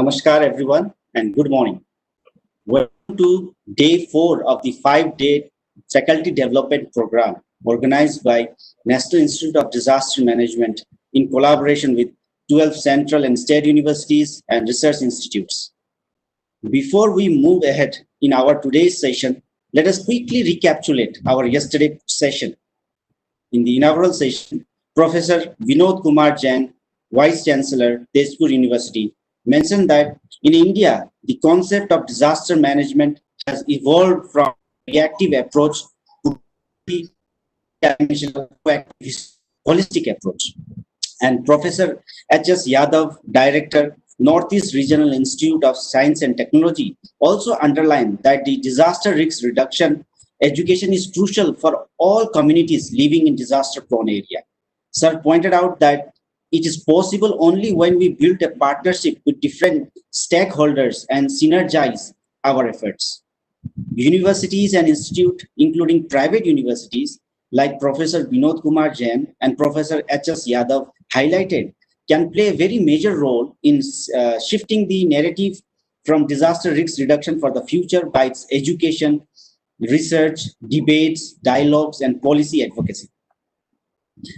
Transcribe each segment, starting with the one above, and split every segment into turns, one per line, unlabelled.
Namaskar everyone and good morning. Welcome to day 4 of the 5-day faculty development program organized by National Institute of Disaster Management in collaboration with 12 central and state universities and research institutes. Before we move ahead in our today's session, let us quickly recapitulate our yesterday's session. In the inaugural session, Professor Vinod Kumar Jain, Vice Chancellor, Tezpur University, mentioned that in India, the concept of disaster management has evolved from a reactive approach to a holistic approach. And Professor H.S. Yadav, Director, Northeast Regional Institute of Science and Technology, also underlined that the disaster risk reduction education is crucial for all communities living in disaster-prone area. Sir pointed out that it is possible only when we build a partnership with different stakeholders and synergize our efforts. Universities and institutes, including private universities like Professor Vinod Kumar Jain and Professor H.S. Yadav highlighted, can play a very major role in shifting the narrative from disaster risk reduction for the future by its education, research, debates, dialogues, and policy advocacy.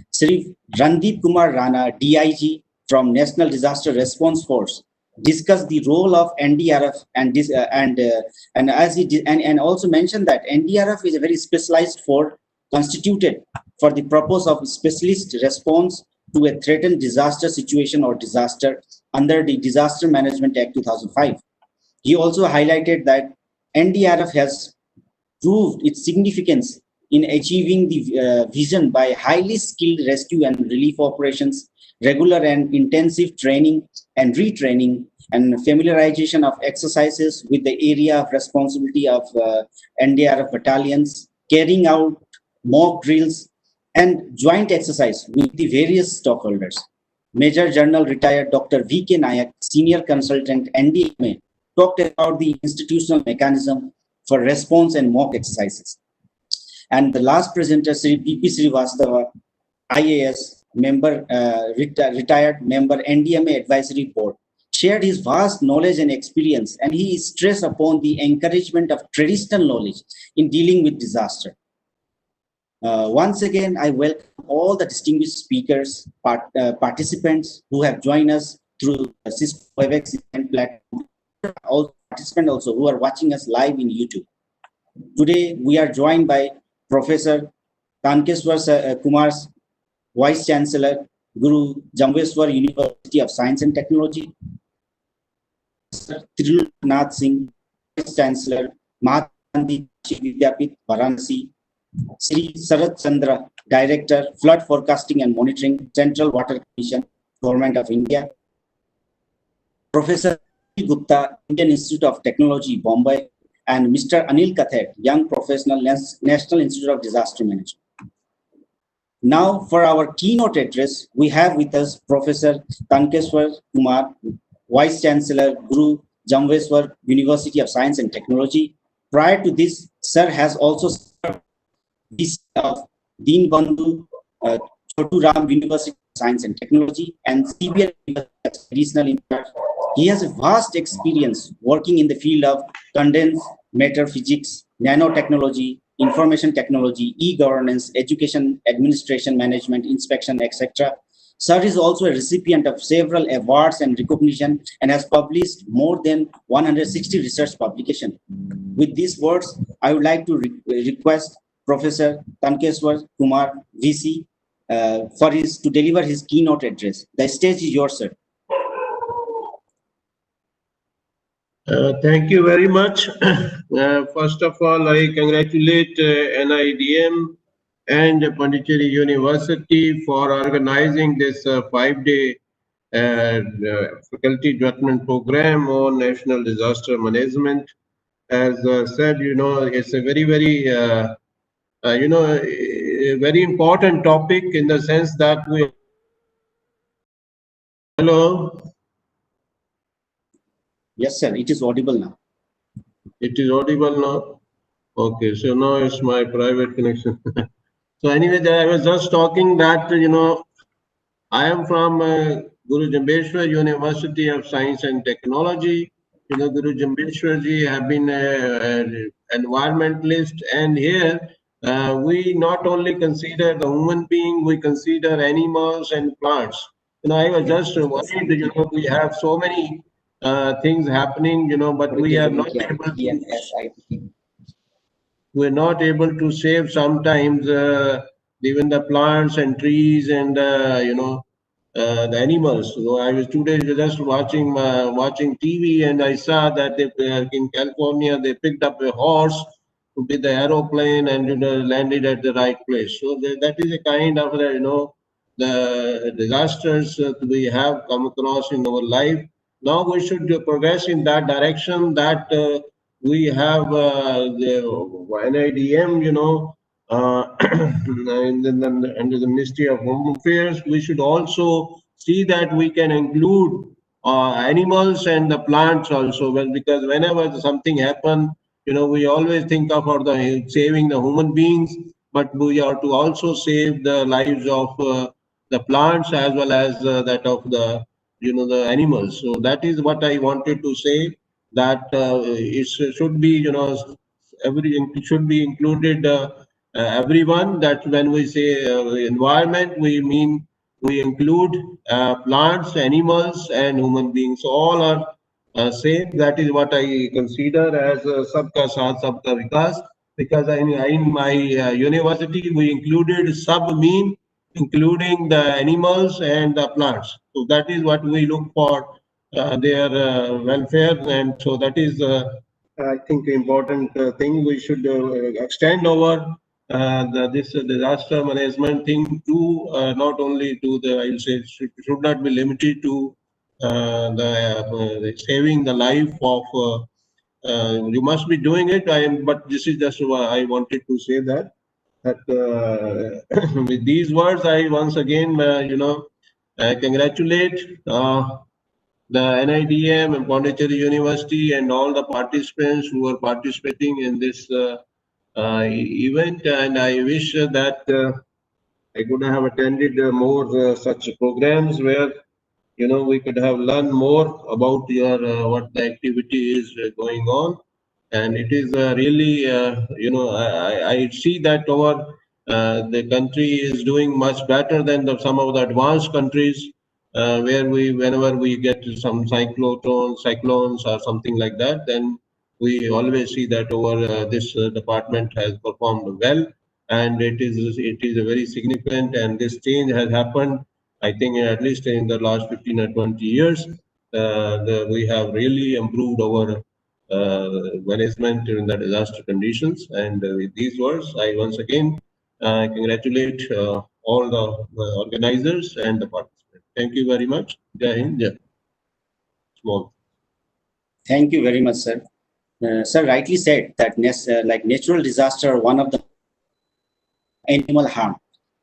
Sri Randeep Kumar Rana, DIG from National Disaster Response Force, discussed the role of NDRF and also mentioned that NDRF is a very specialized force constituted for the purpose of specialist response to a threatened disaster situation or disaster under the Disaster Management Act 2005. He also highlighted that NDRF has proved its significance in achieving the vision by highly skilled rescue and relief operations, regular and intensive training and retraining, and familiarization of exercises with the area of responsibility of NDRF battalions, carrying out mock drills, and joint exercise with the various stakeholders. Major General retired Dr. V.K. Nayak, Senior Consultant, NDMA, talked about the institutional mechanism for response and mock exercises. And the last presenter, Sri P.P. Srivastava, IAS member, retired member, NDMA Advisory Board, shared his vast knowledge and experience, and he stressed upon the encouragement of traditional knowledge in dealing with disaster. Once again, I welcome all the distinguished speakers, participants who have joined us through Cisco WebEx event platform, all participants also who are watching us live in YouTube. Today, we are joined by Professor Tankeswar Kumar, Vice Chancellor, Guru Jamweswar University of Science and Technology, Triloknath Singh, Vice Chancellor, Mahatma Gandhi Vidyapit, Varanasi, Sri Sarat Chandra, Director, Flood Forecasting and Monitoring, Central Water Commission, Government of India, Professor Gupta, Indian Institute of Technology, Mumbai, and Mr. Anil Kathet, Young Professional, National Institute of Disaster Management. Now, for our keynote address, we have with us Professor Tankeswar Kumar, Vice Chancellor, Guru Jamweswar University of Science and Technology. Prior to this, Sir has also served of Deen Bandhu Chotu Ram University of Science and Technology and CBN Additional Impact. He has a vast experience working in the field of condensed matter physics, nanotechnology, information technology, e-governance, education, administration, management, inspection, etc. Sir is also a recipient of several awards and recognition and has published more than 160 research publications. With these words, I would like to request Professor Tankeswar Kumar, VC, to deliver his keynote address. The stage is yours, sir.
Thank you very much. First of all, I congratulate NIDM and Pondicherry University for organizing this 5-day faculty development program on national disaster management. As said, it's a very, very, a very important topic in the sense that we. Hello.
Yes, sir. It is audible now.
It is audible now. Okay, so now it's my private connection. So anyway, I was just talking that I am from Guru Jambeshwar University of Science and Technology. Guru Jambeshwar ji have been an environmentalist, and here we not only consider the human being, we consider animals and plants. I was just worried, we have so many things happening, but we are not able to. We're not able to save sometimes even the plants and trees and the animals. I was today just watching TV, and I saw that in California they picked up a horse with the aeroplane and landed at the right place. So that is a kind of the disasters we have come across in our life. Now we should progress in that direction that we have the NIDM, under the Ministry of Home Affairs. We should also see that we can include animals and the plants also. Well, because whenever something happens, we always think about saving the human beings, but we are to also save the lives of the plants as well as that of the animals. So that is what I wanted to say, that it should be, everything should be included, everyone, that when we say environment, we mean we include plants, animals, and human beings. All are same. That is what I consider as sabka saath sabka vikas, because in my university we included sub mean, including the animals and the plants. So that is what we look for, their welfare, and so that is I think important thing we should extend over this disaster management thing to not only to the, I will say, should not be limited to the saving the life of. You must be doing it. But this is just what I wanted to say, that with these words, I once again, congratulate the NIDM and Pondicherry University and all the participants who are participating in this event. And I wish that I could have attended more such programs where we could have learned more about your what the activity is going on. And it is really, I see that the country is doing much better than some of the advanced countries, where whenever we get some cyclones or something like that, then we always see that this department has performed well, and it is a very significant, and this change has happened, I think, at least in the last 15 or 20 years. We have really improved our management in the disaster conditions. And with these words, I once again congratulate all the organizers and the participants. Thank you very much. Jai Hind, Jai. Small.
Thank you very much, sir. Sir rightly said that like natural disaster are one of the animal harm,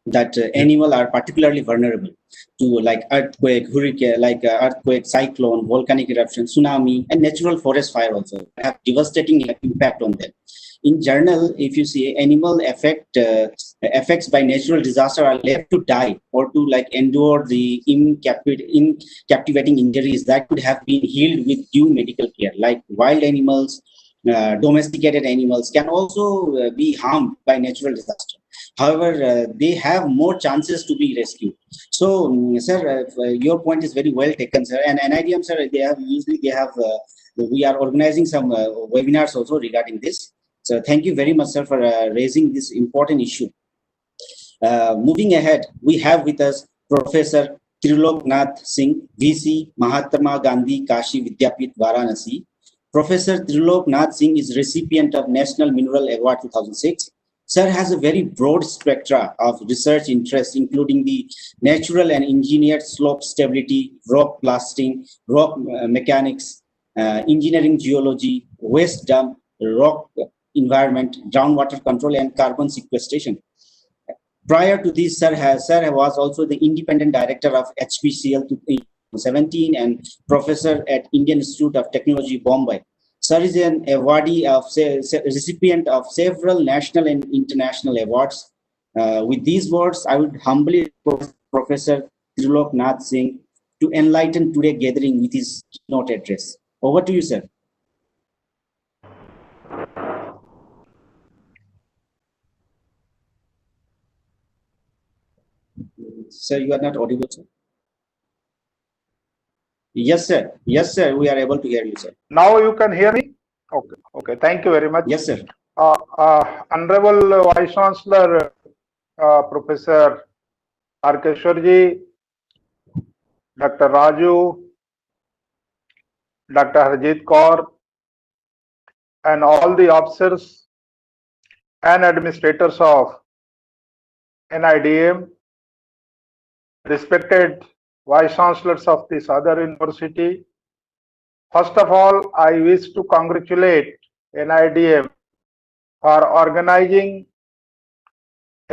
that animals are particularly vulnerable to, like earthquake, hurricane, earthquake, cyclone, volcanic eruption, tsunami, and natural forest fire also have devastating impact on them. In general, if you see animal effects by natural disaster are left to die or to endure the captivating injuries that could have been healed with due medical care. Like wild animals, domesticated animals can also be harmed by natural disaster. However, they have more chances to be rescued. So, sir, your point is very well taken, sir. And NIDM, sir, we are organizing some webinars also regarding this. So, thank you very much, sir, for raising this important issue. Moving ahead, we have with us Professor Trilok Nath Singh, VC, Mahatma Gandhi Kashi Vidyapit, Varanasi. Professor Trilok Nath Singh is recipient of National Mineral Award 2006. Sir has a very broad spectra of research interests, including the natural and engineered slope stability, rock blasting, rock mechanics, engineering geology, waste dump, rock environment, groundwater control, and carbon sequestration. Prior to this, sir was also the independent director of HPCL 2017 and professor at Indian Institute of Technology, Bombay. Sir is an awardee recipient of several national and international awards. With these words, I would humbly request Professor Trilok Nath Singh to enlighten today's gathering with his keynote address. Over to you, sir. Sir, you are not audible, sir. Yes, sir. Yes, sir. We are able to hear you, sir.
Now you can hear me? Okay. Okay. Thank you very much.
Yes, sir.
Honorable Vice Chancellor, Professor Arkeshwarji, Dr. Raju, Dr. Harjit Kaur, and all the officers and administrators of NIDM, respected Vice Chancellors of this other university. First of all, I wish to congratulate NIDM for organizing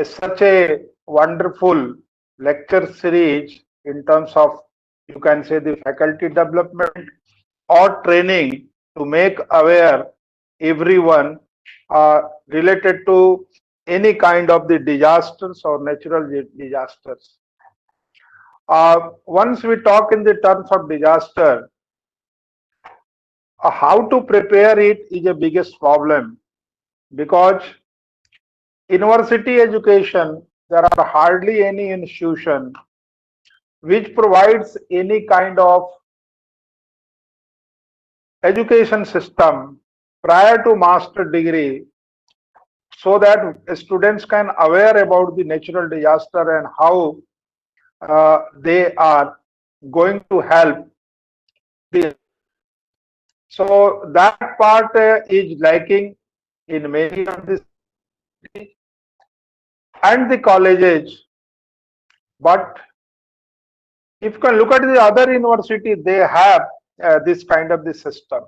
such a wonderful lecture series in terms of, you can say, the faculty development or training to make aware everyone related to any kind of the disasters or natural disasters. Once we talk in the terms of disaster, how to prepare it is the biggest problem, because university education, there are hardly any institution which provides any kind of education system prior to master degree, so that students can aware about the natural disaster and how they are going to help. So that part is lacking in many of the cities and the colleges. But if you can look at the other university, they have this kind of the system.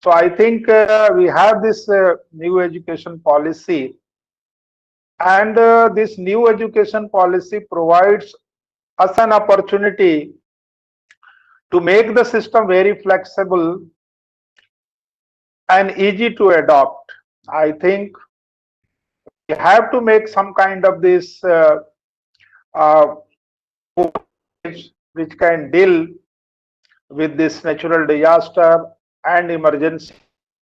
So I think we have this new education policy, and this new education policy provides us an opportunity to make the system very flexible and easy to adopt. I think we have to make some kind of this which can deal with this natural disaster and emergency.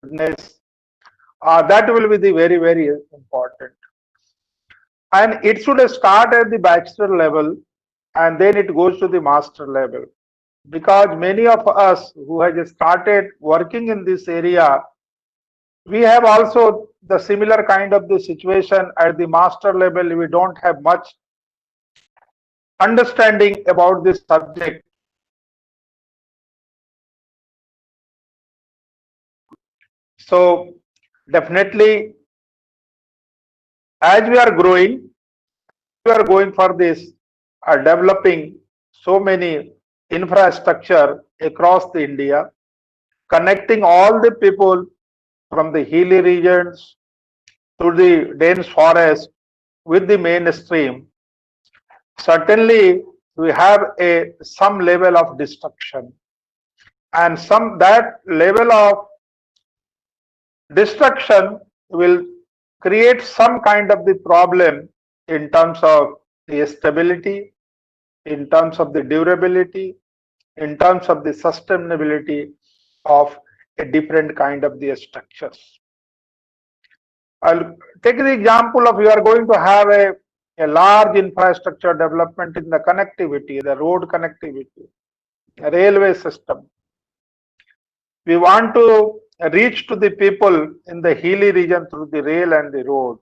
That will be the very, very important. And it should start at the bachelor level and then it goes to the master level. Because many of us who have started working in this area, we have also the similar kind of the situation at the master level. We don't have much understanding about this subject. So definitely, as we are growing, we are going for this, developing so many infrastructure across the India, connecting all the people from the hilly regions to the dense forest with the mainstream. Certainly, we have some level of destruction, and that level of destruction will create some kind of the problem in terms of the stability, in terms of the durability, in terms of the sustainability of a different kind of the structures. I'll take the example of, you are going to have a large infrastructure development in the connectivity, the road connectivity, railway system. We want to reach to the people in the hilly region through the rail and the road.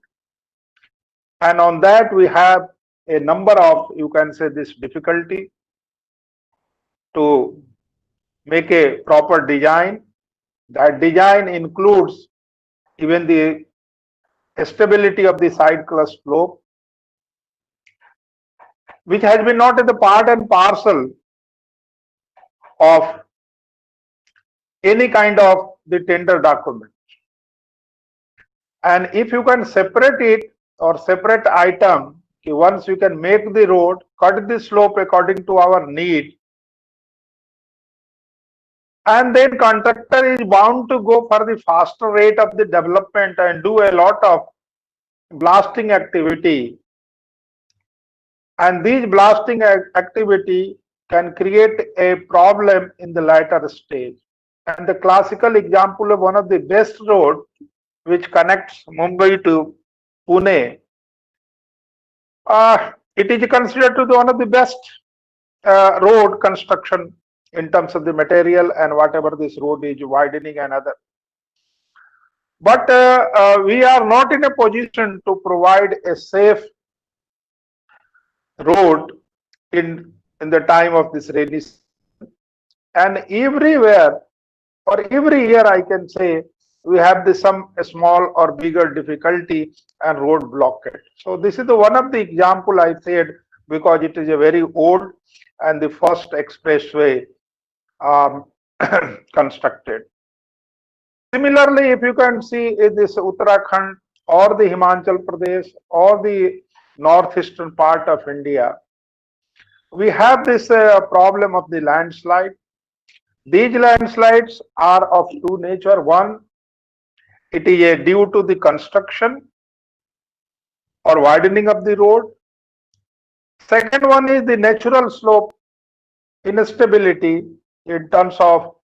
And on that we have a number of, you can say, this difficulty to make a proper design. That design includes even the stability of the side crust slope, which has been not the part and parcel of any kind of the tender document. And if you can separate it or separate item, once you can make the road, cut the slope according to our need, and then contractor is bound to go for the faster rate of the development and do a lot of blasting activity. And these blasting activity can create a problem in the later stage. And the classical example of one of the best road which connects Mumbai to Pune, it is considered to be one of the best road construction in terms of the material and whatever this road is widening and other. But we are not in a position to provide a safe road in the time of this rainy season. And everywhere or every year I can say we have some small or bigger difficulty and road blockade. So this is the one of the example I said because it is a very old and the first expressway constructed. Similarly, if you can see in this Uttarakhand or the Himachal Pradesh or the northeastern part of India, we have this problem of the landslide. These landslides are of two nature. One, it is due to the construction or widening of the road. Second one is the natural slope instability in terms of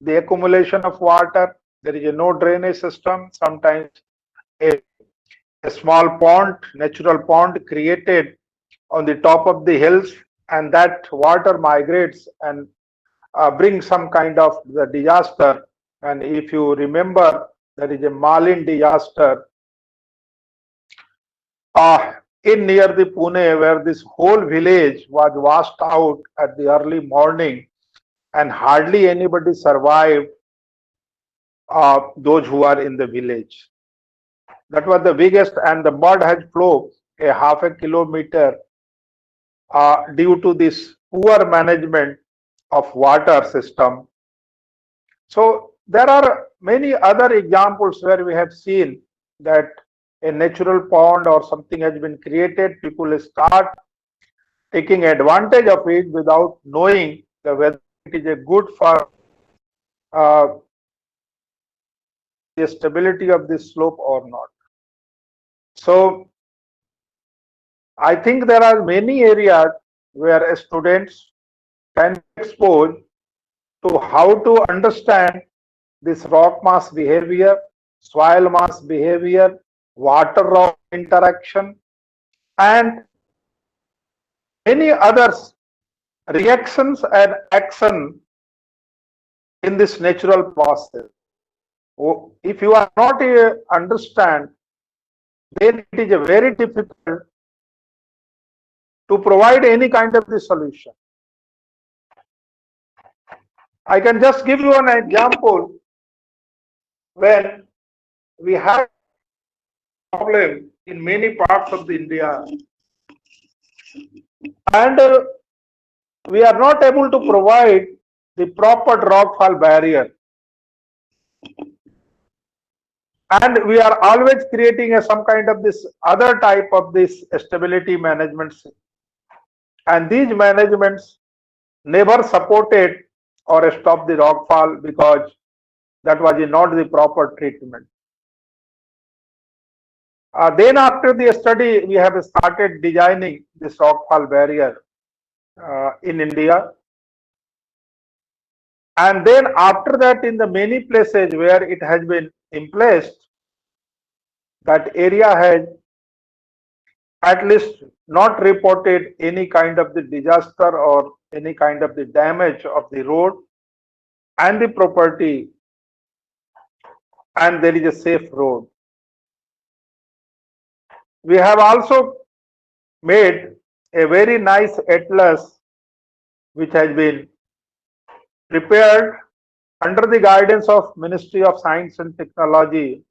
the accumulation of water. There is no drainage system. Sometimes a small pond, natural pond created on the top of the hills, and that water migrates and brings some kind of the disaster. And if you remember, there is a Marlin disaster in near the Pune, where this whole village was washed out at the early morning, and hardly anybody survived. Those who are in the village. That was the biggest, and the mud has flowed a half a kilometer due to this poor management of water system. So there are many other examples where we have seen that a natural pond or something has been created, people start taking advantage of it without knowing whether it is a good for the stability of this slope or not. So I think there are many areas where students can be exposed to how to understand this rock mass behavior, soil mass behavior, water rock interaction, and many others reactions and action in this natural process. If you are not understand, then it is very difficult to provide any kind of the solution. I can just give you an example when we have a problem in many parts of the India and we are not able to provide the proper rockfall barrier. And we are always creating some kind of this other type of this stability management. And these managements never supported or stopped the rockfall because that was not the proper treatment. Then after the study, we have started designing this rockfall barrier in India. And then after that, in the many places where it has been in place, that area has at least not reported any kind of the disaster or any kind of the damage of the road and the property, and there is a safe road. We have also made a very nice atlas which has been prepared under the guidance of Ministry of Science and Technology,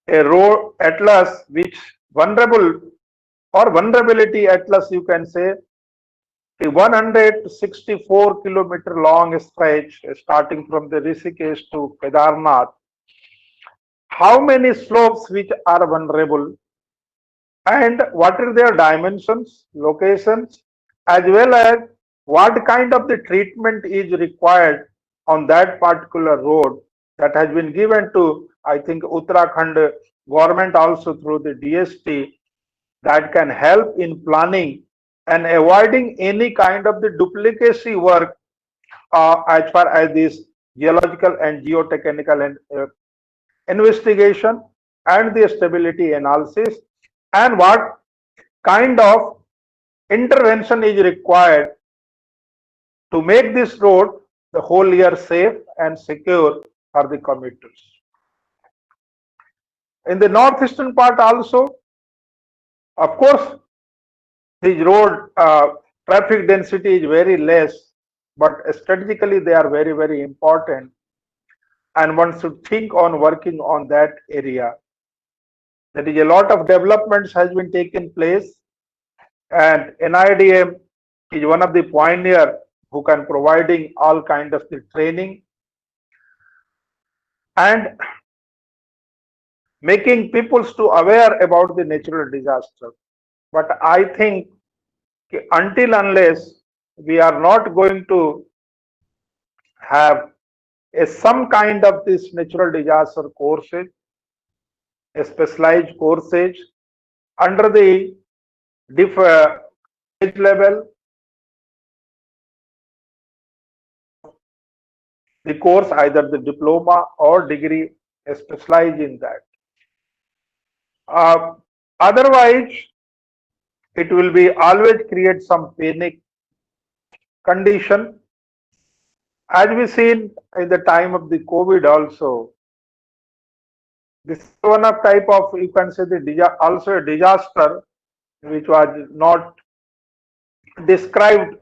a road atlas which vulnerability atlas, you can say, a 164 kilometer long stretch starting from the Rishikesh to Kedarnath. How many slopes which are vulnerable and what are their dimensions, locations, as well as what kind of the treatment is required on that particular road, that has been given to, I think, Uttarakhand government also through the DST, that can help in planning and avoiding any kind of the duplicacy work as far as this geological and geotechnical and investigation and the stability analysis, and what kind of intervention is required to make this road the whole year safe and secure for the commuters. In the northeastern part also, of course, the road traffic density is very less, but strategically they are very, very important, and one should think on working on that area. There is a lot of developments has been taken place, and NIDM is one of the pioneer who can providing all kind of the training and making people to aware about the natural disaster. But I think until unless we are not going to have some kind of this natural disaster courses, a specialized courses under the age level, the course, either the diploma or degree, specialize in that. Otherwise, it will be always create some panic condition. As we seen in the time of the COVID also, this is one of type of, you can say, the also a disaster which was not described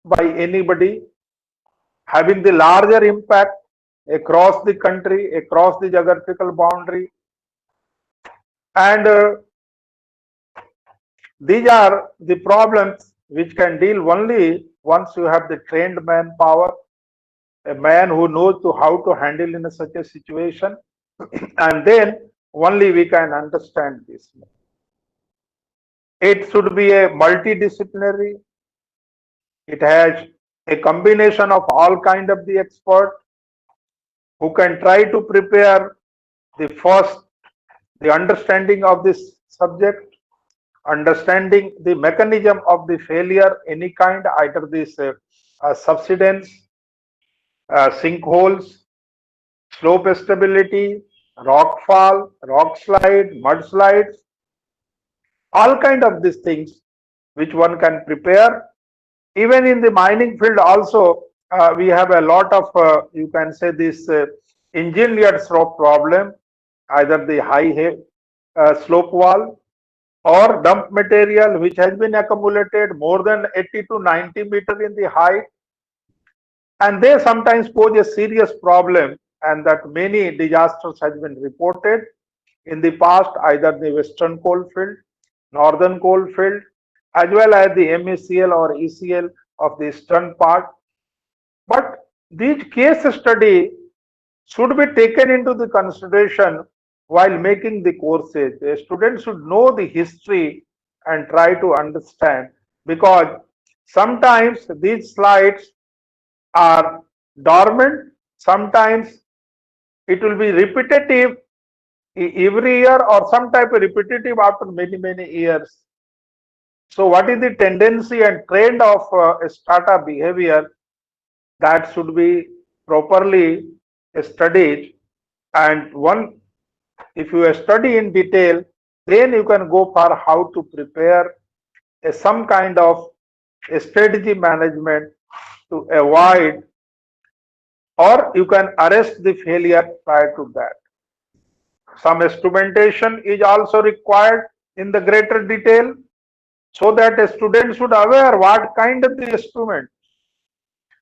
by anybody, having the larger impact across the country, across the geographical boundary, and these are the problems which can deal only once you have the trained manpower, a man who knows how to handle in such a situation, and then only we can understand this. It should be a multidisciplinary. It has a combination of all kind of the expert who can try to prepare the understanding of this subject, understanding the mechanism of the failure, any kind, either this subsidence, sinkholes, slope stability, rock fall, rock slide, mudslides, all kind of these things which one can prepare. Even in the mining field also, we have a lot of, you can say, this engineered slope problem, either the high slope wall or dump material which has been accumulated more than 80 to 90 meters in the height, and they sometimes pose a serious problem, and that many disasters has been reported in the past, either the western coalfield, northern coalfield, as well as the MECL or ECL of the eastern part. But these case study should be taken into the consideration while making the courses. A student should know the history and try to understand, because sometimes these slides are dormant, sometimes it will be repetitive every year, or some type of repetitive after many years. So what is the tendency and trend of strata behavior, that should be properly studied, and one, if you study in detail, then you can go for how to prepare some kind of a strategy management to avoid, or you can arrest the failure prior to that. Some instrumentation is also required in the greater detail, so that a student should aware what kind of the instrument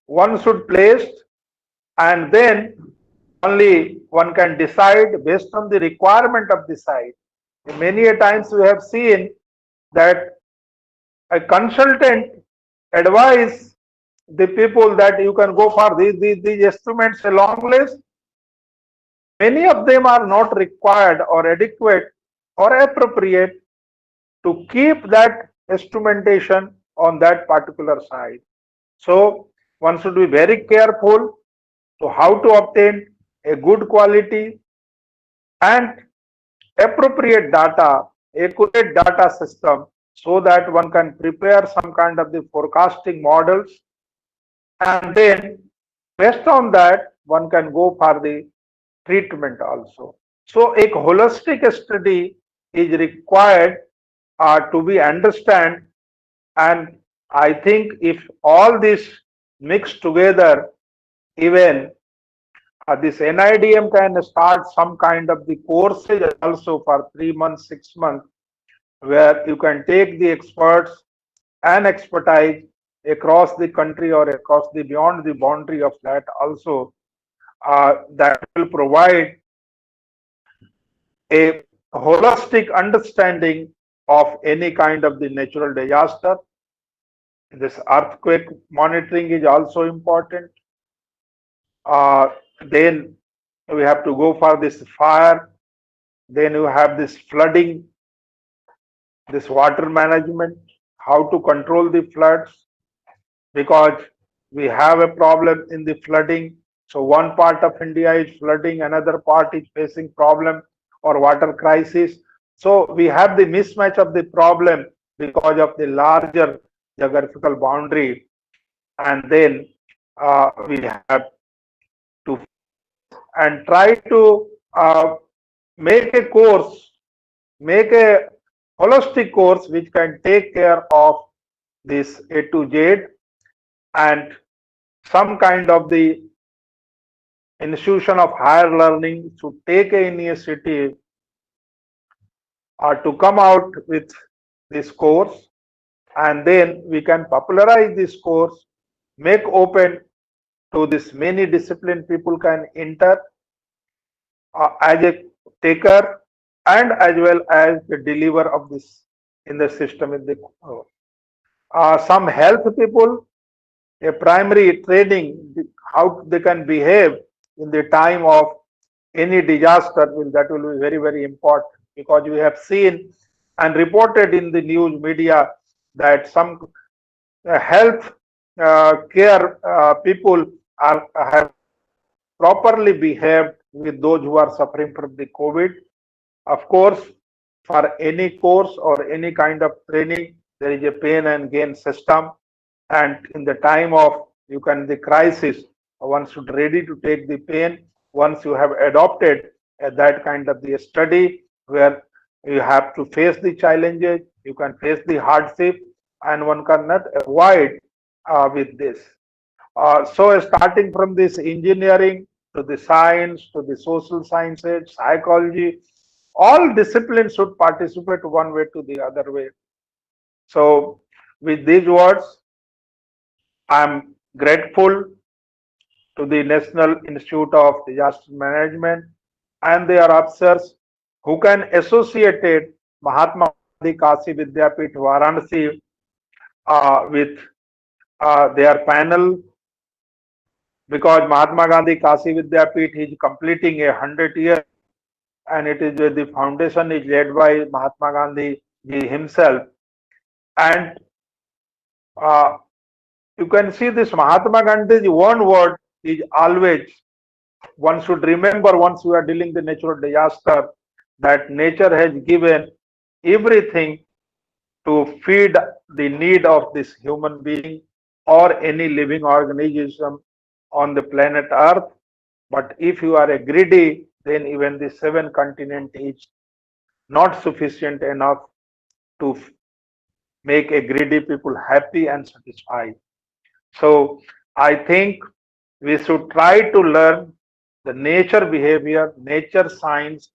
one should place, and then only one can decide based on the requirement of the site. Many a times we have seen that a consultant advise the people that you can go for these instruments, a long list. Many of them are not required or adequate or appropriate to keep that instrumentation on that particular site. So one should be very careful to how to obtain a good quality and appropriate data, accurate data system, so that one can prepare some kind of the forecasting models, and then based on that one can go for the treatment also. So a holistic study is required to be understand, and I think if all this mixed together, even this NIDM can start some kind of the courses also for 3 months, 6 months, where you can take the experts and expertise across the country or across the beyond the boundary of that also, that will provide a holistic understanding of any kind of the natural disaster. This earthquake monitoring is also important. Then we have to go for this fire. Then you have this flooding, this water management, how to control the floods, because we have a problem in the flooding. So one part of India is flooding, another part is facing problem or water crisis. So we have the mismatch of the problem because of the larger geographical boundary, and then we have to and try to make a course, make a holistic course which can take care of this A to Z, and some kind of the institution of higher learning to take an initiative to come out with this course, and then we can popularize this course, make open to this many discipline people can enter as a taker and as well as the deliver of this in the system in the some health people, a primary training how they can behave in the time of any disaster, that will be very, very important, because we have seen and reported in the news media that some health care people have properly behaved with those who are suffering from the COVID. Of course, for any course or any kind of training, there is a pain and gain system, and in the time of the crisis, one should ready to take the pain. Once you have adopted that kind of the study where you have to face the challenges, you can face the hardship, and one cannot avoid with this. So starting from this engineering to the science to the social sciences, psychology, all disciplines should participate one way to the other way. So with these words, I am grateful to the National Institute of Disaster Management and their officers who can associate Mahatma Gandhi Kashi Vidyapith Varanasi with their panel, because Mahatma Gandhi Kashi Vidyapith is completing 100 years, and it is the foundation is led by Mahatma Gandhi ji himself. And you can see this Mahatma Gandhi's one word is always, one should remember once you are dealing with natural disaster, that nature has given everything to feed the need of this human being or any living organism on the planet Earth. But if you are a greedy, then even the 7 continent is not sufficient enough to make a greedy people happy and satisfied. So I think we should try to learn the nature behavior, nature science,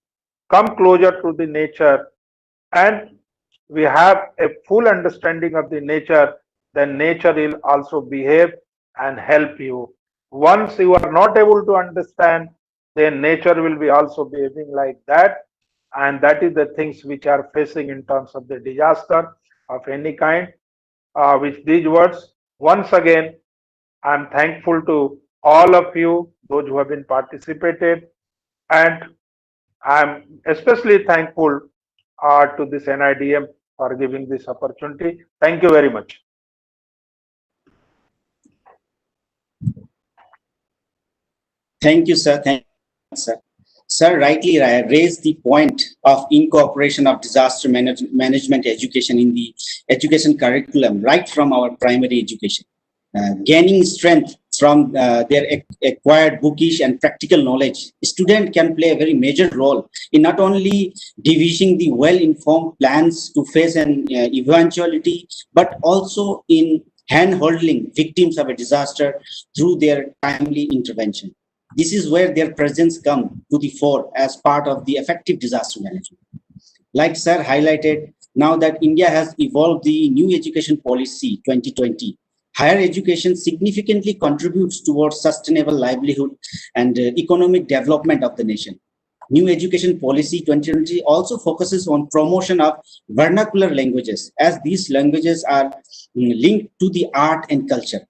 come closer to the nature, and we have a full understanding of the nature, then nature will also behave and help you. Once you are not able to understand, then nature will be also behaving like that, and that is the things which are facing in terms of the disaster of any kind. With these words, once again, I am thankful to all of you, those who have been participated, and I am especially thankful to this NIDM for giving this opportunity. Thank you very much.
Thank you, sir. Thank you, sir. Sir rightly raised the point of incorporation of disaster management education in the education curriculum right from our primary education. Gaining strength from their acquired bookish and practical knowledge, student can play a very major role in not only devising the well-informed plans to face an eventuality, but also in hand-holding victims of a disaster through their timely intervention. This is where their presence comes to the fore as part of the effective disaster management. Like Sir highlighted, now that India has evolved the new education policy 2020, higher education significantly contributes towards sustainable livelihood and economic development of the nation. New education policy 2020 also focuses on promotion of vernacular languages, as these languages are linked to the art and culture.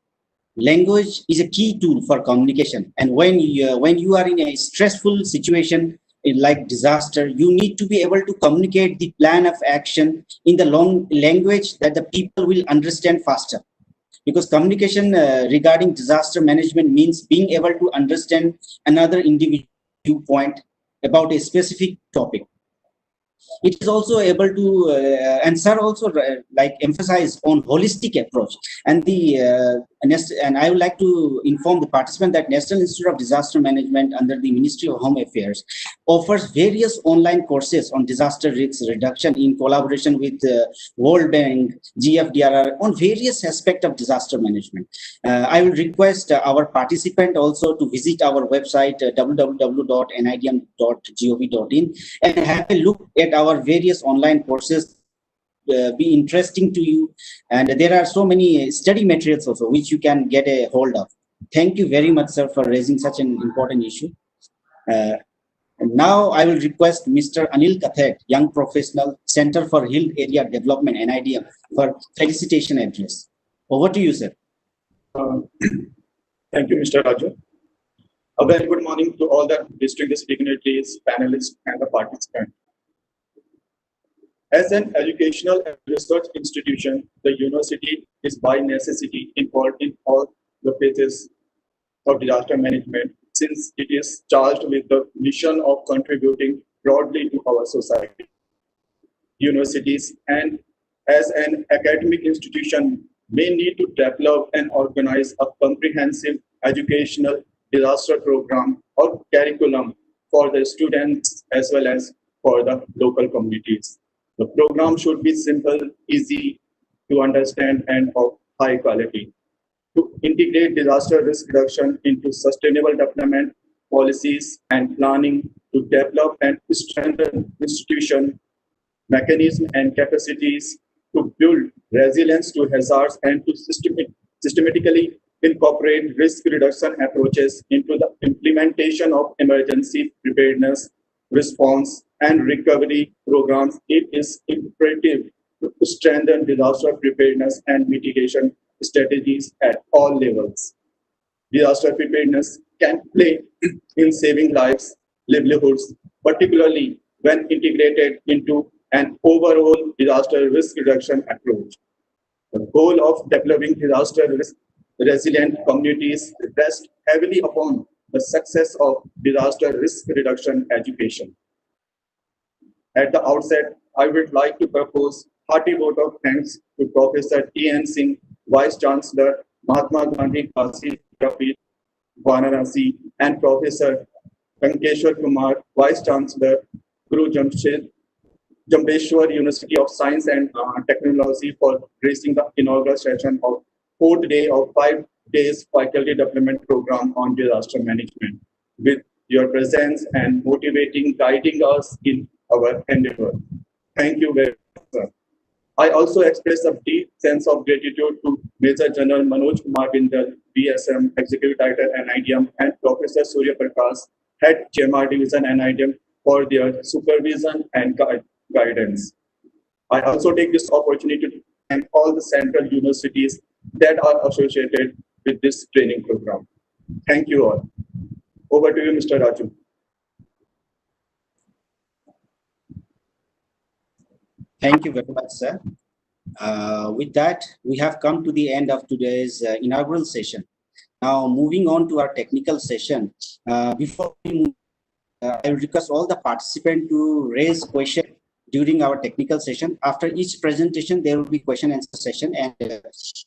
Language is a key tool for communication, and when you are in a stressful situation like disaster, you need to be able to communicate the plan of action in the long language that the people will understand faster, because communication regarding disaster management means being able to understand another individual viewpoint about a specific topic. It is also able to and Sir also like emphasize on holistic approach, and the and I would like to inform the participant that National Institute of Disaster Management under the Ministry of Home Affairs offers various online courses on disaster risk reduction in collaboration with World Bank, GFDRR, on various aspects of disaster management. I will request our participant also to visit our website www.nidm.gov.in and have a look at our various online courses. Be interesting to you, and there are so many study materials also which you can get a hold of. Thank you very much, sir, for raising such an important issue. And now I will request Mr. Anil Kathet, young professional, Center for Hill Area Development, NIDM, for felicitation address. Over to you, sir.
Thank you, Mr. Raju. A very good morning to all the distinguished dignitaries, panelists, and the participants. As an educational and research institution, the university is by necessity involved in all the phases of disaster management, since it is charged with the mission of contributing broadly to our society. Universities, and as an academic institution, may need to develop and organize a comprehensive educational disaster program or curriculum for the students as well as for the local communities. The program should be simple, easy to understand, and of high quality. To integrate disaster risk reduction into sustainable development policies and planning, to develop and strengthen institution mechanisms and capacities, to build resilience to hazards, and to systematically incorporate risk reduction approaches into the implementation of emergency preparedness, response, and recovery programs. It is imperative to strengthen disaster preparedness and mitigation strategies at all levels. Disaster preparedness can play in saving lives, livelihoods, particularly when integrated into an overall disaster risk reduction approach. The goal of developing disaster risk resilient communities rests heavily upon the success of disaster risk reduction education. At the outset, I would like to propose hearty vote of thanks to Professor T.N. Singh, Vice Chancellor, Mahatma Gandhi Kasi Vidyapith, Varanasi, and Professor Venkeshwar Kumar, Vice Chancellor, Guru Jambeshwar University of Science and Technology, for gracing the inaugural session of 4th day of 5 days faculty development program on disaster management, with your presence and guiding us in our endeavor. Thank you very much, sir. I also express a deep sense of gratitude to Major General Manoj Kumar Bindal, BSM, Executive Director, NIDM, and Professor Surya Prakash, Head GMR Division, NIDM, for their supervision and guidance. I also take this opportunity to thank all the central universities that are associated with this training program. Thank you all. Over to you, Mr. Raju.
Thank you very much, sir. With that, we have come to the end of today's inaugural session. Now, moving on to our technical session. Before we move, I will request all the participants to raise questions during our technical session. After each presentation, there will be question answer session, and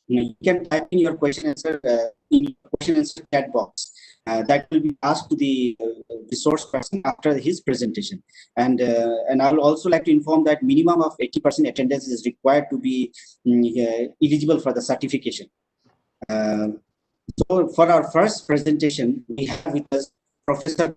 you can type in your question answer in your question answer chat box. That will be asked to the resource person after his presentation. And I will also like to inform that minimum of 80% attendance is required to be eligible for the certification. So for our first presentation, we have with us Professor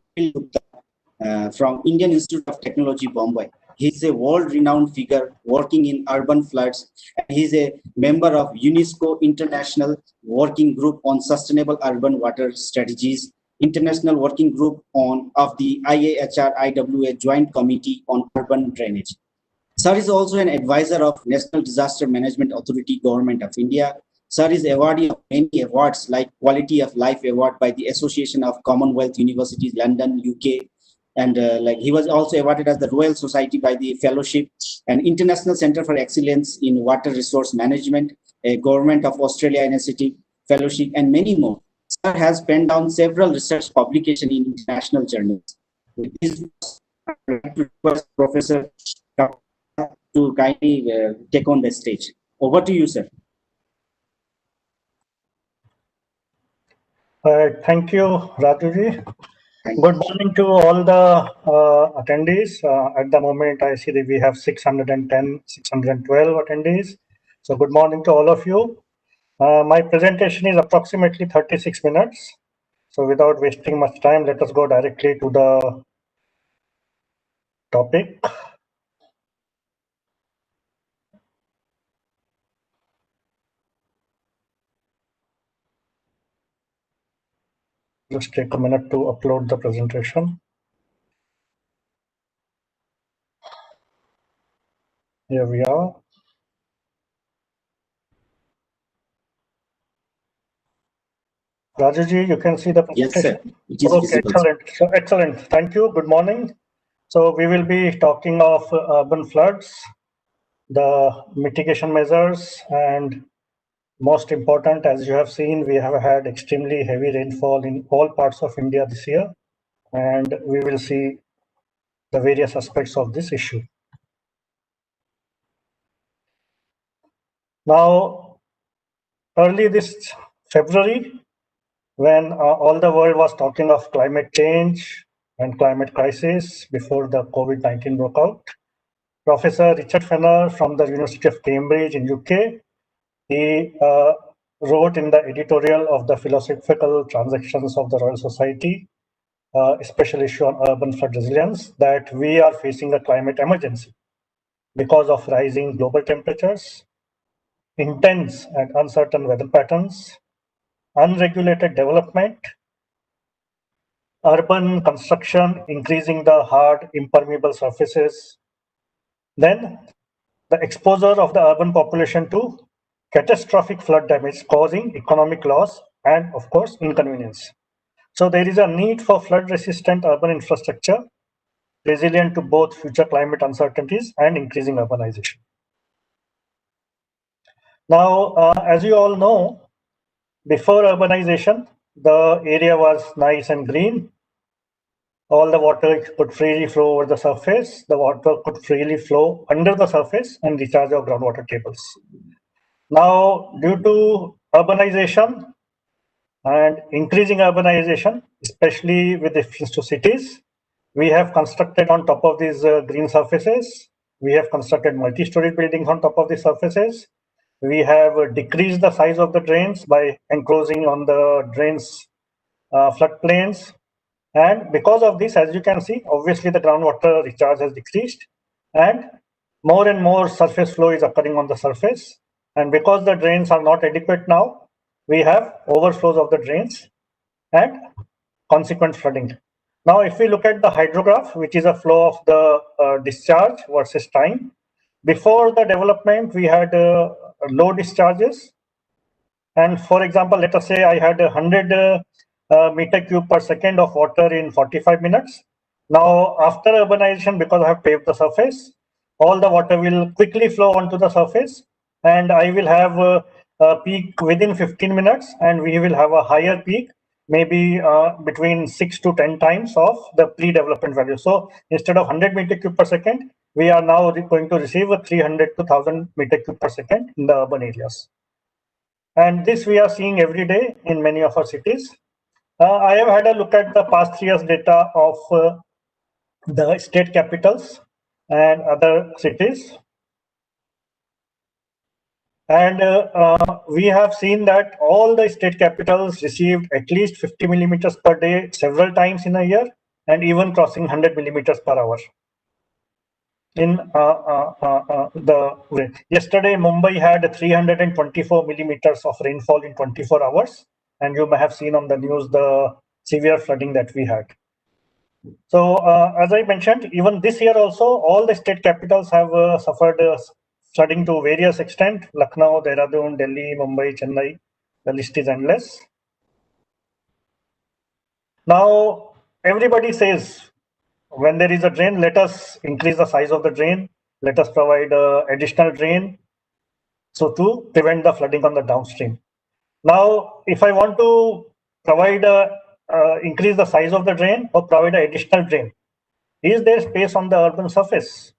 from Indian Institute of Technology, Mumbai. He's a world-renowned figure working in urban floods, and he's a member of UNESCO International Working Group on Sustainable Urban Water Strategies, International Working Group of the IAHR-IWA Joint Committee on Urban Drainage. Sir is also an advisor of National Disaster Management Authority, Government of India. Sir is awardee of many awards like Quality of Life Award by the Association of Commonwealth Universities, London, UK. And like he was also awarded as the Royal Society by the Fellowship and International Center for Excellence in Water Resource Management, a Government of Australia Initiative Fellowship, and many more. Sir has penned down several research publications in international journals. With this, I would like to request Professor to kindly take on the stage. Over to you, sir.
Thank you, Rajuji. Good morning to all the attendees. At the moment, I see that we have 610, 612 attendees. So good morning to all of you. My presentation is approximately 36 minutes. So without wasting much time, let us go directly to the topic. Just take a minute to upload the presentation. Here we are. Rajuji, you can see the presentation?
Yes, sir. It is
okay,
visible.
excellent. So excellent. Thank you. Good morning. So we will be talking of urban floods, the mitigation measures, and most important, as you have seen, we have had extremely heavy rainfall in all parts of India this year, and we will see the various aspects of this issue. Now, early this February, when all the world was talking of climate change and climate crisis before the COVID-19 broke out, Professor Richard Fenner from the University of Cambridge in UK, he wrote in the editorial of the Philosophical Transactions of the Royal Society, a special issue on urban flood resilience, that we are facing a climate emergency because of rising global temperatures, intense and uncertain weather patterns, unregulated development, urban construction increasing the hard impermeable surfaces, then the exposure of the urban population to catastrophic flood damage causing economic loss and, of course, inconvenience. So there is a need for flood-resistant urban infrastructure resilient to both future climate uncertainties and increasing urbanization. Now, as you all know, before urbanization, the area was nice and green. All the water could freely flow over the surface. The water could freely flow under the surface and recharge our groundwater tables. Now, due to urbanization and increasing urbanization, especially with reference to cities, we have constructed on top of these green surfaces. We have constructed multi-story buildings on top of these surfaces. We have decreased the size of the drains by enclosing on the drains floodplains. And because of this, as you can see, obviously the groundwater recharge has decreased and more surface flow is occurring on the surface. And because the drains are not adequate now, we have overflows of the drains and consequent flooding. Now, if we look at the hydrograph, which is a flow of the discharge versus time, before the development, we had low discharges. And for example, let us say I had 100 meter cube per second of water in 45 minutes. Now, after urbanization, because I have paved the surface, all the water will quickly flow onto the surface, and I will have a peak within 15 minutes, and we will have a higher peak maybe between 6 to 10 times of the pre-development value. So instead of 100 meter cube per second, we are now going to receive a 300 to 1000 meter cube per second in the urban areas. And this we are seeing every day in many of our cities. I have had a look at the past 3 years data of the state capitals and other cities. And we have seen that all the state capitals received at least 50 millimeters per day several times in a year, and even crossing 100 millimeters per hour. In yesterday, Mumbai had 324 millimeters of rainfall in 24 hours, and you may have seen on the news the severe flooding that we had. So, as I mentioned, even this year also, all the state capitals have suffered flooding to various extent. Lucknow, Dehradun, Delhi, Mumbai, Chennai, the list is endless. Now, everybody says, when there is a drain, let us increase the size of the drain. Let us provide additional drain, so to prevent the flooding on the downstream. Now, if I want to provide increase the size of the drain or provide an additional drain, is there space on the urban surface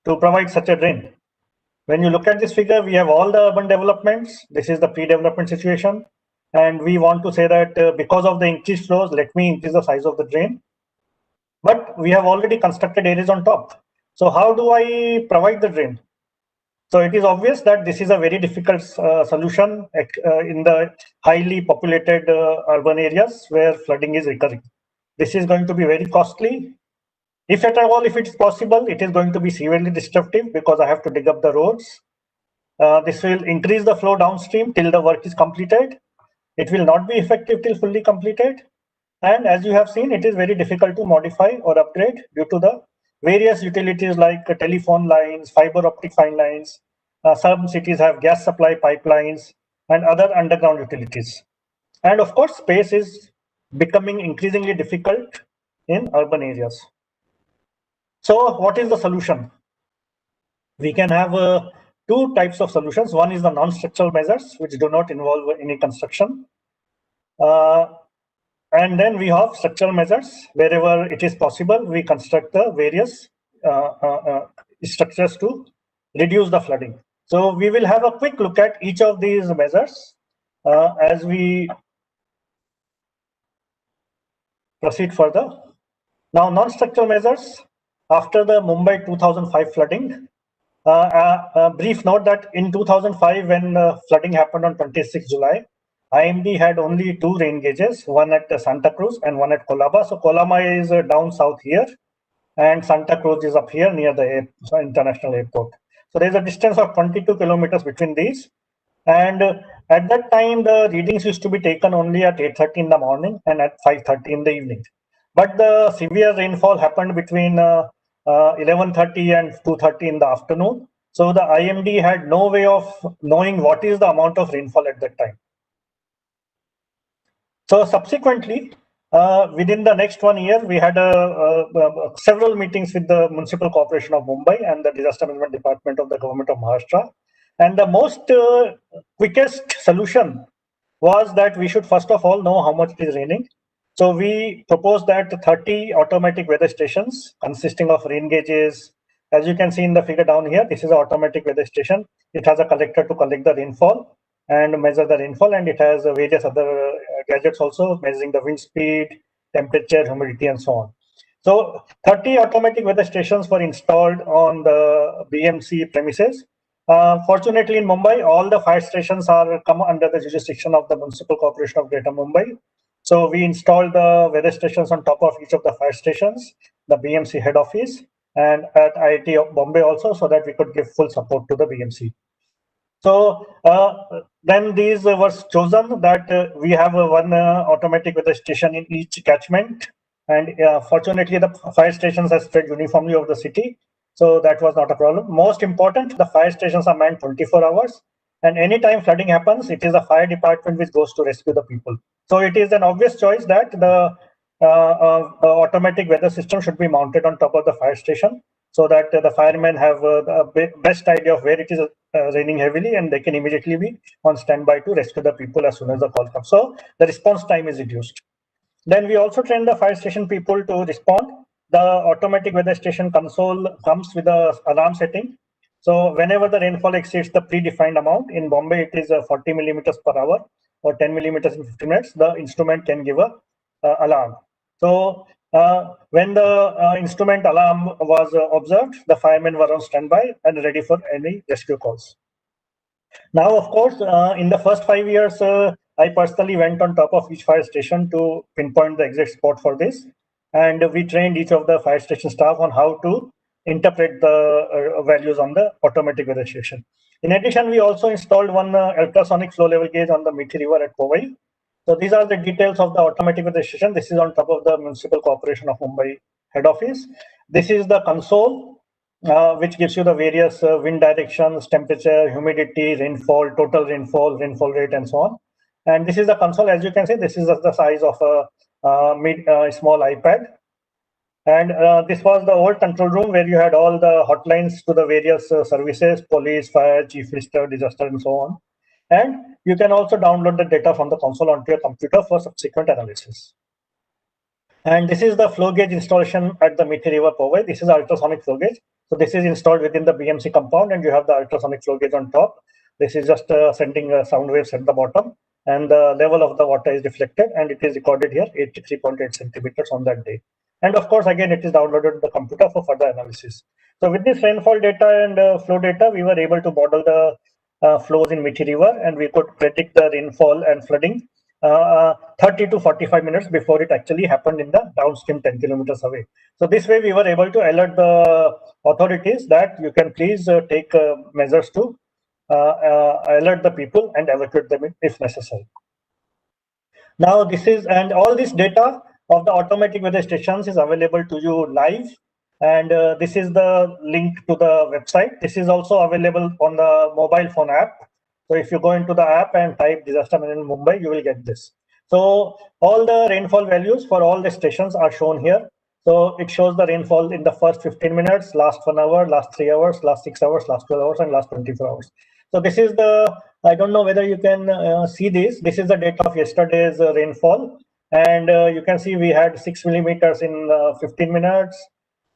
to provide such a drain? When you look at this figure, we have all the urban developments. This is the pre-development situation. And we want to say that because of the increased flows, let me increase the size of the drain. But we have already constructed areas on top. So how do I provide the drain? So it is obvious that this is a very difficult solution in the highly populated urban areas where flooding is recurring. This is going to be very costly. If at all, if it's possible, it is going to be severely disruptive because I have to dig up the roads. This will increase the flow downstream till the work is completed. It will not be effective till fully completed. And as you have seen, it is very difficult to modify or upgrade due to the various utilities like telephone lines, fiber optic fine lines. Some cities have gas supply pipelines and other underground utilities. And of course, space is becoming increasingly difficult in urban areas. So what is the solution? We can have two types of solutions. One is the non-structural measures, which do not involve any construction. And then we have structural measures. Wherever it is possible, we construct the various structures to reduce the flooding. So we will have a quick look at each of these measures as we proceed further. Now, non-structural measures. After the Mumbai 2005 flooding, a brief note that in 2005, when flooding happened on 26 July, IMD had only 2 rain gauges, one at Santa Cruz and one at Colaba. So Colaba is down south here, and Santa Cruz is up here near the international airport. So there is a distance of 22 kilometers between these. And at that time, the readings used to be taken only at 8:30 in the morning and at 5:30 in the evening. But the severe rainfall happened between 11:30 and 2:30 in the afternoon. So the IMD had no way of knowing what is the amount of rainfall at that time. So subsequently, within the next 1 year, we had several meetings with the Municipal Corporation of Mumbai and the Disaster Management Department of the Government of Maharashtra. And the most quickest solution was that we should first of all know how much it is raining. So we proposed that 30 automatic weather stations consisting of rain gauges. As you can see in the figure down here, this is an automatic weather station. It has a collector to collect the rainfall and measure the rainfall, and it has various other gadgets also measuring the wind speed, temperature, humidity, and so on. So 30 automatic weather stations were installed on the BMC premises. Fortunately, in Mumbai, all the fire stations are come under the jurisdiction of the Municipal Corporation of Greater Mumbai. So we installed the weather stations on top of each of the fire stations, the BMC head office, and at IIT of Bombay also, so that we could give full support to the BMC. So then these were chosen that we have one automatic weather station in each catchment. And fortunately, the fire stations are spread uniformly over the city. So that was not a problem. Most important, the fire stations are manned 24 hours. And anytime flooding happens, it is the fire department which goes to rescue the people. So it is an obvious choice that the automatic weather system should be mounted on top of the fire station, so that the firemen have the best idea of where it is raining heavily, and they can immediately be on standby to rescue the people as soon as the call comes. So the response time is reduced. Then we also train the fire station people to respond. The automatic weather station console comes with a alarm setting. So whenever the rainfall exceeds the predefined amount, in Bombay it is 40 millimeters per hour or 10 millimeters in 50 minutes, the instrument can give a alarm. So when the instrument alarm was observed, the firemen were on standby and ready for any rescue calls. Now, of course, in the first 5 years, I personally went on top of each fire station to pinpoint the exact spot for this. And we trained each of the fire station staff on how to interpret the values on the automatic weather station. In addition, we also installed one ultrasonic flow level gauge on the Mithi River at Powai. So these are the details of the automatic weather station. This is on top of the Municipal Corporation of Mumbai head office. This is the console, which gives you the various wind directions, temperature, humidity, rainfall, total rainfall, rainfall rate, and so on. And this is the console. As you can see, this is the size of a small iPad. And this was the old control room where you had all the hotlines to the various services, police, fire, chief minister, disaster, and so on. And you can also download the data from the console onto your computer for subsequent analysis. And this is the flow gauge installation at the Mithi River, Powai. This is ultrasonic flow gauge. So this is installed within the BMC compound, and you have the ultrasonic flow gauge on top. This is just sending sound waves at the bottom, and the level of the water is reflected, and it is recorded here, 83.8 centimeters on that day. And of course, again, it is downloaded to the computer for further analysis. So with this rainfall data and flow data, we were able to model the flows in Mithi River, and we could predict the rainfall and flooding 30 to 45 minutes before it actually happened in the downstream 10 kilometers away. So this way we were able to alert the authorities that you can please take measures to alert the people and evacuate them if necessary. Now this is, and all this data of the automatic weather stations is available to you live. And this is the link to the website. This is also available on the mobile phone app. So if you go into the app and type disaster management Mumbai, you will get this. So all the rainfall values for all the stations are shown here. So it shows the rainfall in the first 15 minutes, last 1 hour, last 3 hours, last 6 hours, last 12 hours, and last 24 hours. So this is the, I don't know whether you can see this. This is the data of yesterday's rainfall. And you can see we had 6 millimeters in 15 minutes,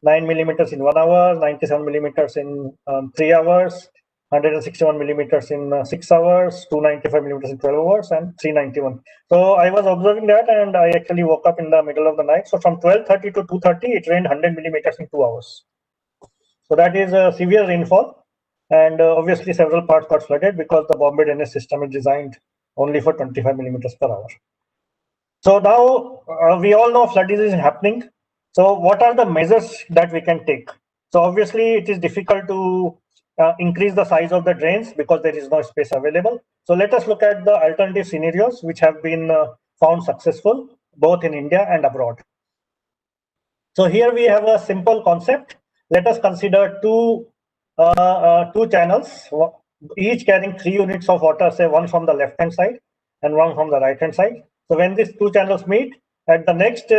9 millimeters in 1 hour, 97 millimeters in 3 hours, 161 millimeters in 6 hours, 295 millimeters in 12 hours, and 391. So I was observing that, and I actually woke up in the middle of the night. So from 12:30 to 2:30, it rained 100 millimeters in 2 hours. So that is a severe rainfall, and obviously several parts got flooded because the Bombay drainage system is designed only for 25 millimeters per hour. So now we all know flooding is happening. So what are the measures that we can take? So obviously it is difficult to increase the size of the drains because there is no space available. So let us look at the alternative scenarios which have been found successful both in India and abroad. So here we have a simple concept. Let us consider two channels, each carrying 3 units of water, say one from the left hand side and one from the right hand side. So when these two channels meet, at the next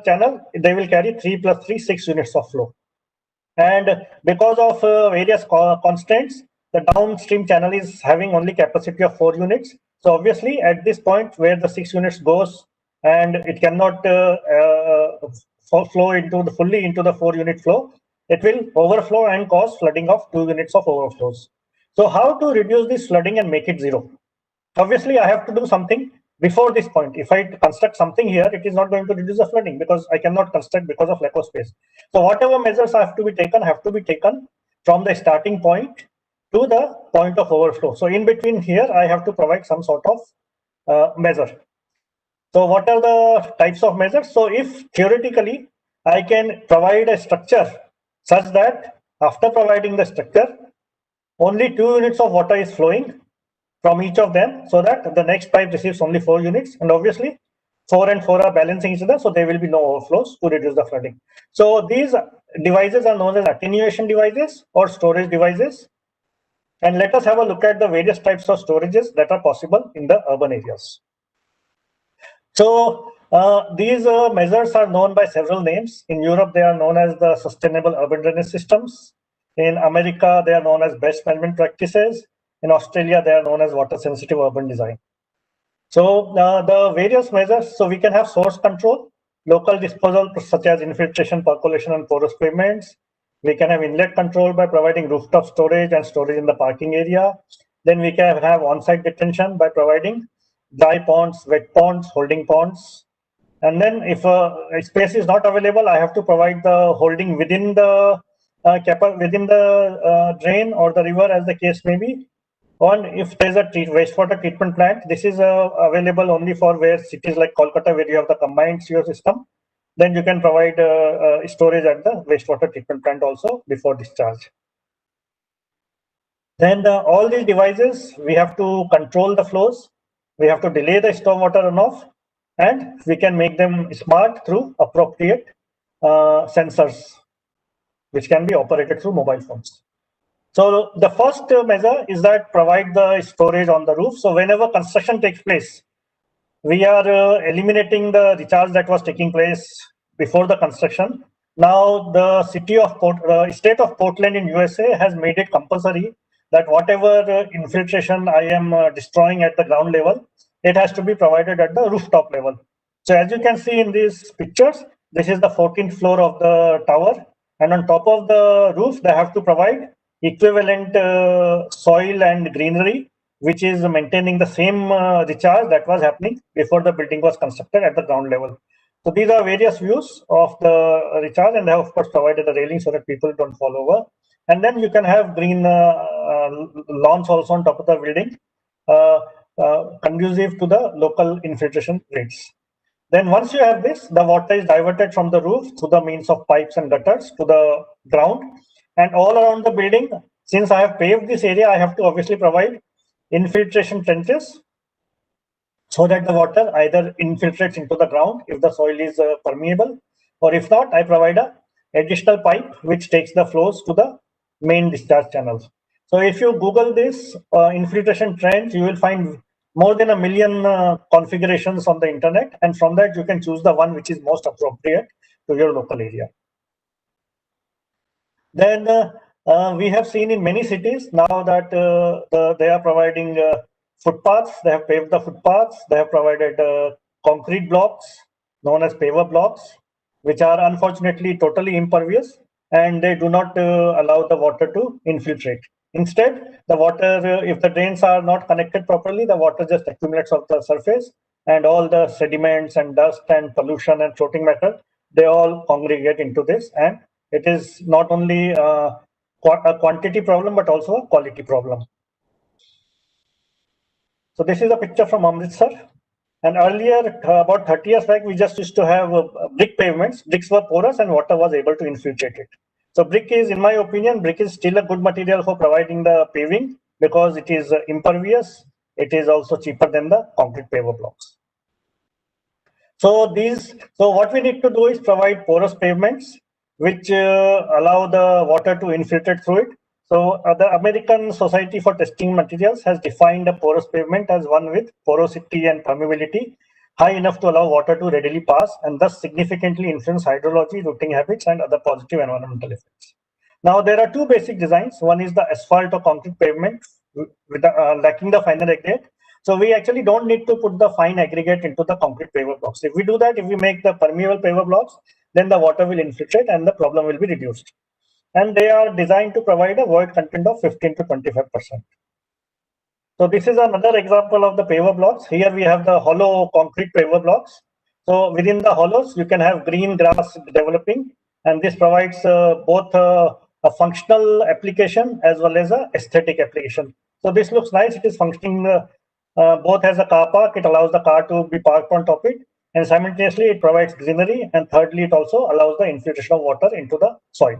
channel, they will carry 3 plus 3, 6 units of flow. And because of various constraints, the downstream channel is having only capacity of 4 units. So obviously at this point where the 6 units goes and it cannot flow into the fully into the 4 unit flow, it will overflow and cause flooding of 2 units of overflows. So how to reduce this flooding and make it zero? Obviously I have to do something before this point. If I construct something here, it is not going to reduce the flooding because I cannot construct because of lack of space. So whatever measures have to be taken from the starting point to the point of overflow. So in between here, I have to provide some sort of measure. So what are the types of measures? So if theoretically I can provide a structure such that after providing the structure, only 2 units of water is flowing from each of them, so that the next pipe receives only 4 units, and obviously 4 and 4 are balancing each other, so there will be no overflows to reduce the flooding. So these devices are known as attenuation devices or storage devices. And let us have a look at the various types of storages that are possible in the urban areas. So these measures are known by several names. In Europe, they are known as the sustainable urban drainage systems. In America, they are known as best management practices. In Australia, they are known as water sensitive urban design. So the various measures, so we can have source control, local disposal such as infiltration, percolation, and porous pavements. We can have inlet control by providing rooftop storage and storage in the parking area. Then we can have on-site detention by providing dry ponds, wet ponds, holding ponds. And then if a space is not available, I have to provide the holding within the drain or the river, as the case may be. Or if there's a wastewater treatment plant, this is available only for where cities like Kolkata, where you have the combined sewer system, then you can provide storage at the wastewater treatment plant also before discharge. Then all these devices, we have to control the flows, we have to delay the stormwater runoff, and we can make them smart through appropriate sensors, which can be operated through mobile phones. So the first measure is that provide the storage on the roof. So whenever construction takes place, we are eliminating the recharge that was taking place before the construction. Now the state of Portland in USA has made it compulsory that whatever infiltration I am destroying at the ground level, it has to be provided at the rooftop level. So as you can see in these pictures, this is the 14th floor of the tower, and on top of the roof, they have to provide equivalent soil and greenery, which is maintaining the same recharge that was happening before the building was constructed at the ground level. So these are various views of the recharge, and they have of course provided a railing so that people don't fall over. And then you can have green lawns also on top of the building, conducive to the local infiltration rates. Then once you have this, the water is diverted from the roof through the means of pipes and gutters to the ground. And all around the building, since I have paved this area, I have to obviously provide infiltration trenches so that the water either infiltrates into the ground if the soil is permeable, or if not, I provide a additional pipe which takes the flows to the main discharge channels. So if you Google this infiltration trench, you will find more than 1 million configurations on the internet, and from that you can choose the one which is most appropriate to your local area. Then we have seen in many cities now that they are providing footpaths. They have paved the footpaths. They have provided concrete blocks known as paver blocks, which are unfortunately totally impervious, and they do not allow the water to infiltrate. Instead, the water, if the drains are not connected properly, the water just accumulates on the surface, and all the sediments and dust and pollution and floating matter, they all congregate into this, and it is not only a quantity problem, but also a quality problem. So this is a picture from Amritsar. And earlier, about 30 years back, we just used to have brick pavements. Bricks were porous and water was able to infiltrate it. So brick is, in my opinion, brick is still a good material for providing the paving because it is impervious. It is also cheaper than the concrete paver blocks. So what we need to do is provide porous pavements which allow the water to infiltrate through it. So the American Society for Testing Materials has defined a porous pavement as one with porosity and permeability high enough to allow water to readily pass and thus significantly influence hydrology, routing habits, and other positive environmental effects. Now there are two basic designs. One is the asphalt or concrete pavement with lacking the finer aggregate. So we actually don't need to put the fine aggregate into the concrete paver blocks. If we do that, if we make the permeable paver blocks, then the water will infiltrate and the problem will be reduced. And they are designed to provide a void content of 15 to 25%. So this is another example of the paver blocks. Here we have the hollow concrete paver blocks. So within the hollows, you can have green grass developing, and this provides both a functional application as well as a aesthetic application. So this looks nice. It is functioning both as a car park. It allows the car to be parked on top of it, and simultaneously it provides greenery, and thirdly it also allows the infiltration of water into the soil.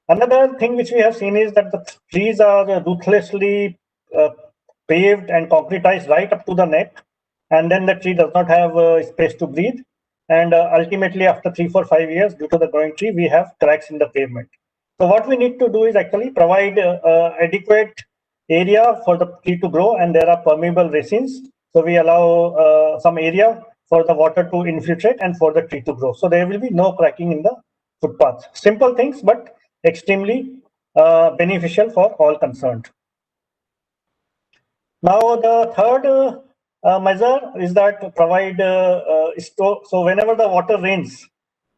Another thing which we have seen is that the trees are ruthlessly paved and concretized right up to the neck, and then the tree does not have space to breathe, and ultimately after 3, 4, 5 years, due to the growing tree, we have cracks in the pavement. So what we need to do is actually provide adequate area for the tree to grow, and there are permeable resins, so we allow some area for the water to infiltrate and for the tree to grow. So there will be no cracking in the footpath. Simple things, but extremely beneficial for all concerned. Now, the third measure is that provide so whenever the water rains,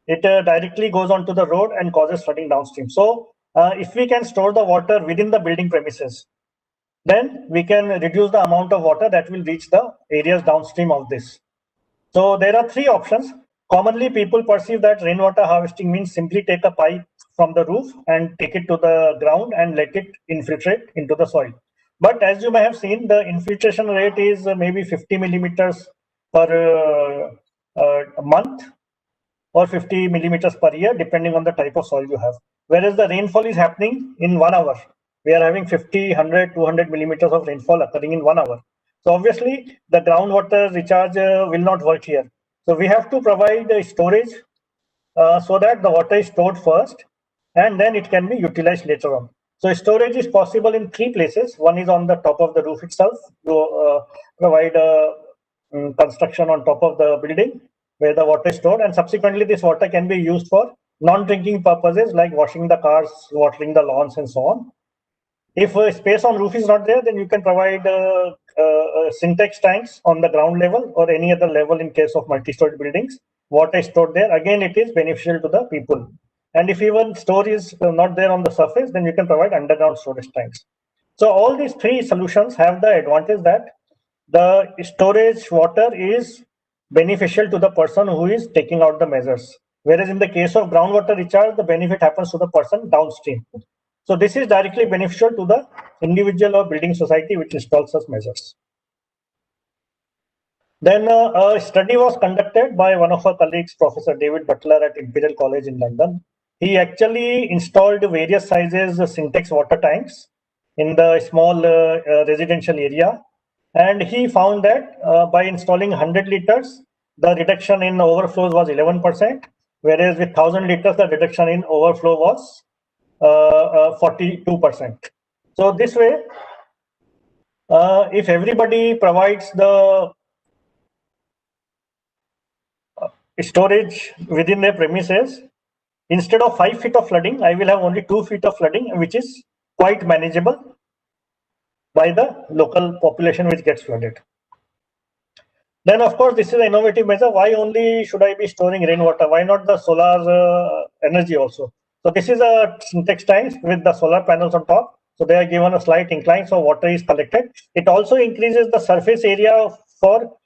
it directly goes onto the road and causes flooding downstream. So if we can store the water within the building premises, then we can reduce the amount of water that will reach the areas downstream of this. So there are three options. Commonly, people perceive that rainwater harvesting means simply take a pipe from the roof and take it to the ground and let it infiltrate into the soil. But as you may have seen, the infiltration rate is maybe 50 millimeters per month or 50 millimeters per year, depending on the type of soil you have. Whereas the rainfall is happening in 1 hour. We are having 50, 100, 200 millimeters of rainfall occurring in 1 hour. So obviously, the groundwater recharge will not work here. So we have to provide storage so that the water is stored first and then it can be utilized later on. So storage is possible in three places. One is on the top of the roof itself. You provide construction on top of the building where the water is stored, and subsequently this water can be used for non-drinking purposes like washing the cars, watering the lawns, and so on. If space on roof is not there, then you can provide syntax tanks on the ground level or any other level in case of multi-story buildings. Water is stored there. Again, it is beneficial to the people. And if even store is not there on the surface, then you can provide underground storage tanks. So all these three solutions have the advantage that the storage water is beneficial to the person who is taking out the measures. Whereas in the case of groundwater recharge, the benefit happens to the person downstream. So this is directly beneficial to the individual or building society which installs such measures. Then a study was conducted by one of our colleagues, Professor David Butler at Imperial College in London. He actually installed various sizes syntax water tanks in the small residential area. And he found that by installing 100 liters, the reduction in overflows was 11%, whereas with 1000 liters, the reduction in overflow was 42%. So this way, if everybody provides the storage within their premises, instead of 5 feet of flooding, I will have only 2 feet of flooding, which is quite manageable by the local population which gets flooded. Then, of course, this is an innovative measure. Why only should I be storing rainwater? Why not the solar energy also? So this is a syntax tank with the solar panels on top. So they are given a slight incline, so water is collected. It also increases the surface area for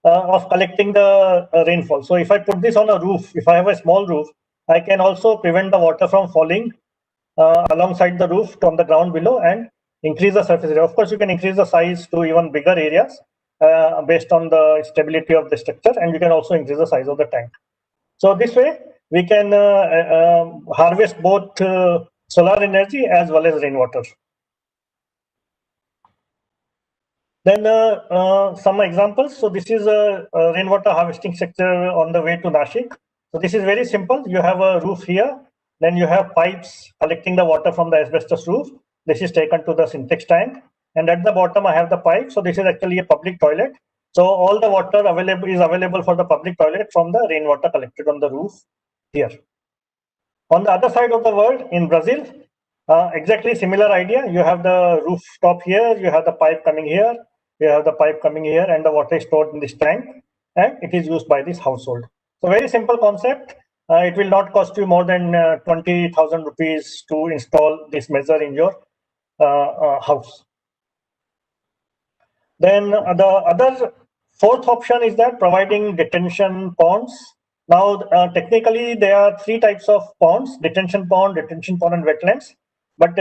of collecting the rainfall. So if I put this on a roof, if I have a small roof, I can also prevent the water from falling alongside the roof from the ground below and increase the surface area. Of course, you can increase the size to even bigger areas based on the stability of the structure, and you can also increase the size of the tank. So this way, we can harvest both solar energy as well as rainwater. Then some examples. So this is a rainwater harvesting sector on the way to Nashik. So this is very simple. You have a roof here, then you have pipes collecting the water from the asbestos roof. This is taken to the syntax tank, and at the bottom I have the pipe. So this is actually a public toilet. So all the water is available for the public toilet from the rainwater collected on the roof here. On the other side of the world, in Brazil, exactly similar idea. You have the rooftop here, you have the pipe coming here, you have the pipe coming here, and the water is stored in this tank, and it is used by this household. So very simple concept. It will not cost you more than 20,000 rupees to install this measure in your house. Then the other fourth option is that providing detention ponds. Now, technically, there are three types of ponds: detention pond, and wetlands. But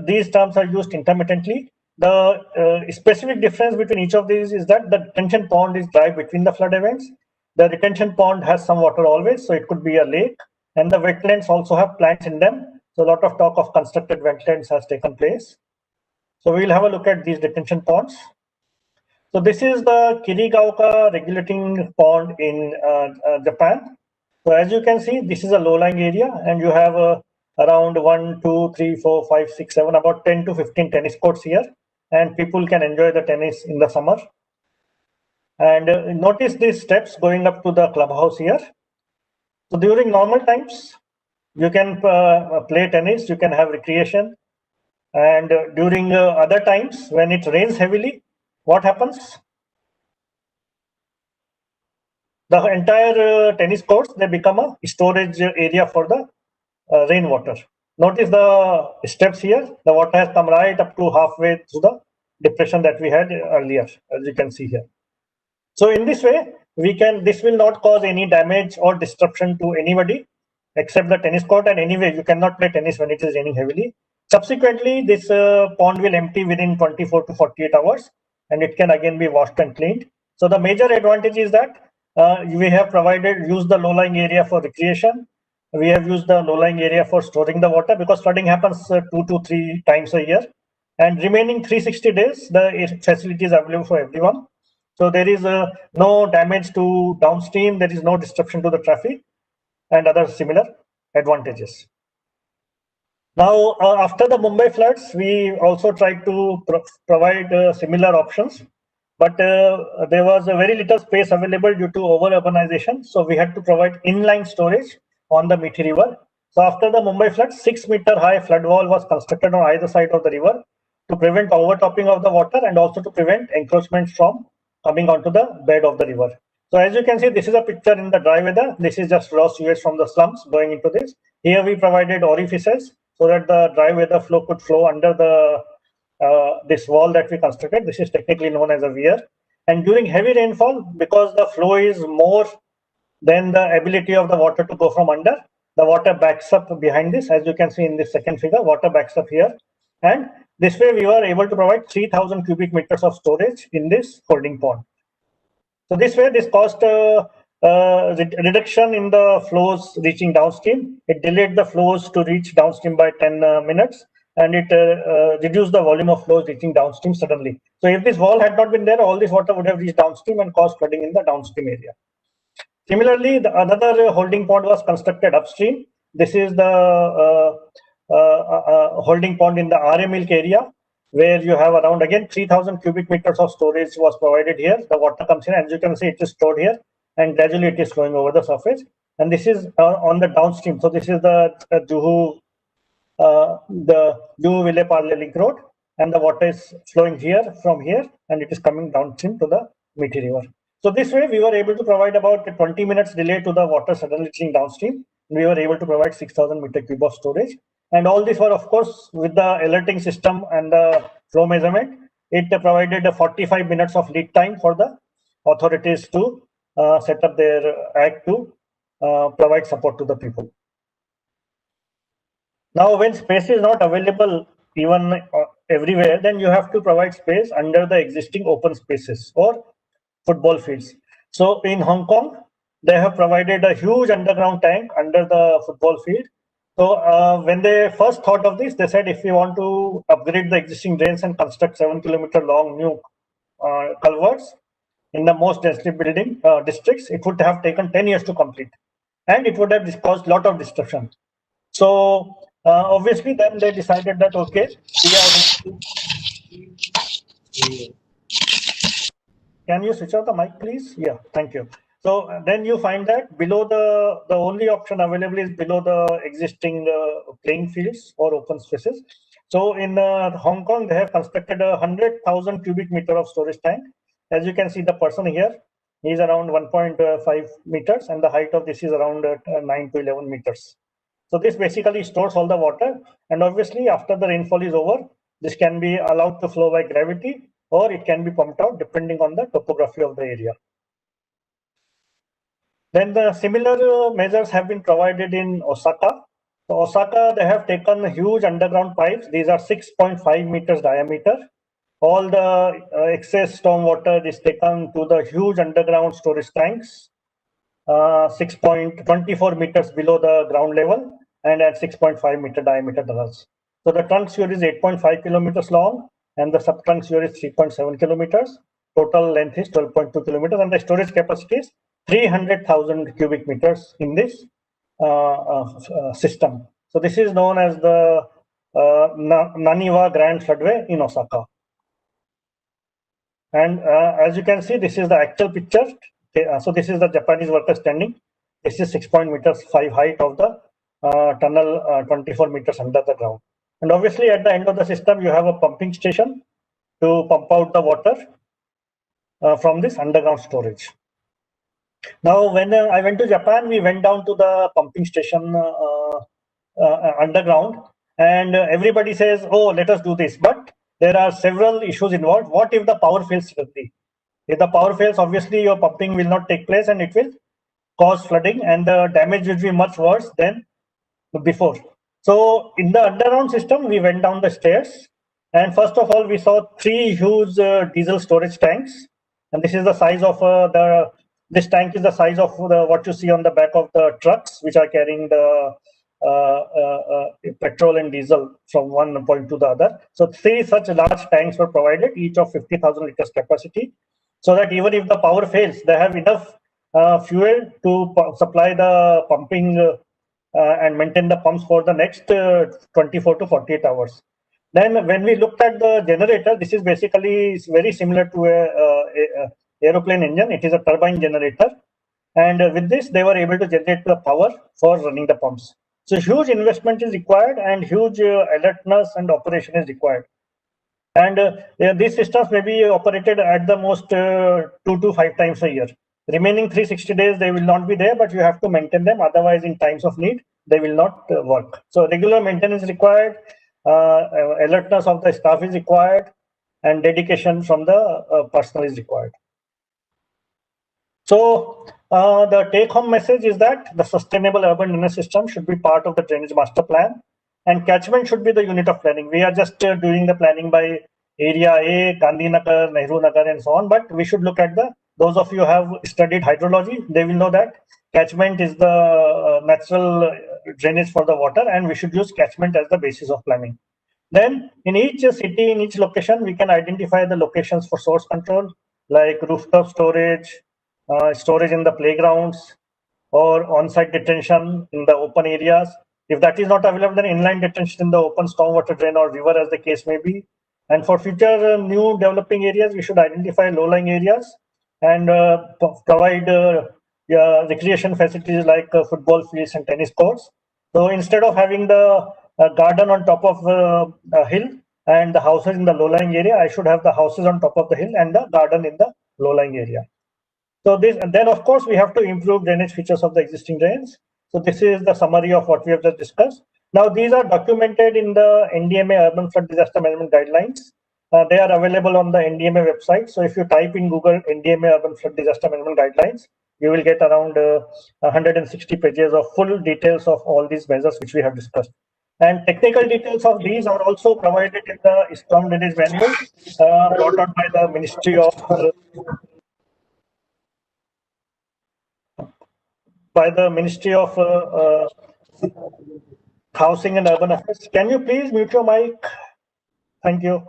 these terms are used intermittently. The specific difference between each of these is that the detention pond is dry between the flood events. The detention pond has some water always, so it could be a lake. And the wetlands also have plants in them. So a lot of talk of constructed wetlands has taken place. So we'll have a look at these detention ponds. So this is the Kirigaoka regulating pond in Japan. So as you can see, this is a low-lying area, and you have around 1, 2, 3, 4, 5, 6, 7, about 10 to 15 tennis courts here, and people can enjoy the tennis in the summer. And notice these steps going up to the clubhouse here. So during normal times, You can play tennis, you can have recreation. And during other times when it rains heavily, what happens? The entire tennis courts, they become a storage area for the rainwater. Notice the steps here. The water has come right up to halfway through the depression that we had earlier, as you can see here. So in this way, this will not cause any damage or disruption to anybody except the tennis court. And anyway, you cannot play tennis when it is raining heavily. Subsequently, this pond will empty within 24 to 48 hours, and it can again be washed and cleaned. So the major advantage is that we have used the low-lying area for recreation. We have used the low-lying area for storing the water, because flooding happens 2 to 3 times a year. And remaining 360 days, the facility is available for everyone. So there is no damage to downstream, there is no disruption to the traffic, and other similar advantages. Now, after the Mumbai floods, we also tried to provide similar options, but there was very little space available due to over-urbanization. So we had to provide inline storage on the Mithi River. So after the Mumbai flood, 6-meter high flood wall was constructed on either side of the river to prevent overtopping of the water and also to prevent encroachment from coming onto the bed of the river. So as you can see, this is a picture in the dry weather. This is just raw sewage from the slums going into this. Here we provided orifices so that the dry weather flow could flow under the this wall that we constructed. This is technically known as a weir. And during heavy rainfall, because the flow is more than the ability of the water to go from under, the water backs up behind this. As you can see in this second figure, water backs up here. And this way we were able to provide 3,000 cubic meters of storage in this holding pond. So this way, this caused reduction in the flows reaching downstream. It delayed the flows to reach downstream by 10 minutes, and it reduced the volume of flows reaching downstream suddenly. So if this wall had not been there, all this water would have reached downstream and caused flooding in the downstream area. Similarly, another holding pond was constructed upstream. This is the holding pond in the RM Milk area, where you have around again 3,000 cubic meters of storage was provided here. The water comes in, as you can see, it is stored here, and gradually it is flowing over the surface. And this is on the downstream. So this is the Juhu Ville Parle link road, and the water is flowing here from here, and it is coming downstream to the Mithi River. So this way, we were able to provide about 20 minutes delay to the water suddenly reaching downstream. We were able to provide 6,000 meter cube of storage. And all these were, of course, with the alerting system and the flow measurement. It provided 45 minutes of lead time for the authorities to set up their act to provide support to the people. Now, when space is not available even everywhere, then you have to provide space under the existing open spaces or football fields. So in Hong Kong, they have provided a huge underground tank under the football field. So when they first thought of this, they said if we want to upgrade the existing drains and construct 7-kilometer long new culverts in the most densely building districts, it would have taken 10 years to complete, and it would have caused a lot of disruption. So obviously, then they decided that okay, can you switch off the mic, please? Yeah, thank you. So then you find that below the only option available is below the existing playing fields or open spaces. So in Hong Kong, they have constructed 100,000 cubic meter of storage tank. As you can see, the person here is around 1.5 meters, and the height of this is around 9 to 11 meters. So this basically stores all the water, and obviously after the rainfall is over, this can be allowed to flow by gravity, or it can be pumped out depending on the topography of the area. Then the similar measures have been provided in Osaka. So Osaka, they have taken huge underground pipes. These are 6.5 meters diameter. All the excess storm water is taken to the huge underground storage tanks, 6.24 meters below the ground level and at 6.5 meter diameter tunnels. So the trunk sewer is 8.5 kilometers long, and the sub-trunk sewer is 3.7 kilometers. Total length is 12.2 kilometers, and the storage capacity is 300,000 cubic meters in this system. So this is known as the Naniwa Grand Floodway in Osaka. And as you can see, this is the actual picture. Okay, so this is the Japanese worker standing. This is 6.5 meters height of the tunnel 24 meters under the ground. And obviously, at the end of the system, you have a pumping station to pump out the water from this underground storage. Now, when I went to Japan, we went down to the pumping station underground, and everybody says, "Oh, let us do this." But there are several issues involved. What if the power fails suddenly? If the power fails, obviously your pumping will not take place, and it will cause flooding, and the damage will be much worse than before. So, in the underground system, we went down the stairs, and first of all, we saw 3 huge diesel storage tanks, and this is the size of this tank is the size of what you see on the back of the trucks, which are carrying the petrol and diesel from one point to the other. So 3 such large tanks were provided, each of 50,000 liters capacity, so that even if the power fails, they have enough fuel to supply the pumping and maintain the pumps for the next 24 to 48 hours. Then when we looked at the generator, this is basically very similar to a aeroplane engine. It is a turbine generator, and with this they were able to generate the power for running the pumps. So huge investment is required, and huge alertness and operation is required. And these systems may be operated at the most 2 to 5 times a year. Remaining 360 days they will not be there, but you have to maintain them. Otherwise, in times of need, they will not work. So regular maintenance is required, alertness of the staff is required, and dedication from the personnel is required. So the take-home message is that the sustainable urban drainage system should be part of the drainage master plan, and catchment should be the unit of planning. We are just doing the planning by area A, Gandhinagar, Nehru Nagar, and so on. But we should look at those of you who have studied hydrology, they will know that catchment is the natural drainage for the water, and we should use catchment as the basis of planning. Then in each city, in each location, we can identify the locations for source control, like rooftop storage, storage in the playgrounds, or on-site detention in the open areas. If that is not available, then inline detention in the open stormwater drain or river, as the case may be. And for future new developing areas, we should identify low-lying areas and provide recreation facilities like football fields and tennis courts. So instead of having the garden on top of a hill and the houses in the low-lying area, I should have the houses on top of the hill and the garden in the low-lying area. So this, and then of course we have to improve drainage features of the existing drains. So this is the summary of what we have just discussed. Now these are documented in the NDMA Urban Flood Disaster Management Guidelines. They are available on the NDMA website. So if you type in Google NDMA Urban Flood Disaster Management Guidelines, you will get around 160 pages of full details of all these measures which we have discussed. And technical details of these are also provided in the storm drainage manual brought out by the Ministry of Housing and Urban Affairs. Can you please mute your mic? Thank you.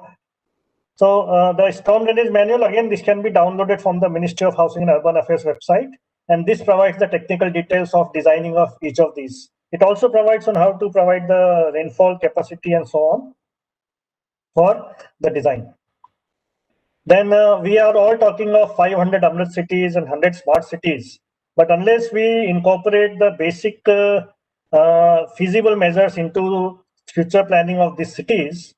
So the storm drainage manual, again, this can be downloaded from the Ministry of Housing and Urban Affairs website. And this provides the technical details of designing of each of these. It also provides on how to provide the rainfall capacity and so on for the design. Then we are all talking of 500 Amrit cities and 100 smart cities. But unless we incorporate the basic feasible measures into future planning of these cities,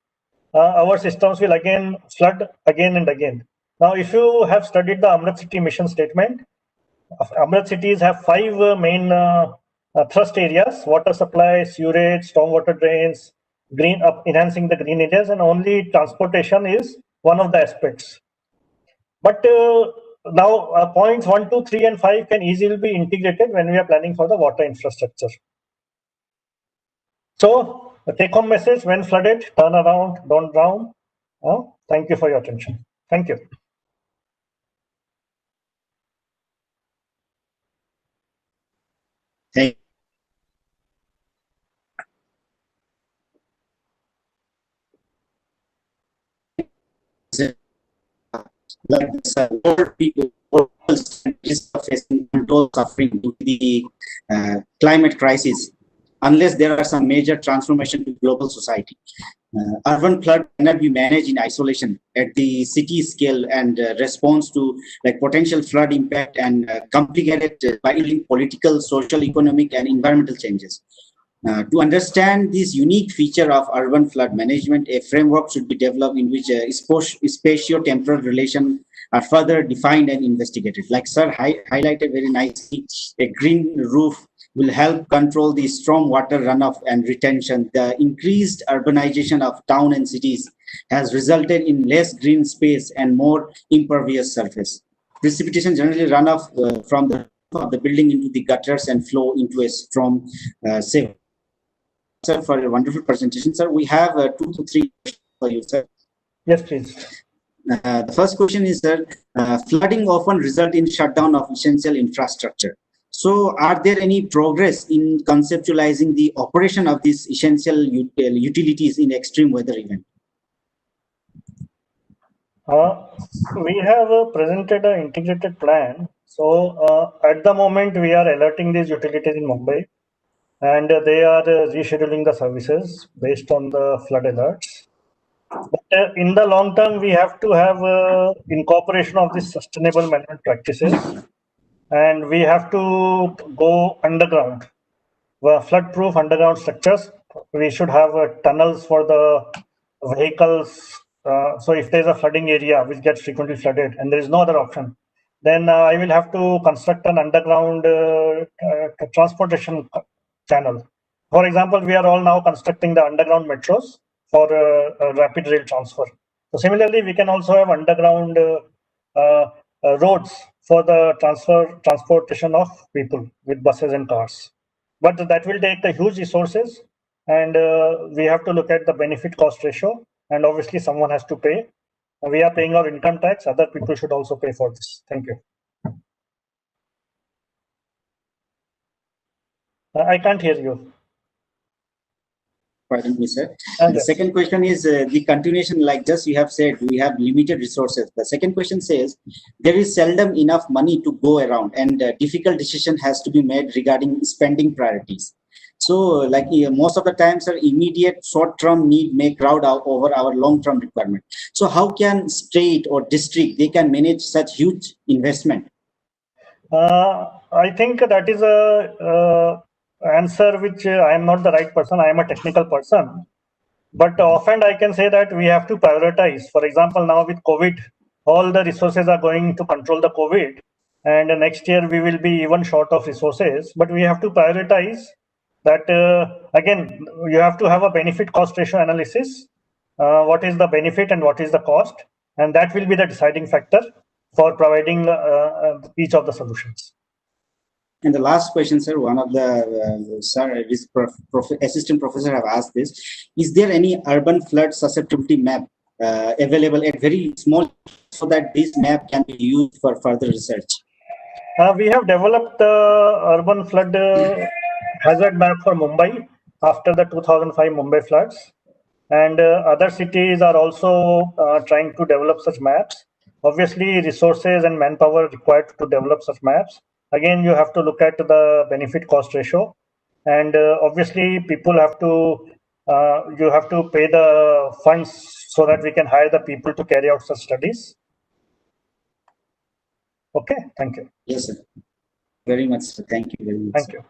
our systems will again flood again and again. Now, if you have studied the Amrit City mission statement, Amrit cities have 5 main thrust areas: water supply, sewerage, stormwater drains, green up, enhancing the green areas, and only transportation is one of the aspects. But now points 1, 2, 3, and 5 can easily be integrated when we are planning for the water infrastructure. So the take-home message: when flooded, turn around, don't drown. Thank you for your attention. Thank you.
Thank people is facing control suffering due to the climate crisis, unless there are some major transformation to global society. Urban flood cannot be managed in isolation at the city scale and response to like potential flood impact and complicated by political, social, economic, and environmental changes. To understand this unique feature of urban flood management, a framework should be developed in which spatio-temporal relations are further defined and investigated. Like Sir highlighted very nicely, a green roof will help control the storm water runoff and retention. The increased urbanization of town and cities has resulted in less green space and more impervious surface. Precipitation generally runoff from the roof of the building into the gutters and flow into a storm sewer. Sir, for a wonderful presentation, sir. We have 2 to 3 questions for you, sir.
Yes, please.
The first question is, sir, flooding often result in shutdown of essential infrastructure. So, are there any progress in conceptualizing the operation of these essential utilities in extreme weather event?
We have presented an integrated plan. So, at the moment, we are alerting these utilities in Mumbai, and they are rescheduling the services based on the flood alerts. But in the long term, we have to have incorporation of these sustainable management practices, and we have to go underground. Flood-proof underground structures. We should have tunnels for the vehicles. So if there's a flooding area which gets frequently flooded and there is no other option, then I will have to construct an underground transportation channel. For example, we are all now constructing the underground metros for rapid rail transfer. So similarly, we can also have underground roads for the transportation of people with buses and cars. But that will take the huge resources, and we have to look at the benefit cost ratio, and obviously someone has to pay. We are paying our income tax, other people should also pay for this. Thank you. I can't hear you.
Pardon me, sir.
The
yes. Second question is the continuation, like just you have said, we have limited resources. The second question says, there is seldom enough money to go around and difficult decision has to be made regarding spending priorities. So like most of the times, our immediate short-term need may crowd out over our long-term requirement. So how can state or district, they can manage such huge investment?
I think that is a answer which I am not the right person. I am a technical person, but often I can say that we have to prioritize. For example, now with COVID, all the resources are going to control the COVID, and next year we will be even short of resources. But we have to prioritize that. Again, you have to have a benefit cost ratio analysis. What is the benefit and what is the cost, and that will be the deciding factor for providing each of the solutions.
And the last question, sir, one of the assistant professor have asked this: is there any urban flood susceptibility map available at very small, so that this map can be used for further research?
We have developed the urban flood hazard map for Mumbai after the 2005 Mumbai floods, and other cities are also trying to develop such maps. Obviously, resources and manpower required to develop such maps. Again, you have to look at the benefit cost ratio, and obviously people have to, you have to pay the funds so that we can hire the people to carry out such studies. Okay, thank you.
Yes, sir. Very much, sir. Thank you very much.
Thank
you.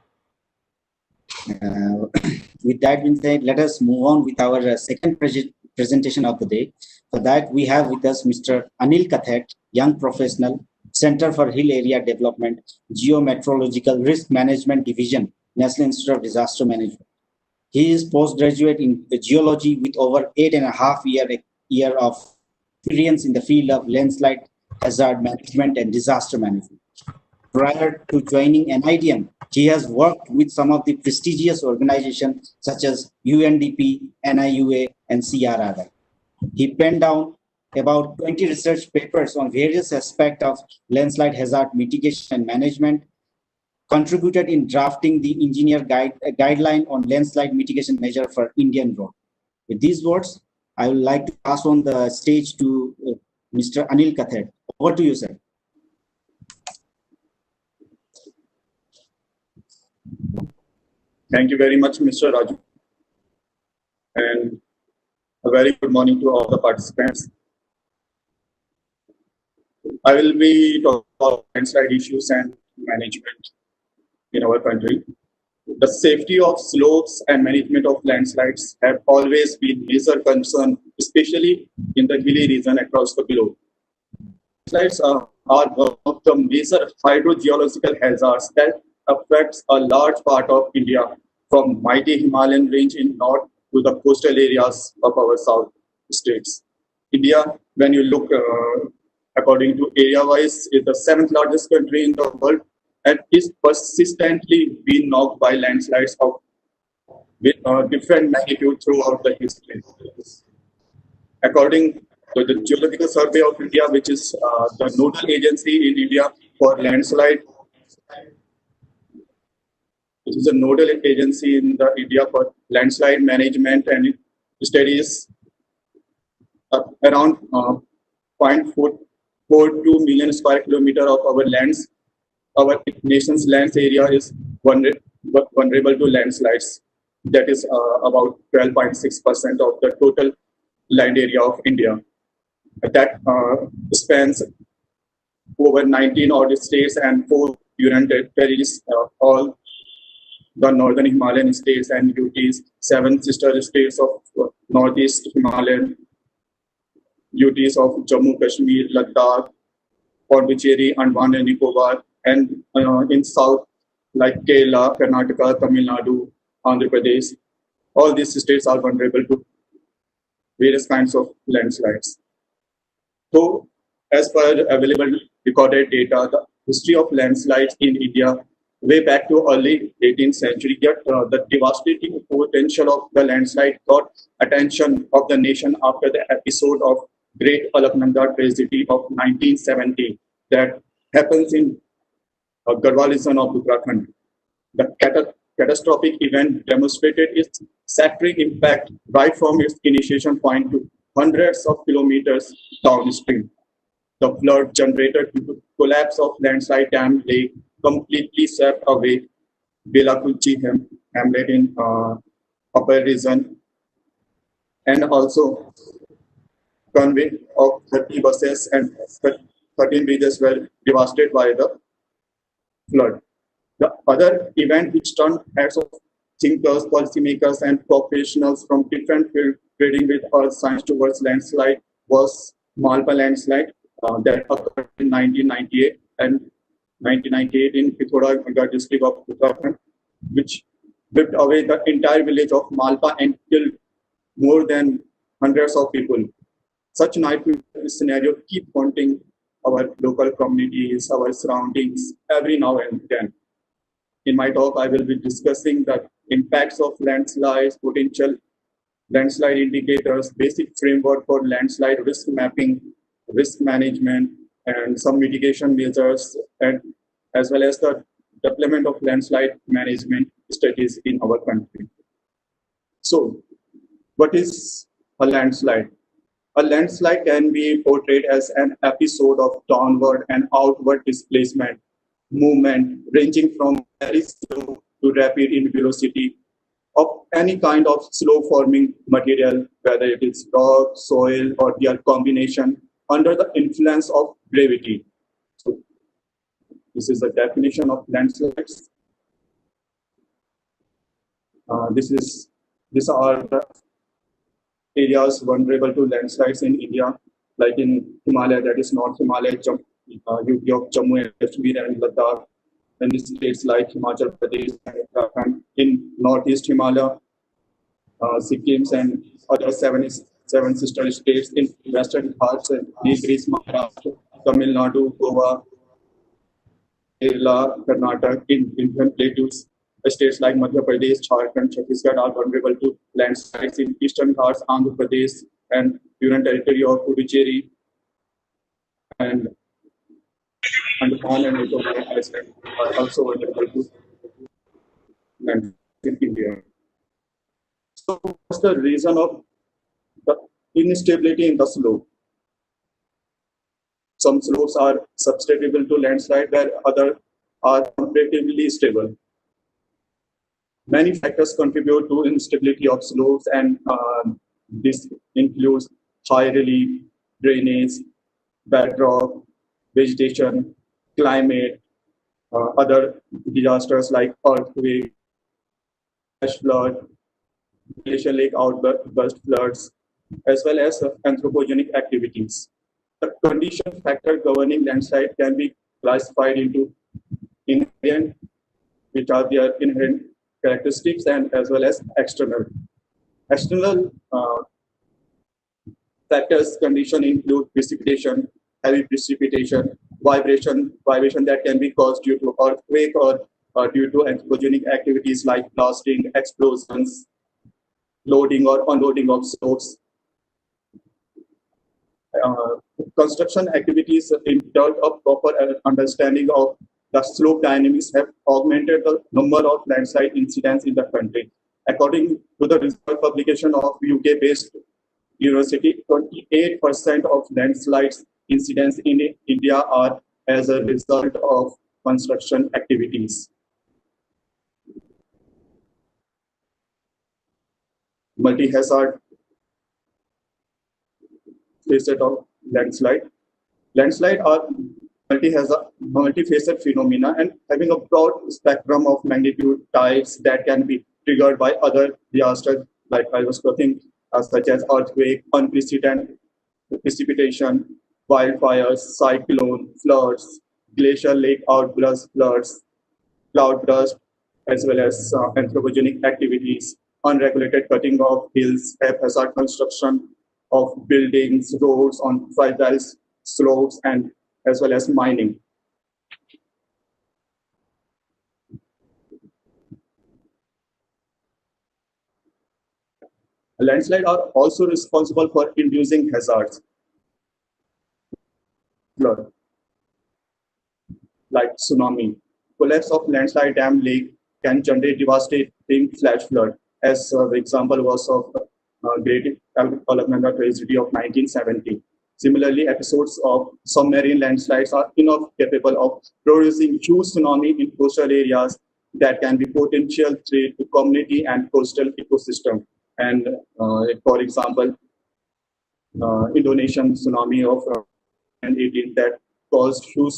With that being said, let us move on with our second presentation of the day. For that, we have with us Mr. Anil Kathet, young professional, Center for Hill Area Development, Geometeorological Risk Management Division, National Institute of Disaster Management. He is postgraduate in geology with over 8.5 year of experience in the field of landslide hazard management and disaster management. Prior to joining NIDM, he has worked with some of the prestigious organizations such as UNDP, NIUA, and CRRI. He penned down about 20 research papers on various aspects of landslide hazard mitigation and management, contributed in drafting the engineer guideline on landslide mitigation measure for Indian road. With these words, I would like to pass on the stage to Mr. Anil Kathet. Over to you, sir.
Thank you very much, Mr. Raju. And a very good morning to all the participants. I will be talking about landslide issues and management in our country. The safety of slopes and management of landslides have always been major concern, especially in the hilly region across the globe. Landslides are one of the major hydrogeological hazards that affects a large part of India, from mighty Himalayan range in north to the coastal areas of our south states. India, when you look according to area-wise, is the 7th largest country in the world and is persistently being knocked by landslides of different magnitude throughout the history. According to the Geological Survey of India, which is the nodal agency in India for landslide, which is a nodal agency in the India for landslide management and studies, around 0.442 million square kilometer of our lands, our nation's lands area is vulnerable to landslides. That is about 12.6% of the total land area of India. That spans over 19 odd states and 4 union territories, all the northern Himalayan states and UTs, 7 sister states of northeast Himalayan, UTs of Jammu, Kashmir, Ladakh, Pondicherry, Andaman and Nicobar, and in south like Kerala, Karnataka, Tamil Nadu, Andhra Pradesh. All these states are vulnerable to various kinds of landslides. So, as per available recorded data, the history of landslides in India way back to early 18th century, yet the devastating potential of the landslide got attention of the nation after the episode of Great Alaknanda tragedy of 1970 that happens in Garhwal region of Uttarakhand. The catastrophic event demonstrated its shattering impact right from its initiation point to hundreds of kilometers downstream. The flood generated due to collapse of landslide dam lake completely swept away Belakulchi hamlet in upper region, and also convoy of 30 buses and 13 bridges were devastated by the flood. The other event which turned heads of thinkers, policymakers, and professionals from different fields trading with earth science towards landslide was Malpa landslide that occurred in 1998 and 1998 in Pithoragarh district of Uttarakhand, which whipped away the entire village of Malpa and killed more than hundreds of people. Such nightmare scenario keep haunting our local communities, our surroundings every now and then. In my talk, I will be discussing the impacts of landslides, potential landslide indicators, basic framework for landslide risk mapping, risk management, and some mitigation measures, and as well as the development of landslide management studies in our country. So, what is a landslide? A landslide can be portrayed as an episode of downward and outward displacement movement ranging from very slow to rapid in velocity of any kind of slow forming material, whether it is rock, soil, or their combination under the influence of gravity. So this is the definition of landslides. These are the areas vulnerable to landslides in India, like in Himalaya, that is North Himalaya, UT of Jammu and Kashmir and Ladakh, and states like Himachal Pradesh and Uttarakhand. In Northeast Himalaya, Sikkim and other seven sister states in Western Ghats and Nilgiris, Maharashtra, Tamil Nadu, Goa, Kerala, Karnataka, in Indian plateaus. States like Madhya Pradesh, Jharkhand, Chhattisgarh are vulnerable to landslides in Eastern Ghats, Andhra Pradesh, and Union Territory of Puducherry, and Andaman and Nicobar Islands are also vulnerable to landslides in India. So, what's the reason of the instability in the slope? Some slopes are susceptible to landslide, where others are comparatively stable. Many factors contribute to instability of slopes, and this includes high relief, drainage, bedrock, vegetation, climate, other disasters like earthquake, flash flood, glacial lake outburst floods, as well as anthropogenic activities. The condition factor governing landslide can be classified into inherent, which are their inherent characteristics, and as well as external. External factors condition include precipitation, heavy precipitation, vibration that can be caused due to earthquake or due to anthropogenic activities like blasting, explosions, loading or unloading of slopes. Construction activities without a proper understanding of the slope dynamics have augmented the number of landslide incidents in the country. According to the result publication of UK-based university, 28% of landslides incidents in India are as a result of construction activities. Multi-hazard facet of landslide. Landslide are multi-facet phenomena and having a broad spectrum of magnitude types that can be triggered by other disasters, like I was talking, such as earthquake, unprecedented precipitation, wildfires, cyclone, floods, glacial lake outburst floods, cloud burst, as well as anthropogenic activities, unregulated cutting of hills, haphazard construction of buildings, roads on fragile slopes, and as well as mining. Landslides are also responsible for inducing hazards, flood, like tsunami. Collapse of landslide dam lake can generate devastating flash flood, as the example was of Great Alexander tragedy of 1970. Similarly, episodes of submarine landslides are enough capable of producing huge tsunami in coastal areas that can be potential threat to community and coastal ecosystem. And for example, Indonesian tsunami of 2018 that caused huge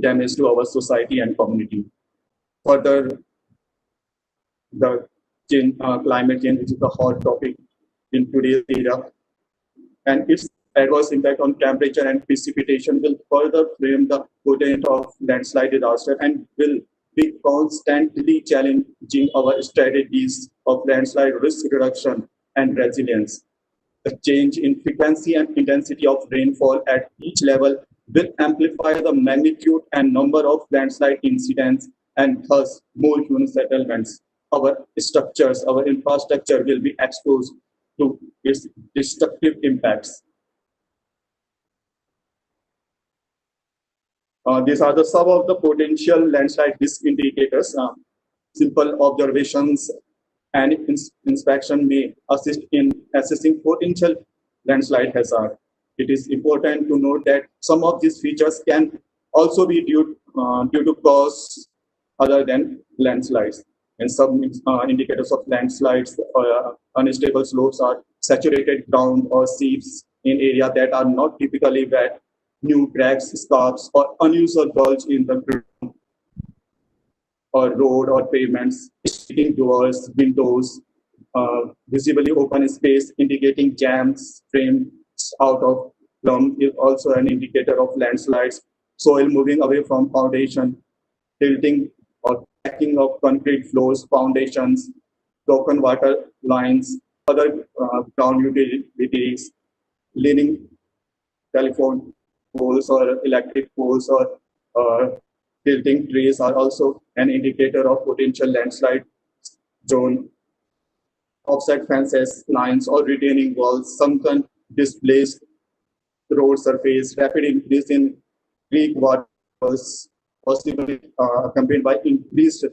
damage to our society and community. Further, the climate change, which is a hot topic in today's era, and its adverse impact on temperature and precipitation will further frame the potential of landslide disaster and will be constantly challenging our strategies of landslide risk reduction and resilience. The change in frequency and intensity of rainfall at each level will amplify the magnitude and number of landslide incidents, and thus more human settlements. Our structures, our infrastructure will be exposed to its destructive impacts. These are some of the potential landslide risk indicators. Simple observations and inspection may assist in assessing potential landslide hazard. It is important to note that some of these features can also be due to cause other than landslides. And some indicators of landslides, unstable slopes are saturated ground or seeps in areas that are not typically wet, new cracks, scarps, or unusual bulge in the ground or road or pavements, sticking doors, windows, visibly open space indicating jams, frames out of plumb is also an indicator of landslides. Soil moving away from foundation, tilting or cracking of concrete floors, foundations, broken water lines, other ground utilities, leaning telephone poles or electric poles or tilting trees are also an indicator of potential landslide zone. Offset fences, lines, or retaining walls, sunken, displaced road surface, rapid increase in creek waters, possibly accompanied by increased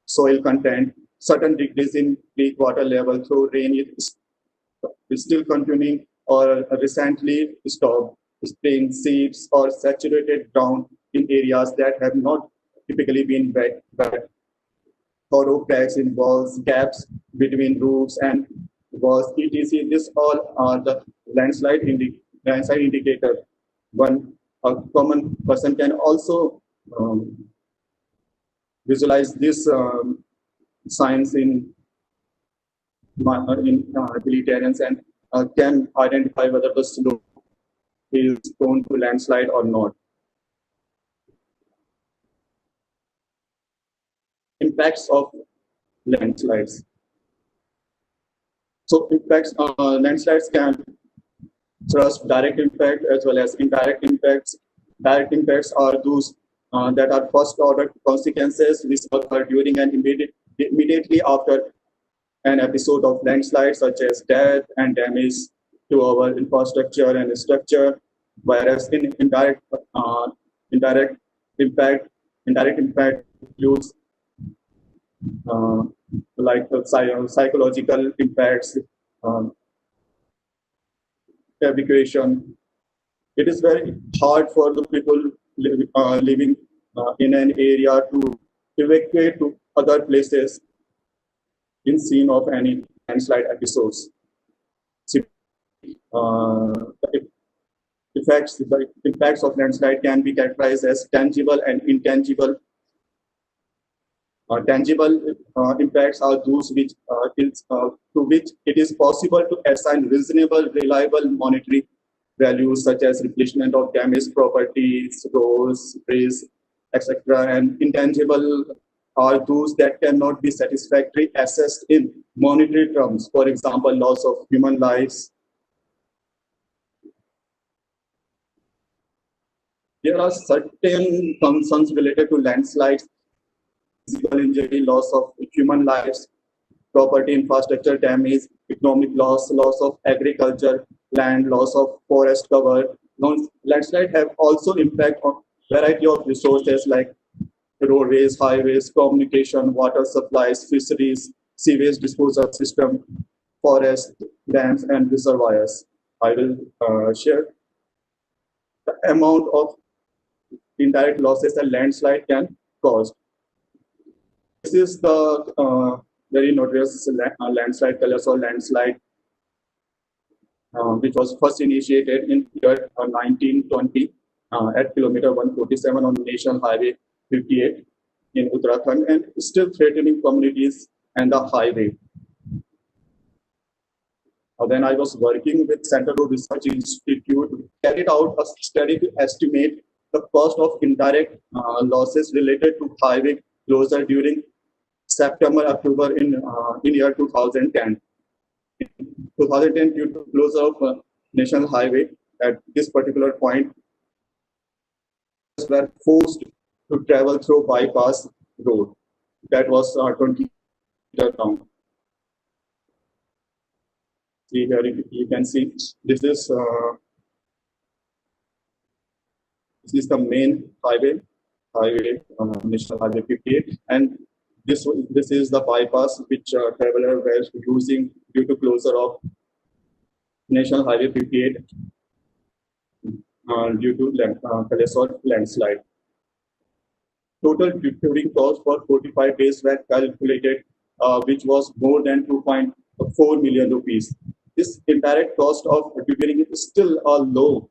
soil content, sudden decrease in creek water level through rain is still continuing or recently stopped, spraying seeps or saturated ground in areas that have not typically been wet. Thorough cracks in walls, gaps between roofs and walls, etc. This all are the landslide indicator. A common person can also visualize this signs in hilly terrains and can identify whether the slope is prone to landslide or not. Impacts of landslides. So impacts, landslides can thrust direct impact as well as indirect impacts. Direct impacts are those that are first order consequences which occur during and immediately after an episode of landslide, such as death and damage to our infrastructure and structure, whereas in indirect impact includes like psychological impacts, evacuation. It is very hard for the people living in an area to evacuate to other places in scene of any landslide episodes. The impacts of landslide can be characterized as tangible and intangible. Tangible impacts are those which to which it is possible to assign reasonable, reliable monetary values such as replacement of damaged properties, roads, bridges, etc. And intangible are those that cannot be satisfactorily assessed in monetary terms. For example, loss of human lives. There are certain concerns related to landslides, physical injury, loss of human lives, property infrastructure damage, economic loss, loss of agriculture, land, loss of forest cover. Landslide have also impact on variety of resources like roadways, highways, communication, water supplies, fisheries, sewage disposal system, forest, dams, and reservoirs. I will share the amount of indirect losses a landslide can cause. This is the very notorious landslide colors or landslide, which was first initiated in year 1920 at kilometer 147 on National Highway 58 in Uttarakhand, and still threatening communities and the highway. Then I was working with Center Road Research Institute, carried out a study to estimate the cost of indirect losses related to highway closure during September, October in year 2010. In 2010, due to closure of national highway at this particular point, were forced to travel through bypass road. That was 20 meters down. See here, you can see this is the main highway, National Highway 58, and this is the bypass which traveler were using due to closure of National Highway 58 due to landslide. Total touring cost for 45 days were calculated, which was more than 2.4 million rupees. This indirect cost of touring is still a low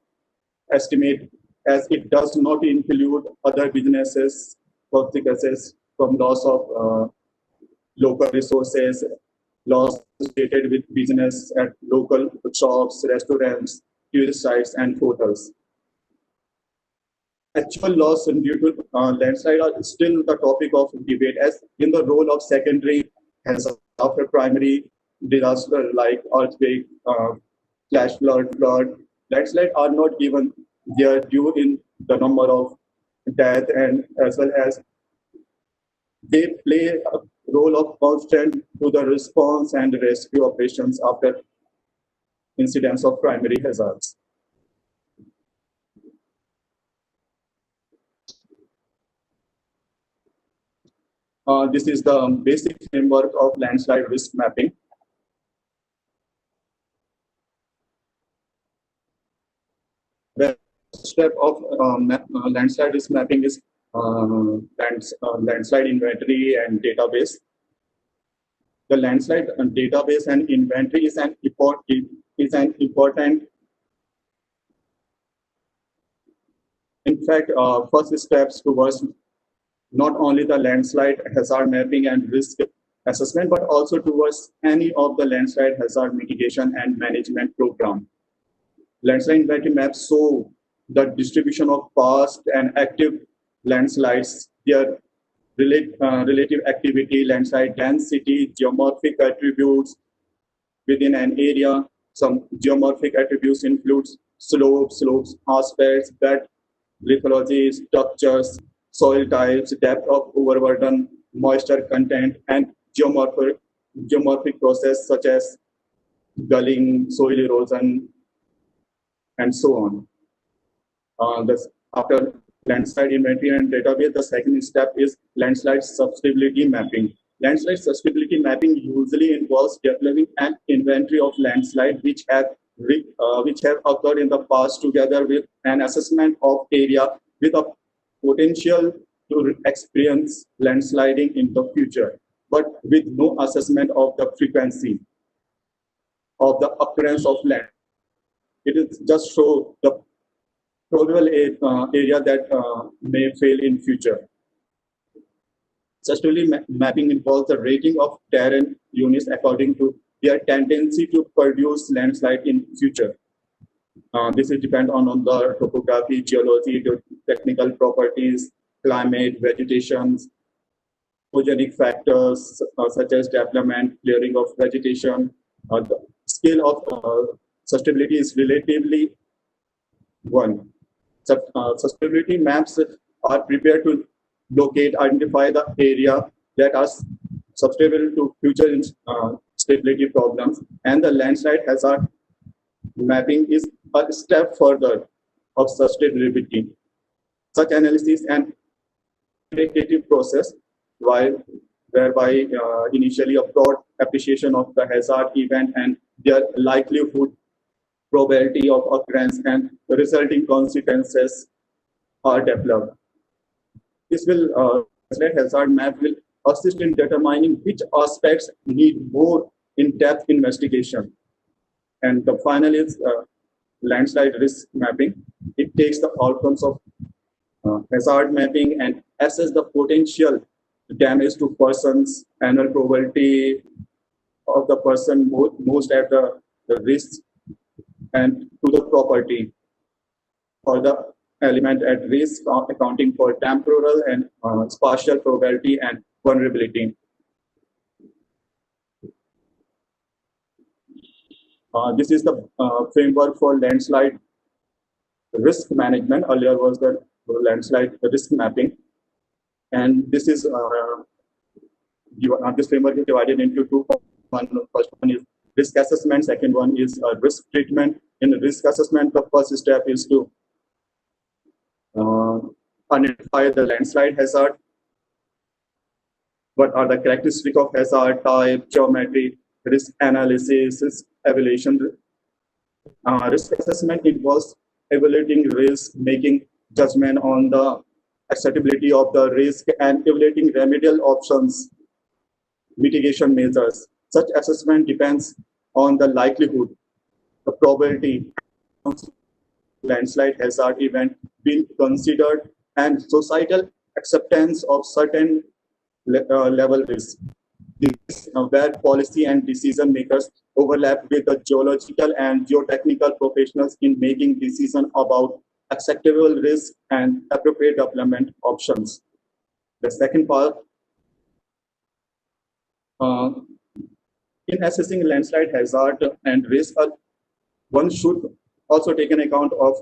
estimate, as it does not include other businesses, consequences from loss of local resources, loss associated with business at local shops, restaurants, tourist sites, and hotels. Actual loss due to landslide are still the topic of debate, as in the role of secondary hazard after primary disaster like earthquake, flash flood. Landslide are not given their due in the number of death, and as well as they play a role of constant to the response and rescue operations after incidents of primary hazards. This is the basic framework of landslide risk mapping. The step of landslide risk mapping is landslide inventory and database. The landslide database and inventory is an important. In fact, first steps towards not only the landslide hazard mapping and risk assessment, but also towards any of the landslide hazard mitigation and management program. Landslide inventory maps show the distribution of past and active landslides, their relative activity, landslide density, geomorphic attributes within an area. Some geomorphic attributes includes slopes, aspects, bed lithology, structures, soil types, depth of overburden, moisture content, and geomorphic process such as gulling, soil erosion, and so on. After landslide inventory and database, the second step is landslide susceptibility mapping. Landslide susceptibility mapping usually involves developing an inventory of landslides which have occurred in the past, together with an assessment of area with a potential to experience landsliding in the future, but with no assessment of the frequency of the occurrence of land. It is just show the probable area that may fail in future. Susceptibility mapping involves the rating of terrain units according to their tendency to produce landslide in future. This is depend on the topography, geology, technical properties, climate, vegetation, photogenic factors such as development, clearing of vegetation. The scale of sustainability is relatively one. Sustainability maps are prepared to locate, identify the area that are susceptible to future stability problems, and the landslide hazard mapping is a step further of sustainability. Such analysis and iterative process, whereby initially a broad appreciation of the hazard event and their likelihood, probability of occurrence, and the resulting consequences are developed. This will landslide hazard map will assist in determining which aspects need more in-depth investigation. And the final is landslide risk mapping. It takes the outcomes of hazard mapping and assess the potential damage to persons, annual probability of the person most at the risk, and to the property or the element at risk, accounting for temporal and spatial probability and vulnerability. This is the framework for landslide risk management. Earlier was the landslide risk mapping, and this is this framework is divided into two. First one is risk assessment. Second one is risk treatment. In the risk assessment, the first step is to identify the landslide hazard. What are the characteristics of hazard, type, geometry, risk analysis, risk evaluation. Risk assessment involves evaluating risk, making judgment on the acceptability of the risk, and evaluating remedial options, mitigation measures. Such assessment depends on the likelihood, the probability of landslide hazard event being considered, and societal acceptance of certain level risk. This where policy and decision makers overlap with the geological and geotechnical professionals in making decisions about acceptable risk and appropriate development options. The second part, in assessing landslide hazard and risk, one should also take an account of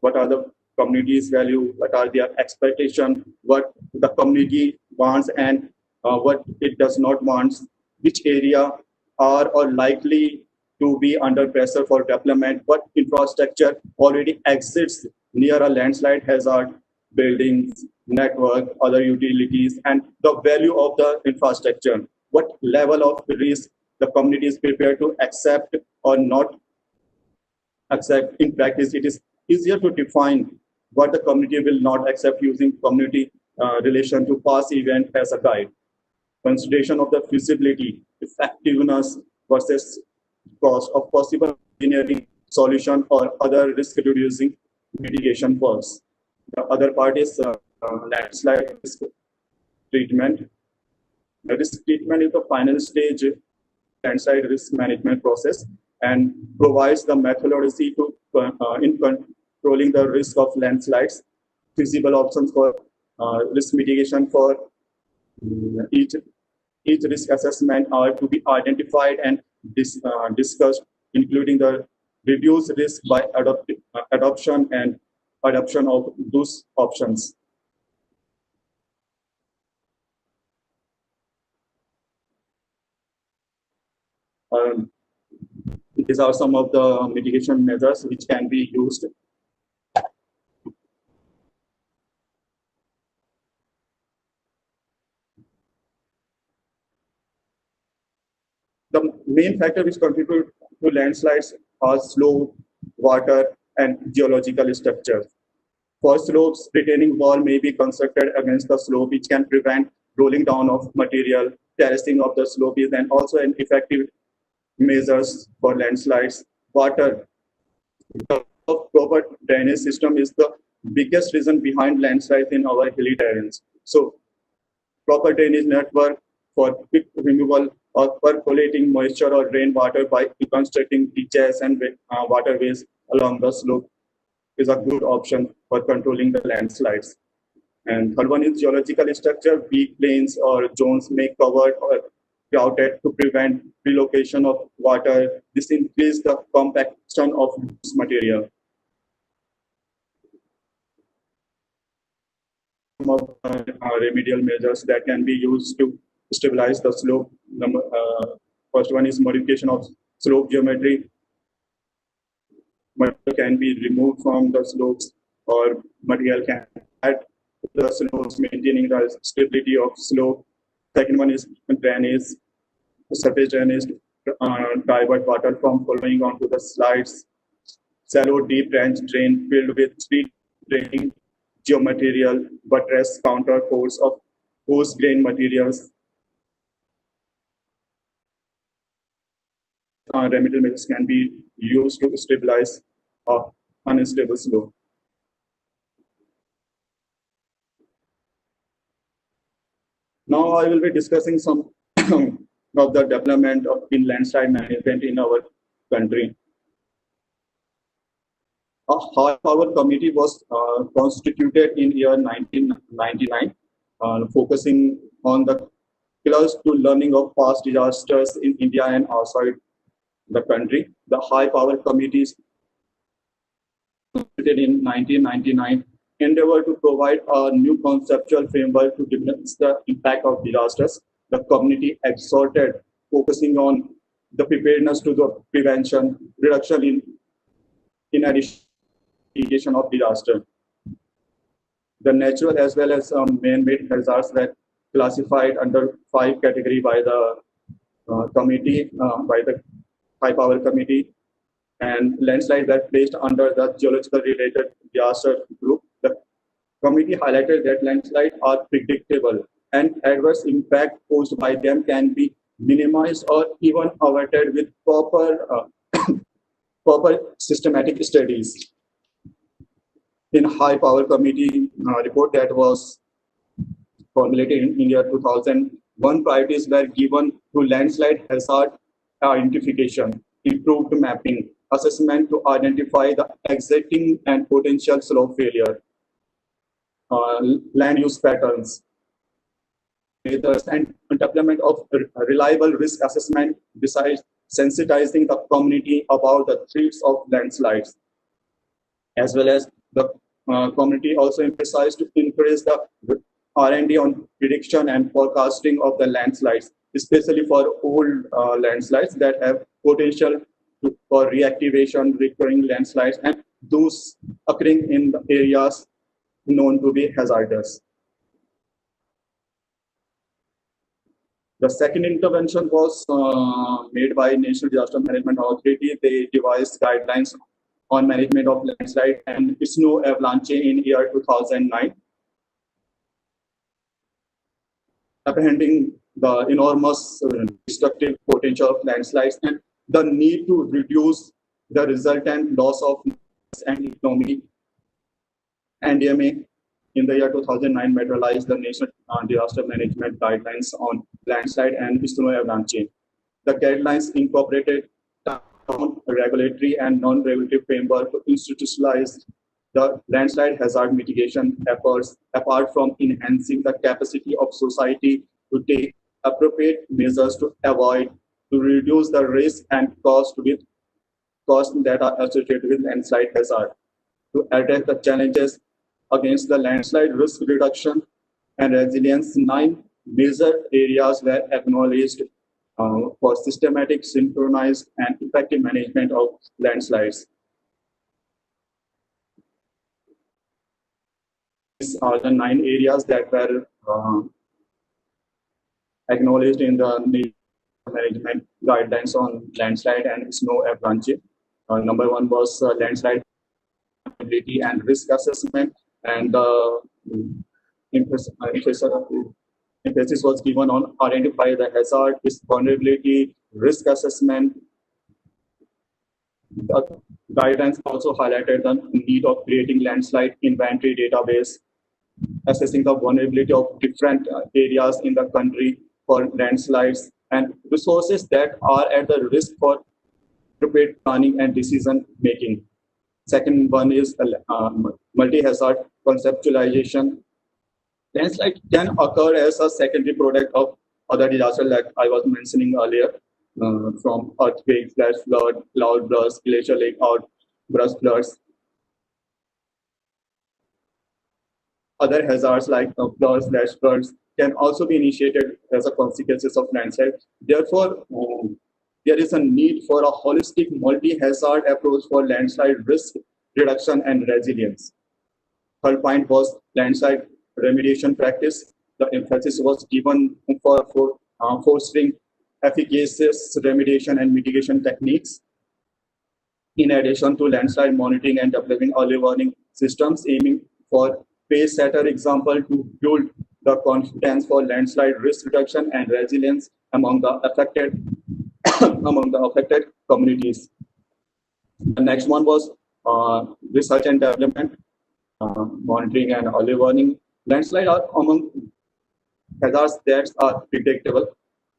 what are the community's value, what are their expectation, what the community wants and what it does not want, which area are or likely to be under pressure for development, what infrastructure already exists near a landslide hazard, buildings, network, other utilities, and the value of the infrastructure, what level of risk the community is prepared to accept or not accept. In practice, it is easier to define what the community will not accept using community relation to past event as a guide. Consideration of the feasibility, effectiveness versus cost of possible engineering solution or other risk reducing mitigation works. The other part is landslide risk treatment. The risk treatment is the final stage landslide risk management process and provides the methodology to in controlling the risk of landslides, feasible options for risk mitigation for each risk assessment are to be identified and discussed, including the reduced risk by adoption and adoption of those options. These are some of the mitigation measures which can be used. The main factor which contribute to landslides are slope, water, and geological structure. For slopes, retaining wall may be constructed against the slope, which can prevent rolling down of material. Terracing of the slope is then also an effective measures for landslides. Water, the proper drainage system is the biggest reason behind landslides in our hilly terrains. So, proper drainage network for quick removal of percolating moisture or rainwater by reconstructing ditches and waterways along the slope is a good option for controlling the landslides. And third one is geological structure. Weak plains or zones may covered or grouted to prevent relocation of water. This increases the compaction of loose material. Some of remedial measures that can be used to stabilize the slope. First one is modification of slope geometry. Material can be removed from the slopes, or material can add to the slopes, maintaining the stability of slope. Second one is drainage, surface drainage, divert water from flowing onto the slides. Shallow, deep trench drain filled with street draining geomaterial, buttress, counter force of coarse grain materials. Remedial measures can be used to stabilize unstable slope. Now I will be discussing some of the development of in landslide management in our country. A high power committee was constituted in year 1999, focusing on the pillars to learning of past disasters in India and outside the country. The high power committees in 1999 endeavor to provide a new conceptual framework to diminish the impact of disasters. The community exhorted focusing on the preparedness to the prevention, reduction in addition of disaster. The natural as well as man-made hazards were classified under 5 categories by the committee, by the high power committee, and landslides were placed under the geological related disaster group. The committee highlighted that landslides are predictable and adverse impact caused by them can be minimized or even avoided with proper systematic studies. In high power committee report that was formulated in India 2001, priorities were given to landslide hazard identification, improved mapping, assessment to identify the existing and potential slope failure, land use patterns, methods, and development of reliable risk assessment, besides sensitizing the community about the threats of landslides. As well as the community also emphasized to increase the R&D on prediction and forecasting of the landslides, especially for old landslides that have potential for reactivation, recurring landslides, and those occurring in the areas known to be hazardous. The second intervention was made by National Disaster Management Authority. They devised guidelines on management of landslide and snow avalanche in year 2009, apprehending the enormous destructive potential of landslides and the need to reduce the resultant loss of and economy. NDMA in the year 2009 materialized the National Disaster Management Guidelines on Landslide and Snow Avalanche. The guidelines incorporated regulatory and non-regulatory framework to institutionalize the landslide hazard mitigation efforts, apart from enhancing the capacity of society to take appropriate measures to avoid, to reduce the risk and costs that are associated with landslide hazard, to address the challenges against the landslide risk reduction and resilience. 9 major areas were acknowledged for systematic, synchronized, and effective management of landslides. These are the 9 areas that were acknowledged in the management guidelines on landslide and snow avalanche. Number 1 was landslide ability and risk assessment, and emphasis was given on identify the hazard, its vulnerability, risk assessment. The guidelines also highlighted the need of creating landslide inventory database, assessing the vulnerability of different areas in the country for landslides, and resources that are at the risk for appropriate planning and decision making. Second one is multi-hazard conceptualization. Landslide can occur as a secondary product of other disasters like I was mentioning earlier, from earthquakes, flash flood, cloud bursts, glacial lake outburst floods. Other hazards like floods, flash floods can also be initiated as a consequences of landslide. Therefore, there is a need for a holistic multi-hazard approach for landslide risk reduction and resilience. Third point was landslide remediation practice. The emphasis was given for fostering efficacious remediation and mitigation techniques. In addition to landslide monitoring and developing early warning systems, aiming for pace-setter example to build the confidence for landslide risk reduction and resilience among the affected communities. The next one was research and development, monitoring and early warning. Landslide are among hazards that are predictable,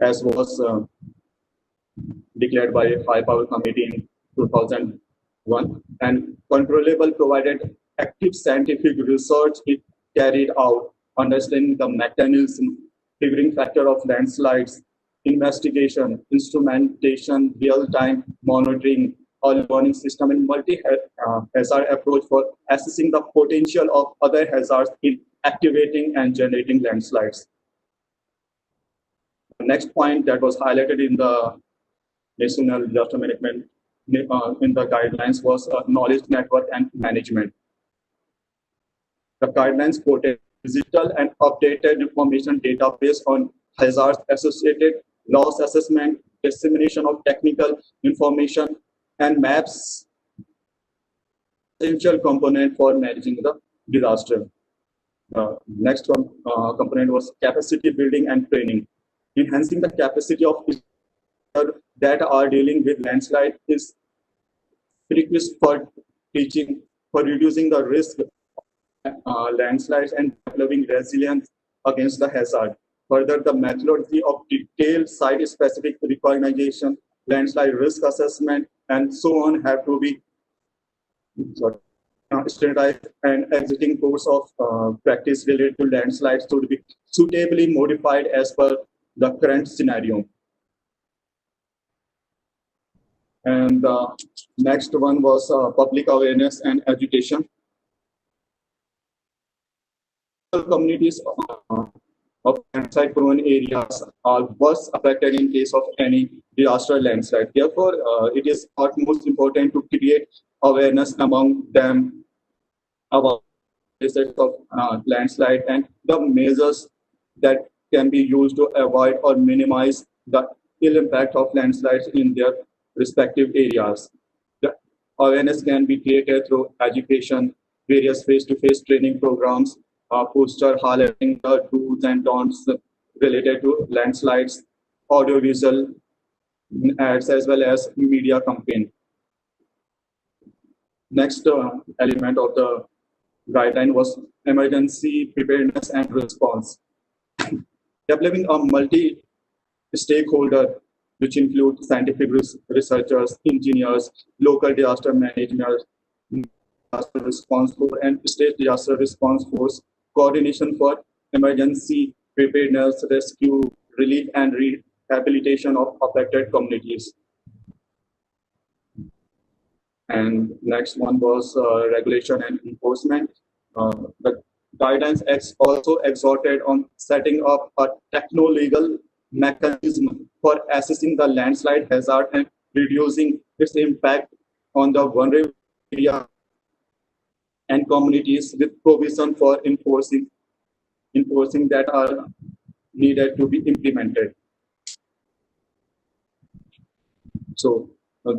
as was declared by High Power Committee in 2001, and controllable provided active scientific research is carried out, understanding the mechanism, triggering factor of landslides, investigation, instrumentation, real-time monitoring, early warning system, and multi-hazard approach for assessing the potential of other hazards in activating and generating landslides. The next point that was highlighted in the National Disaster Management in the guidelines was knowledge network and management. The guidelines quoted digital and updated information database on hazards associated, loss assessment, dissemination of technical information, and maps, essential component for managing the disaster. Next one component was capacity building and training. Enhancing the capacity of that are dealing with landslide is prerequisite for teaching, for reducing the risk landslides and developing resilience against the hazard. Further, the methodology of detailed site-specific recognition, landslide risk assessment, and so on have to be standardized, and exiting course of practice related to landslides should be suitably modified as per the current scenario. And the next one was public awareness and education. Communities of landslide-prone areas are worst affected in case of any disaster landslide. Therefore, it is utmost important to create awareness among them about the of landslide and the measures that can be used to avoid or minimize the ill impact of landslides in their respective areas. The awareness can be created through education, various face-to-face training programs, poster highlighting the do's and don'ts related to landslides, audiovisual ads, as well as media campaign. Next element of the guideline was emergency preparedness and response. Developing a multi-stakeholder, which include scientific researchers, engineers, local disaster managers, disaster response force, and state disaster response force, coordination for emergency preparedness, rescue, relief, and rehabilitation of affected communities. And next one was regulation and enforcement. The guidelines also exhorted on setting up a techno-legal mechanism for assessing the landslide hazard and reducing its impact on the vulnerable area and communities, with provision for enforcing that are needed to be implemented. So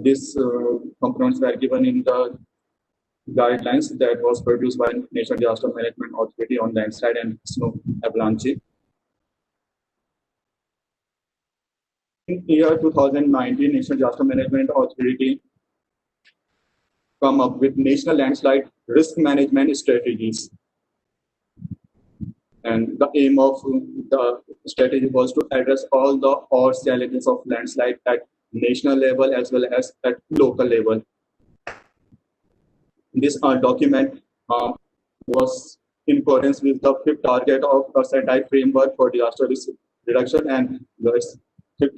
these components were given in the guidelines that was produced by National Disaster Management Authority on landslide and snow avalanche. In year 2019, National Disaster Management Authority come up with national landslide risk management strategies. And the aim of the strategy was to address all the odds challenges of landslide at national level as well as at local level. This document was in accordance with the fifth target of the SETI framework for disaster risk reduction, and the fifth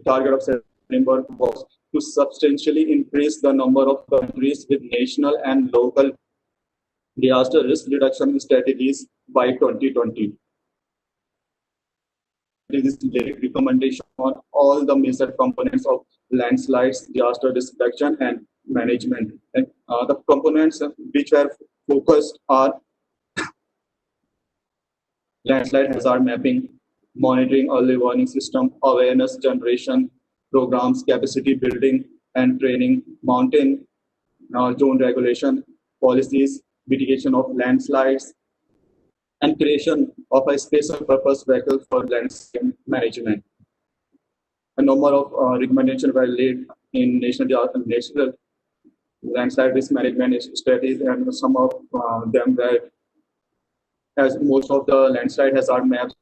target of SETI framework was to substantially increase the number of countries with national and local disaster risk reduction strategies by 2020. This recommendation on all the major components of landslides, disaster risk reduction, and management. And the components which were focused are landslide hazard mapping, monitoring early warning system, awareness generation programs, capacity building and training, mountain zone regulation policies, mitigation of landslides, and creation of a special purpose vehicle for landscape management. A number of recommendations were laid in national landslide risk management strategies, and some of them were, as most of the landslide hazard maps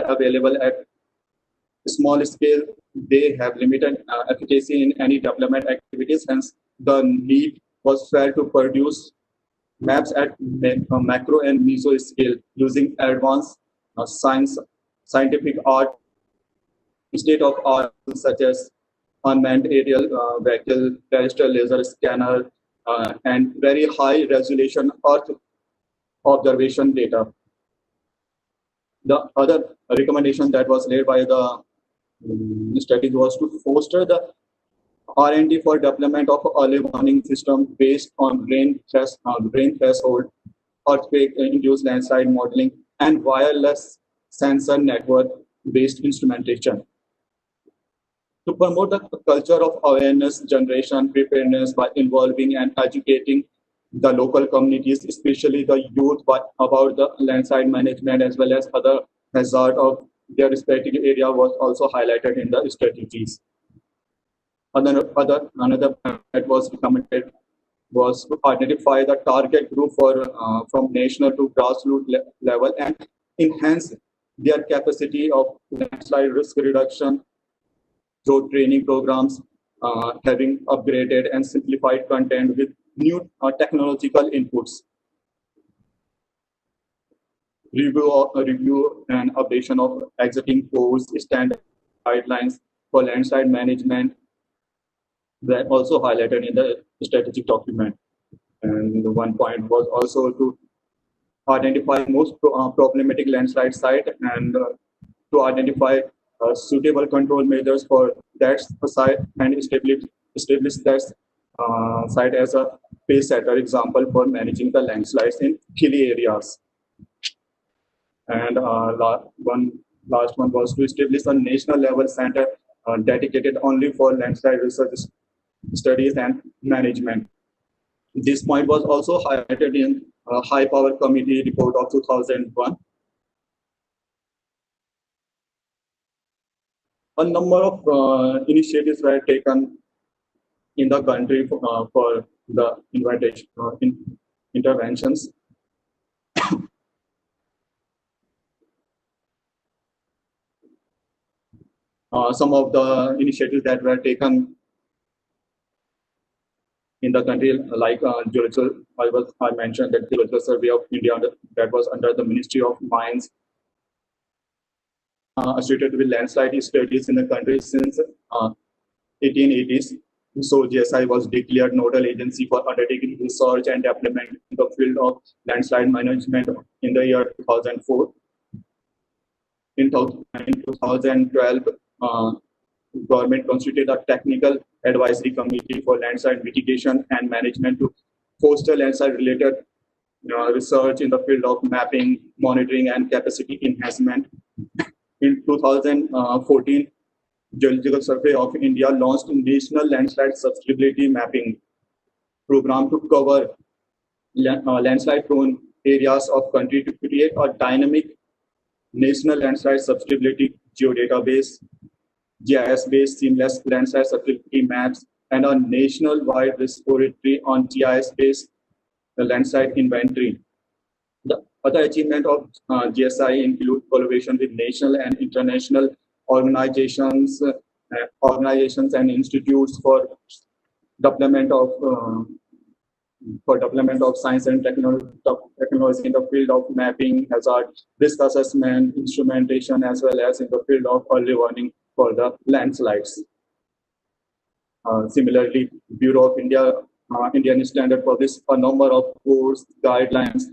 are available at small scale, they have limited efficacy in any development activities. Hence, the need was felt to produce maps at macro and meso scale using advanced scientific art, state of art such as unmanned aerial vehicle, terrestrial laser scanner, and very high resolution Earth observation data. The other recommendation that was laid by the strategy was to foster the R&D for development of early warning system based on rain threshold, earthquake-induced landslide modeling, and wireless sensor network-based instrumentation. To promote the culture of awareness generation, preparedness by involving and educating the local communities, especially the youth, about the landslide management as well as other hazard of their respective area was also highlighted in the strategies. Another point that was recommended was to identify the target group for from national to grassroots level and enhance their capacity of landslide risk reduction through training programs, having upgraded and simplified content with new technological inputs. Review and updation of existing codes, standard guidelines for landslide management were also highlighted in the strategic document. And one point was also to identify most problematic landslide site and to identify suitable control measures for that site and establish that site as a pace setter example for managing the landslides in hilly areas. And last one was to establish a national level center dedicated only for landslide research studies and management. This point was also highlighted in High Power Committee report of 2001. A number of initiatives were taken in the country for the invitation interventions. Some of the initiatives that were taken in the country, like geological, I mentioned that Geological Survey of India that was under the Ministry of Mines, associated with landslide studies in the country since 1880s. So GSI was declared nodal agency for undertaking research and development in the field of landslide management in the year 2004. In 2012, government constituted a technical advisory committee for landslide mitigation and management to foster landslide-related research in the field of mapping, monitoring, and capacity enhancement. In 2014, Geological Survey of India launched a National Landslide Susceptibility Mapping program to cover landslide-prone areas of country to create a dynamic National Landslide Susceptibility Geodatabase, GIS-based seamless landslide susceptibility maps, and a national-wide repository on GIS-based landslide inventory. The other achievement of GSI include collaboration with national and international organizations and institutes for development of science and technology in the field of mapping, hazard, risk assessment, instrumentation, as well as in the field of early warning for the landslides. Similarly, Bureau of Indian Standard published a number of course guidelines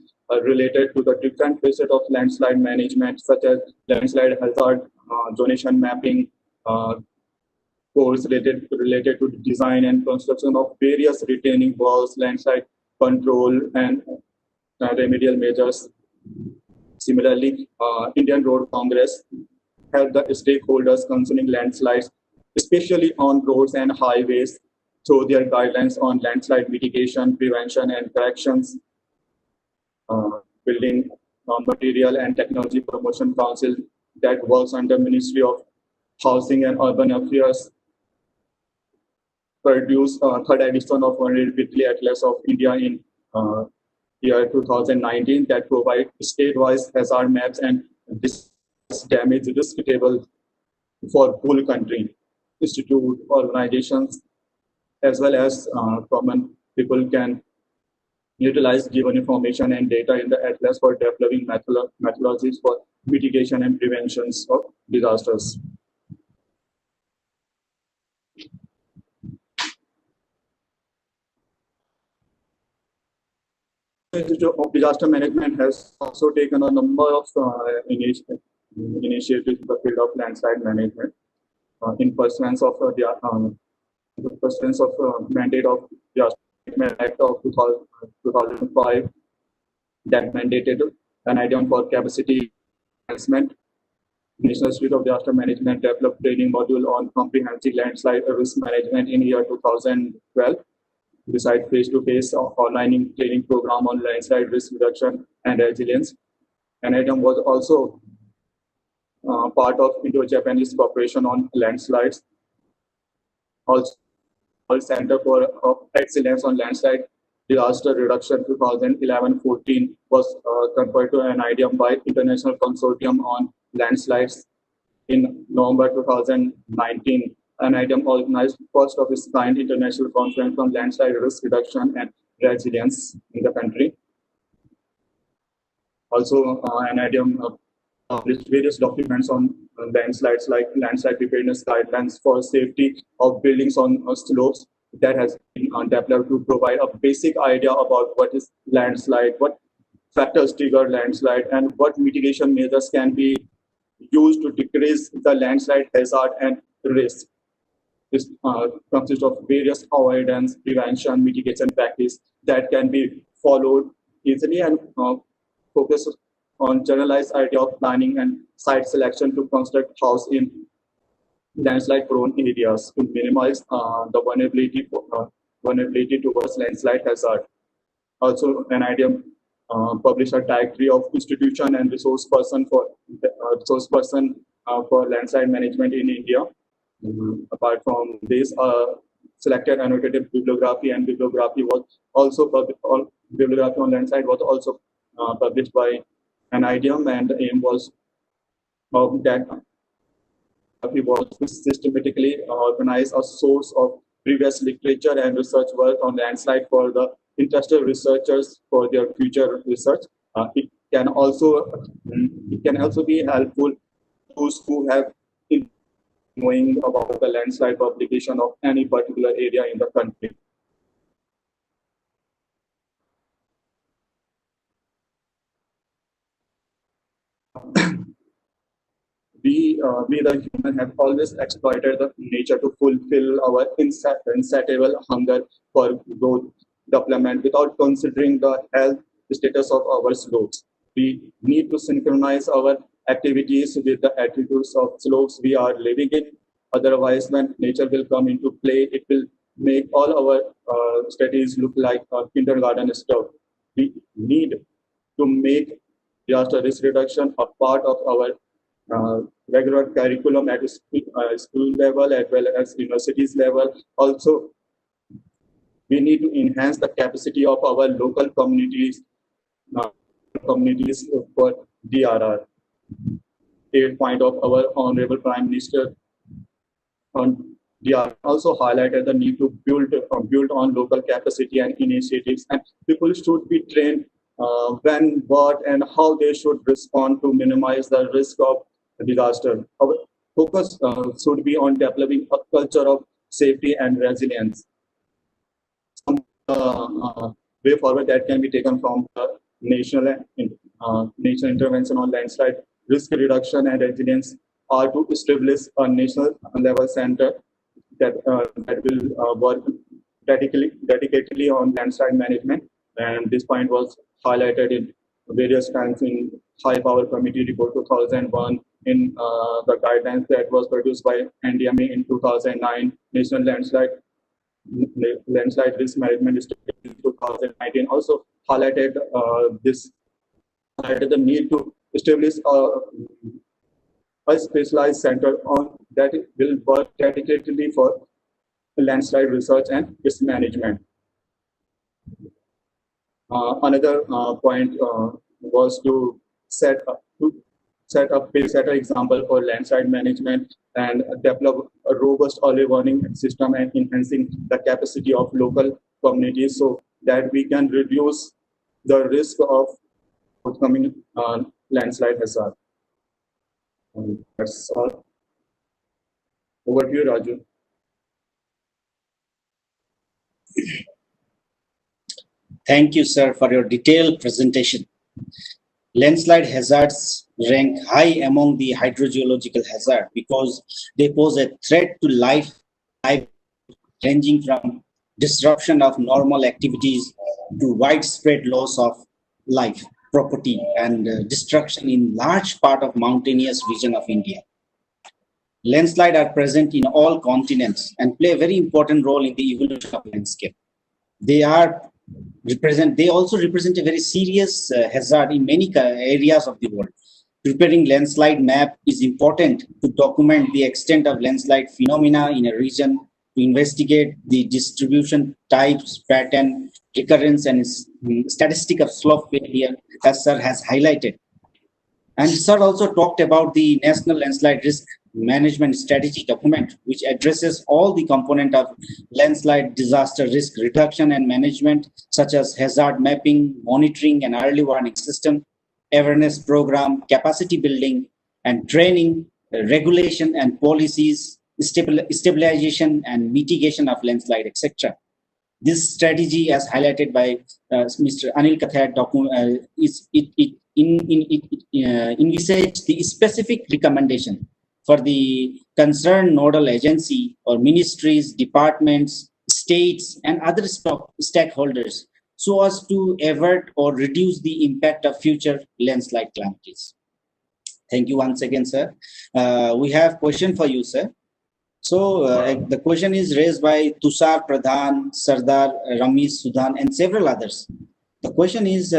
related to the different facets of landslide management, such as landslide hazard, zonation mapping, course related to the design and construction of various retaining walls, landslide control, and remedial measures. Similarly, Indian Road Congress helped the stakeholders concerning landslides, especially on roads and highways, through their guidelines on landslide mitigation, prevention, and corrections. Building Material and Technology Promotion Council that works under Ministry of Housing and Urban Affairs produced third edition of Vulnerability Atlas of India in year 2019 that provide state-wise hazard maps and damage risk table for whole country. Institute, organizations, as well as common people can utilize given information and data in the atlas for developing methodologies for mitigation and preventions of disasters. The Institute of Disaster Management has also taken a number of initiatives in the field of landslide management in pursuance of mandate of the Act of 2005 that mandated an NIDM for capacity enhancement. National Institute of Disaster Management developed training module on comprehensive landslide risk management in year 2012. Besides face-to-face online training program on landslide risk reduction and resilience, NIDM was also part of Indo-Japanese cooperation on landslides. Also, Center for Excellence on Landslide Disaster Reduction 2011-14 was conferred to an NIDM by International Consortium on Landslides. In November 2019, NIDM organized first of its kind international conference on landslide risk reduction and resilience in the country. Also, NIDM published various documents on landslides, like landslide preparedness guidelines for safety of buildings on slopes that has been developed to provide a basic idea about what is landslide, what factors trigger landslide, and what mitigation measures can be used to decrease the landslide hazard and risk. This consists of various avoidance, prevention, mitigation practice that can be followed easily and focus on generalized idea of planning and site selection to construct house in landslide-prone areas to minimize the vulnerability towards landslide hazard. Also, NIDM published a directory of institution and resource person for landslide management in India. Apart from this, selected annotated bibliography and bibliography was also bibliography on landslide was also published by NIDM, and the aim was that he was systematically organize a source of previous literature and research work on landslide for the interested researchers for their future research. It can also be helpful to those who have knowing about the landslide publication of any particular area in the country. We the human have always exploited the nature to fulfill our insatiable hunger for growth development without considering the health status of our slopes. We need to synchronize our activities with the attributes of slopes we are living in. Otherwise, when nature will come into play, it will make all our studies look like kindergarten stuff. We need to make disaster risk reduction a part of our regular curriculum at school level as well as universities level. Also, we need to enhance the capacity of our local communities for DRR. 8 point of our Honorable Prime Minister on DRR also highlighted the need to build on local capacity and initiatives, and people should be trained when, what, and how they should respond to minimize the risk of disaster. Our focus should be on developing a culture of safety and resilience. Some way forward that can be taken from the national intervention on landslide risk reduction and resilience are to establish a national level center that will work dedicatedly on landslide management. And this point was highlighted in various times in High Power Committee Report 2001, in the guidelines that was produced by NDMA in 2009, National Landslide Risk Management Strategy in 2019, also highlighted the need to establish a specialized center on that will work dedicatedly for landslide research and risk management. Another point was to set up an example for landslide management and develop a robust early warning system and enhancing the capacity of local communities so that we can reduce the risk of upcoming landslide hazard. That's all. Over to you, Raju.
Thank you, sir, for your detailed presentation. Landslide hazards rank high among the hydrogeological hazard because they pose a threat to life ranging from disruption of normal activities to widespread loss of life, property, and destruction in large part of mountainous region of India. Landslides are present in all continents and play a very important role in the evolution of landscape. They also represent a very serious hazard in many areas of the world. Preparing landslide map is important to document the extent of landslide phenomena in a region, to investigate the distribution types, pattern, recurrence, and statistic of slope failure, as sir has highlighted. And sir also talked about the National Landslide Risk Management Strategy document, which addresses all the component of landslide disaster risk reduction and management, such as hazard mapping, monitoring and early warning system, awareness program, capacity building and training, regulation and policies, stabilization and mitigation of landslide, etc. This strategy, as highlighted by Mr. Anil Kathayat, envisage the specific recommendation for the concerned nodal agency or ministries, departments, states, and other stakeholders so as to avert or reduce the impact of future landslide calamities. Thank you once again, sir. We have a question for you, sir. So the question is raised by Tushar Pradhan, Sardar Ramesh Sudhan, and several others. The question is,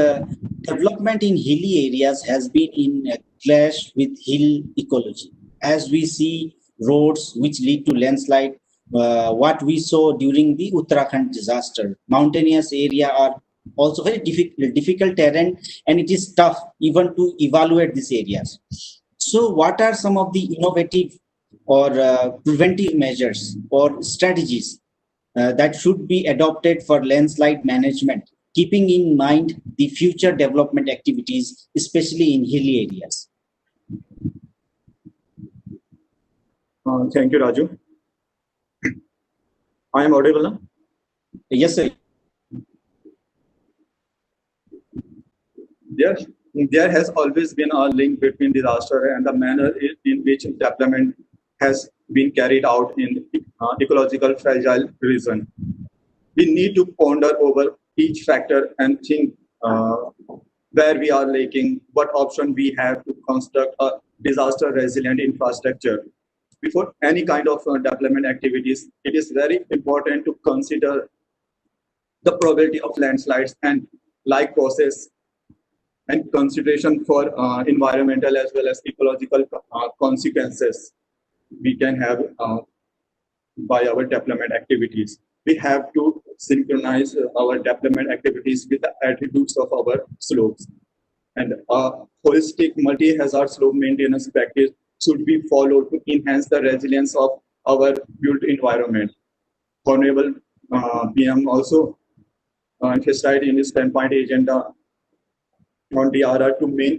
development in hilly areas has been in a clash with hill ecology. As we see roads which lead to landslide, what we saw during the Uttarakhand disaster, mountainous area are also very difficult terrain, and it is tough even to evaluate these areas. So what are some of the innovative or preventive measures or strategies that should be adopted for landslide management, keeping in mind the future development activities, especially in hilly areas?
Thank you, Raju. I am audible now?
Yes, sir.
There has always been a link between disaster and the manner in which development has been carried out in ecological fragile region. We need to ponder over each factor and think where we are lacking, what option we have to construct a disaster resilient infrastructure. Before any kind of development activities, it is very important to consider the probability of landslides and like process and consideration for environmental as well as ecological consequences we can have by our development activities. We have to synchronize our development activities with the attributes of our slopes. And a holistic multi-hazard slope maintenance practice should be followed to enhance the resilience of our built environment. Honorable PM also emphasized in his 10-point agenda on DRR to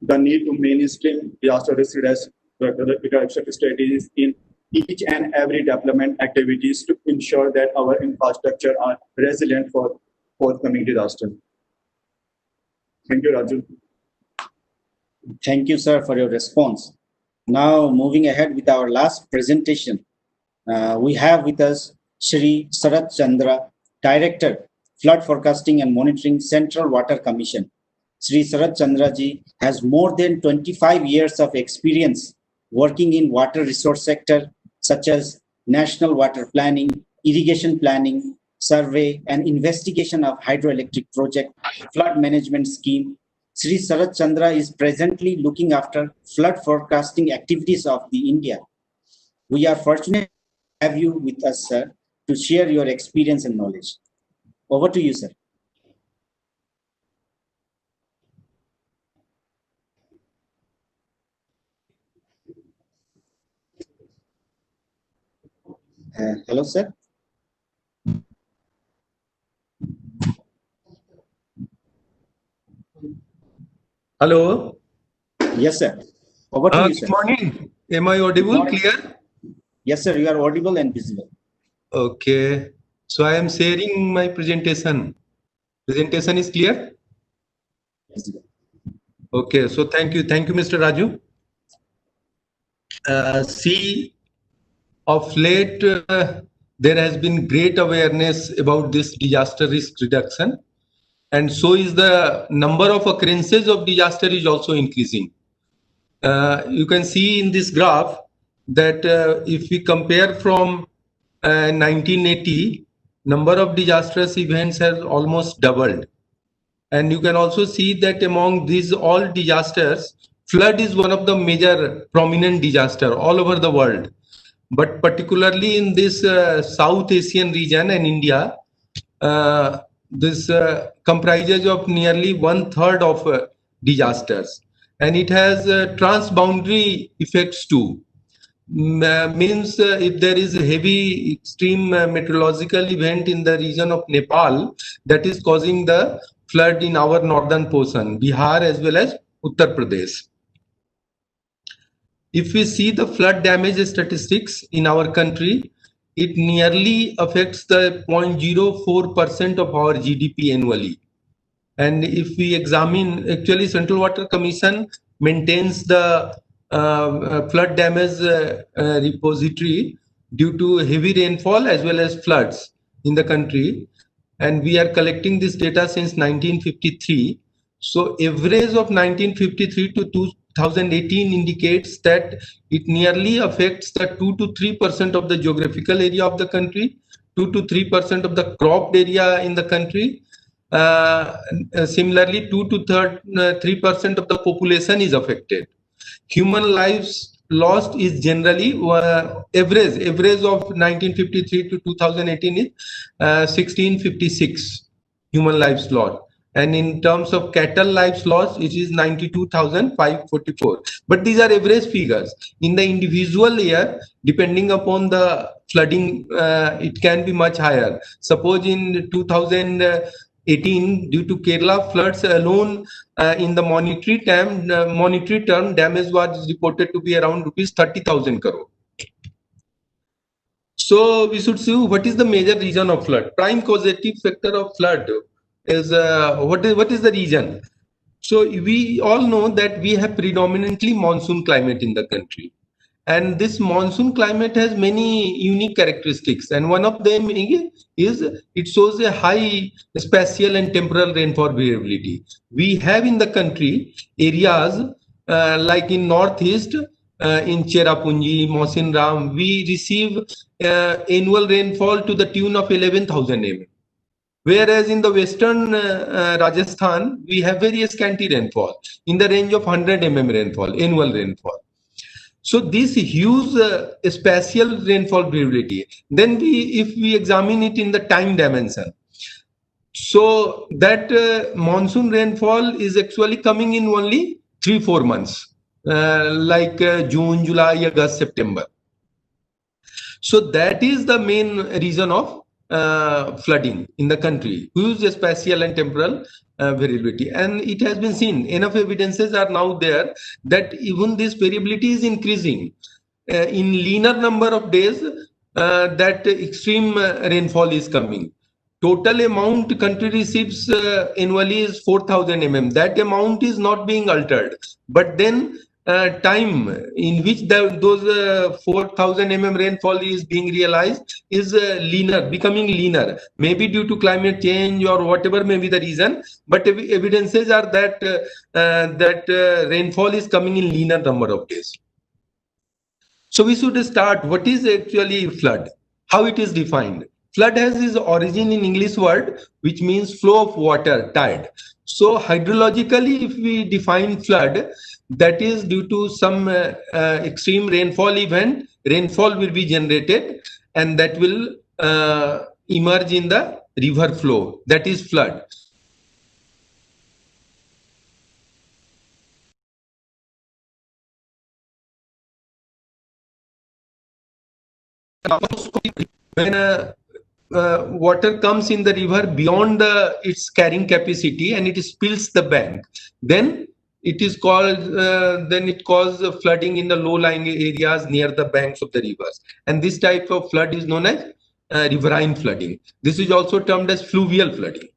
the need to mainstream disaster risk reduction strategies in each and every development activities to ensure that our infrastructure are resilient for forthcoming disaster. Thank you, Raju.
Thank you, sir, for your response. Now, moving ahead with our last presentation, we have with us Shri Sarat Chandra, Director, Flood Forecasting and Monitoring, Central Water Commission. Shri Sarat Chandra ji has more than 25 years of experience working in water resource sector, such as national water planning, irrigation planning, survey, and investigation of hydroelectric project, flood management scheme. Shri Sarat Chandra is presently looking after flood forecasting activities of the India. We are fortunate to have you with us, sir, to share your experience and knowledge. Over to you, sir. Hello, sir.
Hello.
Yes, sir. Over to you, sir.
Good morning. Am I audible, clear?
Yes, sir. You are audible and visible.
Okay. So I am sharing my presentation. Presentation is clear?
Yes, sir.
Okay. So thank you. Thank you, Mr. Raju. See, of late, there has been great awareness about this disaster risk reduction. And so is the number of occurrences of disaster is also increasing. You can see in this graph that if we compare from 1980, number of disastrous events has almost doubled. And you can also see that among these all disasters, flood is one of the major prominent disaster all over the world. But particularly in this South Asian region and India, this comprises of nearly 1/3 of disasters, and it has transboundary effects too. Means if there is a heavy extreme meteorological event in the region of Nepal that is causing the flood in our northern portion, Bihar as well as Uttar Pradesh. If we see the flood damage statistics in our country, it nearly affects the 0.04% of our GDP annually. And if we examine, actually Central Water Commission maintains the flood damage repository due to heavy rainfall as well as floods in the country. And we are collecting this data since 1953. So average of 1953 to 2018 indicates that it nearly affects the 2 to 3% of the geographical area of the country, 2 to 3% of the cropped area in the country. Similarly, 2 to 3% of the population is affected. Human lives lost is generally average of 1953 to 2018 is 1656. human lives lost. And in terms of cattle lives lost, it is 92,544. But these are average figures. In the individual year, depending upon the flooding, it can be much higher. Suppose in 2018, due to Kerala floods alone, in the monetary term, damage was reported to be around rupees 30,000 crore. So we should see what is the major reason of flood. Prime causative factor of flood is what is the reason? So we all know that we have predominantly monsoon climate in the country, and this monsoon climate has many unique characteristics, and one of them is it shows a high spatial and temporal rainfall variability. We have in the country areas like in northeast, in Cherrapunji, Mohsin Ram, we receive annual rainfall to the tune of 11,000 mm. Whereas in the western Rajasthan, we have very scanty rainfall in the range of 100 mm rainfall, annual rainfall. So this huge spatial rainfall variability, then if we examine it in the time dimension, so that monsoon rainfall is actually coming in only 3-4 months, like June, July, August, September. So that is the main reason of flooding in the country, huge spatial and temporal variability. And it has been seen, enough evidences are now there that even this variability is increasing. In leaner number of days, that extreme rainfall is coming. Total amount country receives annually is 4,000 mm. That amount is not being altered, but then time in which those 4,000 mm rainfall is being realized is becoming leaner, maybe due to climate change or whatever may be the reason, but evidences are that rainfall is coming in leaner number of days. So we should start, what is actually flood, how it is defined. Flood has its origin in English word which means flow of water, tide. So hydrologically, if we define flood, that is due to some extreme rainfall event, rainfall will be generated and that will emerge in the river flow, that is flood. When water comes in the river beyond its carrying capacity and it spills the bank, then it is called, then it causes flooding in the low-lying areas near the banks of the rivers. And this type of flood is known as riverine flooding. This is also termed as fluvial flooding.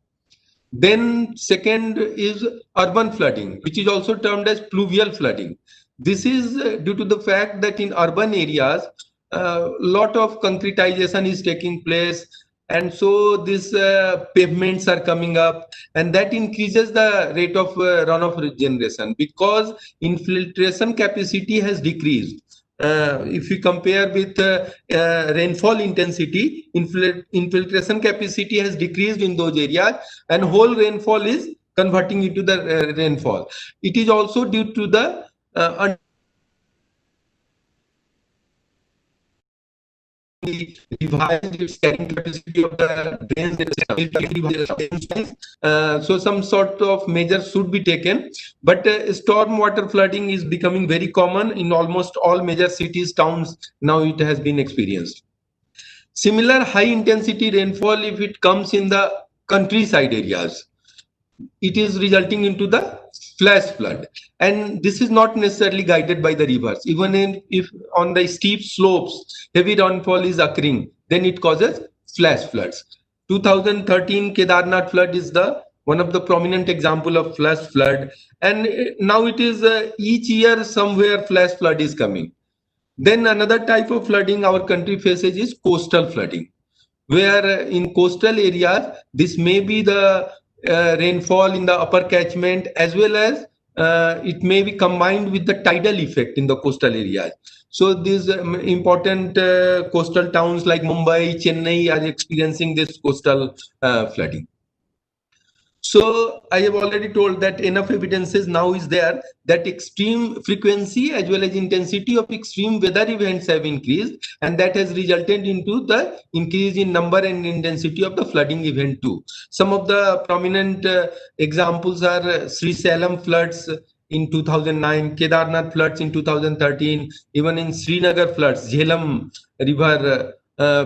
Then second is urban flooding, which is also termed as pluvial flooding. This is due to the fact that in urban areas, a lot of concretization is taking place, and so these pavements are coming up, and that increases the rate of runoff regeneration because infiltration capacity has decreased. If we compare with rainfall intensity, infiltration capacity has decreased in those areas, and whole rainfall is converting into the rainfall. It is also due to the revised its carrying capacity of the drains. So some sort of measures should be taken, but storm water flooding is becoming very common in almost all major cities, towns. Now it has been experienced. Similar high intensity rainfall, if it comes in the countryside areas, it is resulting into the flash flood, and this is not necessarily guided by the rivers. Even if on the steep slopes heavy rainfall is occurring, then it causes flash floods. 2013 Kedarnath flood is the one of the prominent example of flash flood, and now it is each year somewhere flash flood is coming. Then another type of flooding our country faces is coastal flooding, where in coastal areas this may be the rainfall in the upper catchment, as well as it may be combined with the tidal effect in the coastal areas. So these important coastal towns like Mumbai, Chennai are experiencing this coastal flooding. So I have already told that enough evidences now is there that extreme frequency as well as intensity of extreme weather events have increased, and that has resulted into the increase in number and intensity of the flooding event too. Some of the prominent examples are Sri Salem floods in 2009, Kedarnath floods in 2013, even in Srinagar floods, Jhelum river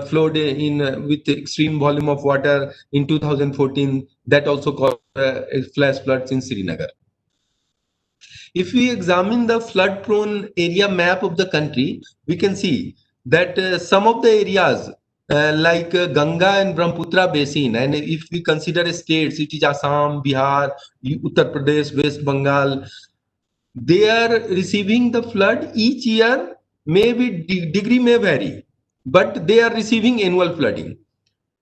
flowed in with extreme volume of water in 2014. That also caused flash floods in Srinagar. If we examine the flood prone area map of the country, we can see that some of the areas like Ganga and Brahmaputra basin, and if we consider states, it is Assam, Bihar, Uttar Pradesh, West Bengal, they are receiving the flood each year. Maybe degree may vary, but they are receiving annual flooding.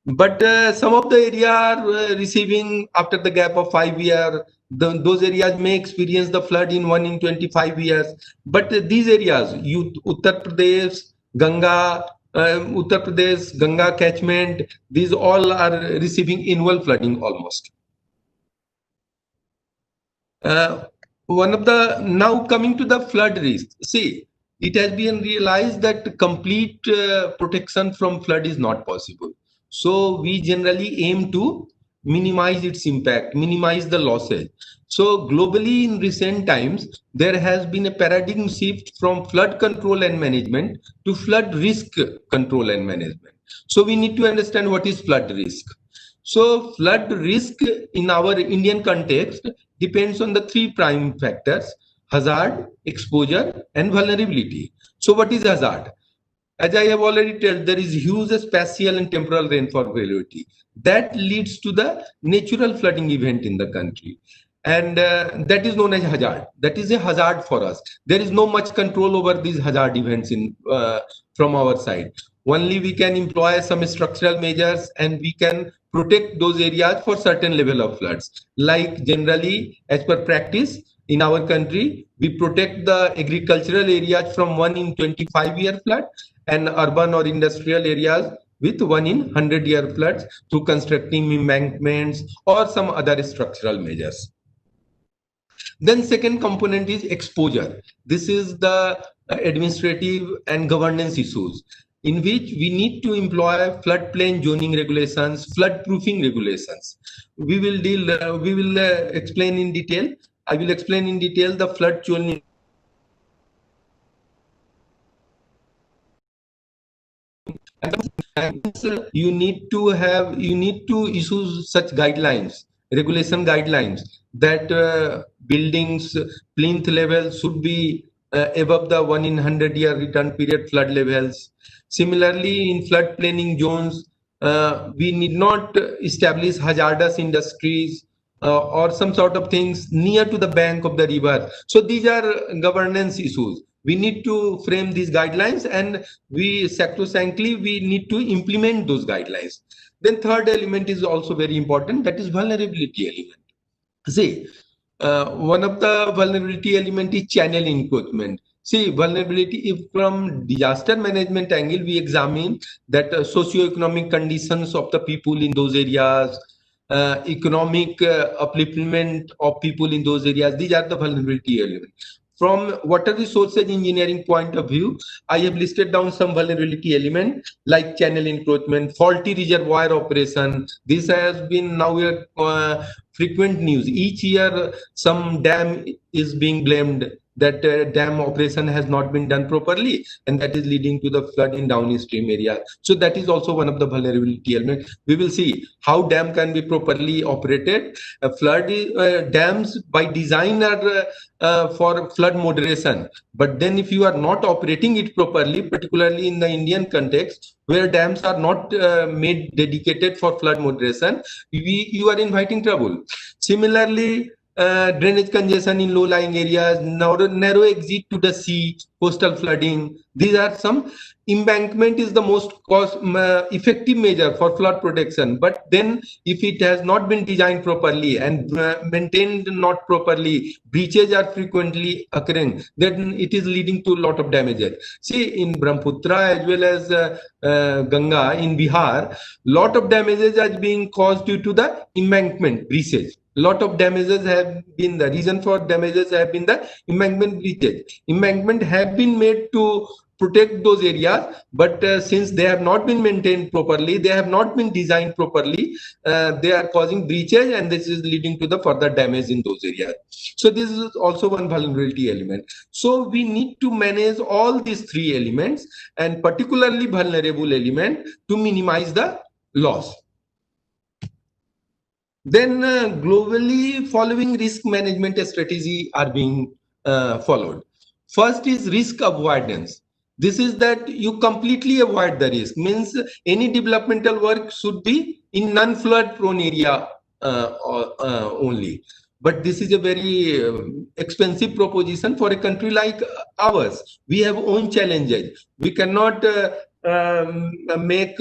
But some of the area are receiving after the gap of 5 years. Those areas may experience the flood in 1 in 25 years. But these areas, Uttar Pradesh, Uttar Pradesh, Ganga catchment, these all are receiving annual flooding almost. One of the, now coming to the flood risk, see, it has been realized that complete protection from flood is not possible. So we generally aim to minimize its impact, minimize the losses. So globally in recent times, there has been a paradigm shift from flood control and management to flood risk control and management. So we need to understand what is flood risk. So flood risk in our Indian context depends on the three prime factors: hazard, exposure, and vulnerability. So what is hazard? As I have already told, there is huge spatial and temporal rainfall variability that leads to the natural flooding event in the country. And that is known as hazard. That is a hazard for us. There is no much control over these hazard events from our side. Only we can employ some structural measures and we can protect those areas for certain level of floods. Like generally, as per practice in our country, we protect the agricultural areas from 1 in 25-year flood and urban or industrial areas with 1 in 100-year floods through constructing embankments or some other structural measures. Then second component is exposure. This is the administrative and governance issues in which we need to employ floodplain zoning regulations, flood proofing regulations. We will explain in detail. I will explain in detail the flood zoning. You need to issue such guidelines, regulation guidelines, that buildings plinth level should be above the 1 in 100-year return period flood levels. Similarly, in flood planning zones, we need not establish hazardous industries or some sort of things near to the bank of the river. So these are governance issues. We need to frame these guidelines, and we sacrosanctly we need to implement those guidelines. Then third element is also very important, that is vulnerability element. See, one of the vulnerability element is channel encroachment. See, vulnerability, if from disaster management angle, we examine that socio-economic conditions of the people in those areas, economic upliftment of people in those areas, these are the vulnerability elements. From water resources engineering point of view, I have listed down some vulnerability elements like channel encroachment, faulty reservoir operation. This has been now a frequent news. Each year, some dam is being blamed that dam operation has not been done properly, and that is leading to the flood in downstream area. So that is also one of the vulnerability elements. We will see how dam can be properly operated. Dams by design are for flood moderation, but then if you are not operating it properly, particularly in the Indian context where dams are not made dedicated for flood moderation, you are inviting trouble. Similarly, drainage congestion in low-lying areas, narrow exit to the sea, coastal flooding. These are some. Embankment is the most effective measure for flood protection. But then if it has not been designed properly and maintained not properly, breaches are frequently occurring, then it is leading to a lot of damages. See, in Brahmaputra as well as Ganga in Bihar, lot of damages are being caused due to the embankment breaches. lot of damages have been, the reason for damages have been the embankment breaches. Embankment have been made to protect those areas, but since they have not been maintained properly, they have not been designed properly, they are causing breaches, and this is leading to the further damage in those areas. So this is also one vulnerability element. So we need to manage all these three elements, and particularly vulnerable element, to minimize the loss. Then globally, following risk management strategy are being followed. First is risk avoidance. This is that you completely avoid the risk, means any developmental work should be in non-flood prone area only. But this is a very expensive proposition for a country like ours. We have own challenges. We cannot make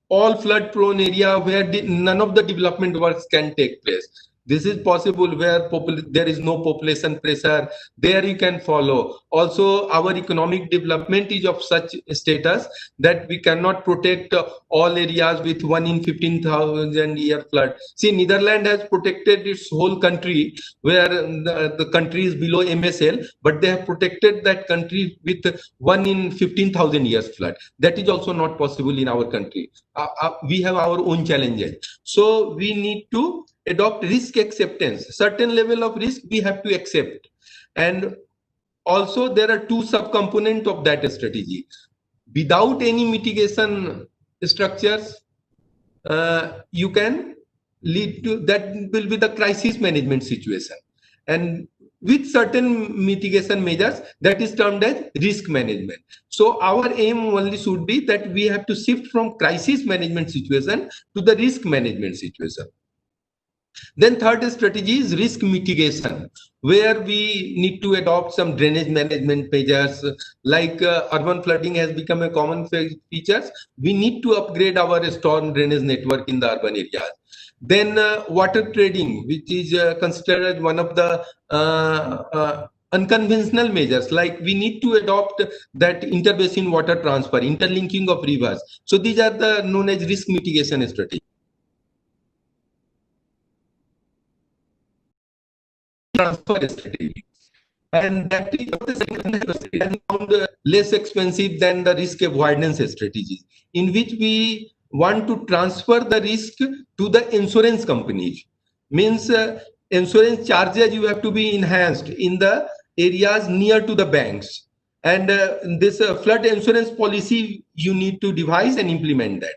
all flood prone area where none of the development works can take place. This is possible where there is no population pressure. There you can follow. Also, our economic development is of such status that we cannot protect all areas with 1 in 15,000 year flood. See, Netherlands has protected its whole country where the country is below MSL, but they have protected that country with 1 in 15,000 years flood. That is also not possible in our country. We have our own challenges. So we need to adopt risk acceptance. Certain level of risk we have to accept. And also there are two subcomponents of that strategy. Without any mitigation structures, you can lead to, that will be the crisis management situation. And with certain mitigation measures, that is termed as risk management. So our aim only should be that we have to shift from crisis management situation to the risk management situation. Then third strategy is risk mitigation, where we need to adopt some drainage management measures. Like urban flooding has become a common feature. We need to upgrade our storm drainage network in the urban areas. Then water trading, which is considered as one of the unconventional measures. Like we need to adopt that interbasin water transfer, interlinking of rivers. So these are the known as risk mitigation strategies. Transfer strategy, and that is found less expensive than the risk avoidance strategies, in which we want to transfer the risk to the insurance companies. Means insurance charges you have to be enhanced in the areas near to the banks, and this flood insurance policy you need to devise and implement that.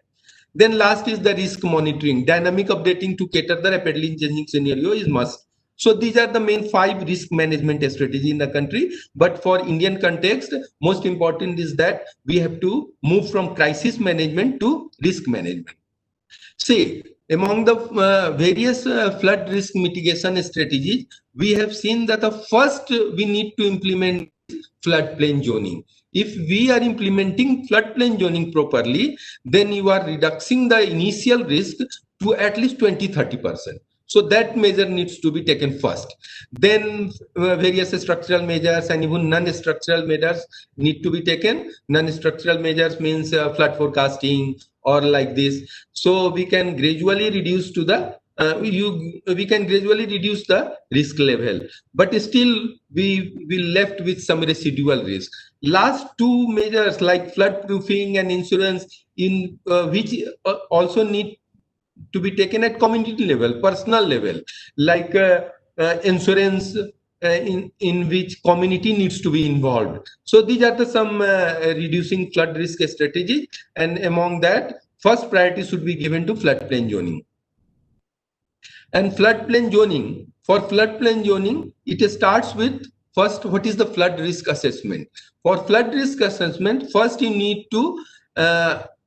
Then last is the risk monitoring. Dynamic updating to cater the rapidly changing scenario is must. So these are the main 5 risk management strategies in the country. But for Indian context, most important is that we have to move from crisis management to risk management. See, among the various flood risk mitigation strategies, we have seen that the first we need to implement floodplain zoning. If we are implementing floodplain zoning properly, then you are reducing the initial risk to at least 20-30%. So that measure needs to be taken first. Then various structural measures and even non-structural measures need to be taken. Non-structural measures means flood forecasting or like this. So we can gradually reduce to the we can gradually reduce the risk level, but still we will left with some residual risk. Last 2 measures like flood proofing and insurance, in which also need to be taken at community level, personal level, like insurance in which community needs to be involved. So these are the some reducing flood risk strategy, and among that, first priority should be given to floodplain zoning. And floodplain zoning, for floodplain zoning, it starts with first, what is the flood risk assessment? For flood risk assessment, first you need to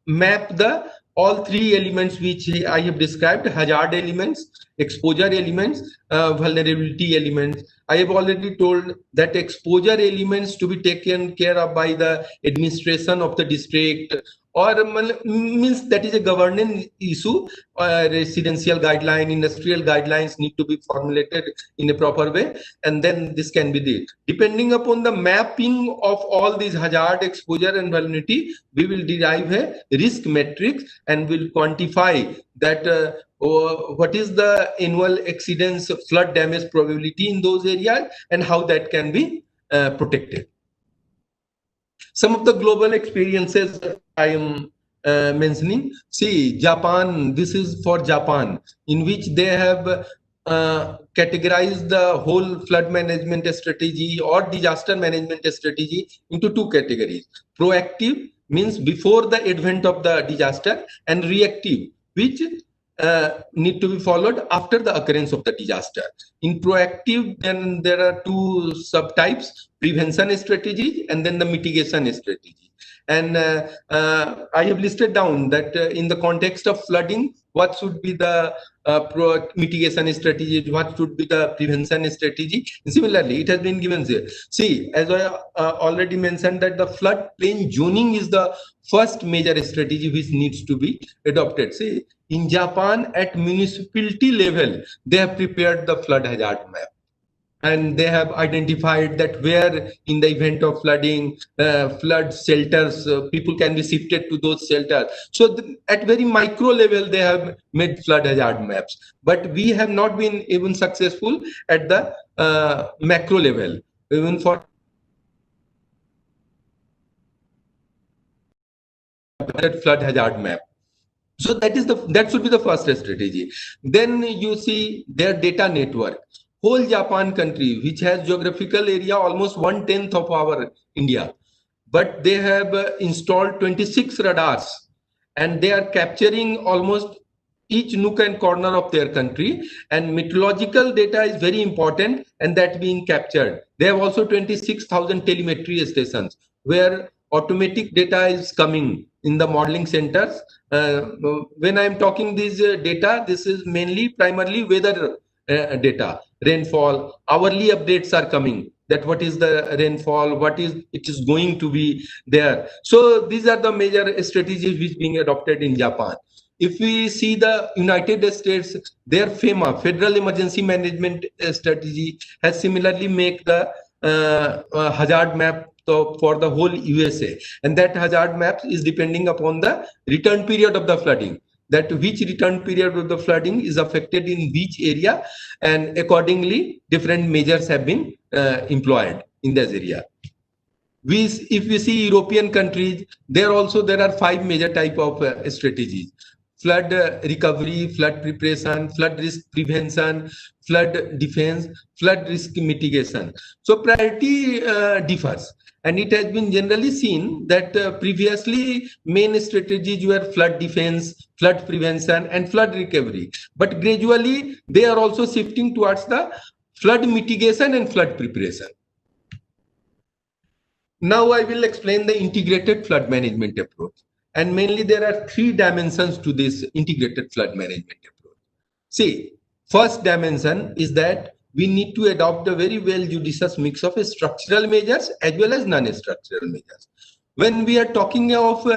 map the all 3 elements which I have described: hazard elements, exposure elements, vulnerability elements. I have already told that exposure elements to be taken care of by the administration of the district or means that is a governance issue. Residential guideline, industrial guidelines need to be formulated in a proper way, and then this can be done. Depending upon the mapping of all these hazard, exposure and vulnerability, we will derive a risk matrix and will quantify that what is the annual exceedance flood damage probability in those areas and how that can be protected. Some of the global experiences I am mentioning. See, Japan, this is for Japan, in which they have categorized the whole flood management strategy or disaster management strategy into two categories. Proactive means before the advent of the disaster, and reactive, which need to be followed after the occurrence of the disaster. In proactive, then there are two subtypes: prevention strategy and then the mitigation strategy. And I have listed down that in the context of flooding, what should be the mitigation strategy, what should be the prevention strategy. And similarly, it has been given here. See, as I already mentioned, that the floodplain zoning is the first major strategy which needs to be adopted. See, in Japan, at municipality level, they have prepared the flood hazard map. And they have identified that where in the event of flooding, flood shelters, people can be shifted to those shelters. So at very micro level, they have made flood hazard maps. But we have not been even successful at the macro level, even for flood hazard map. So that should be the first strategy. Then you see their data network. Whole Japan country, which has geographical area almost 1/10 of our India, but they have installed 26 radars, and they are capturing almost each nook and corner of their country, and meteorological data is very important, and that being captured. They have also 26,000 telemetry stations where automatic data is coming in the modeling centers. When I am talking this data, this is mainly primarily weather data, rainfall, hourly updates are coming, that what is the rainfall, what is it is going to be there. So these are the major strategies which being adopted in Japan. If we see the United States, their FEMA, Federal Emergency Management Strategy, has similarly made the hazard map for the whole USA, and that hazard map is depending upon the return period of the flooding, that which return period of the flooding is affected in which area, and accordingly different measures have been employed in this area. If we see European countries, there are 5 major type of strategies: flood recovery, flood preparation, flood risk prevention, flood defense, flood risk mitigation. So priority differs. And it has been generally seen that previously main strategies were flood defense, flood prevention, and flood recovery. But gradually they are also shifting towards the flood mitigation and flood preparation. Now I will explain the integrated flood management approach. And mainly there are 3 dimensions to this integrated flood management approach. See, first dimension is that we need to adopt a very well judicious mix of structural measures as well as non-structural measures. When we are talking of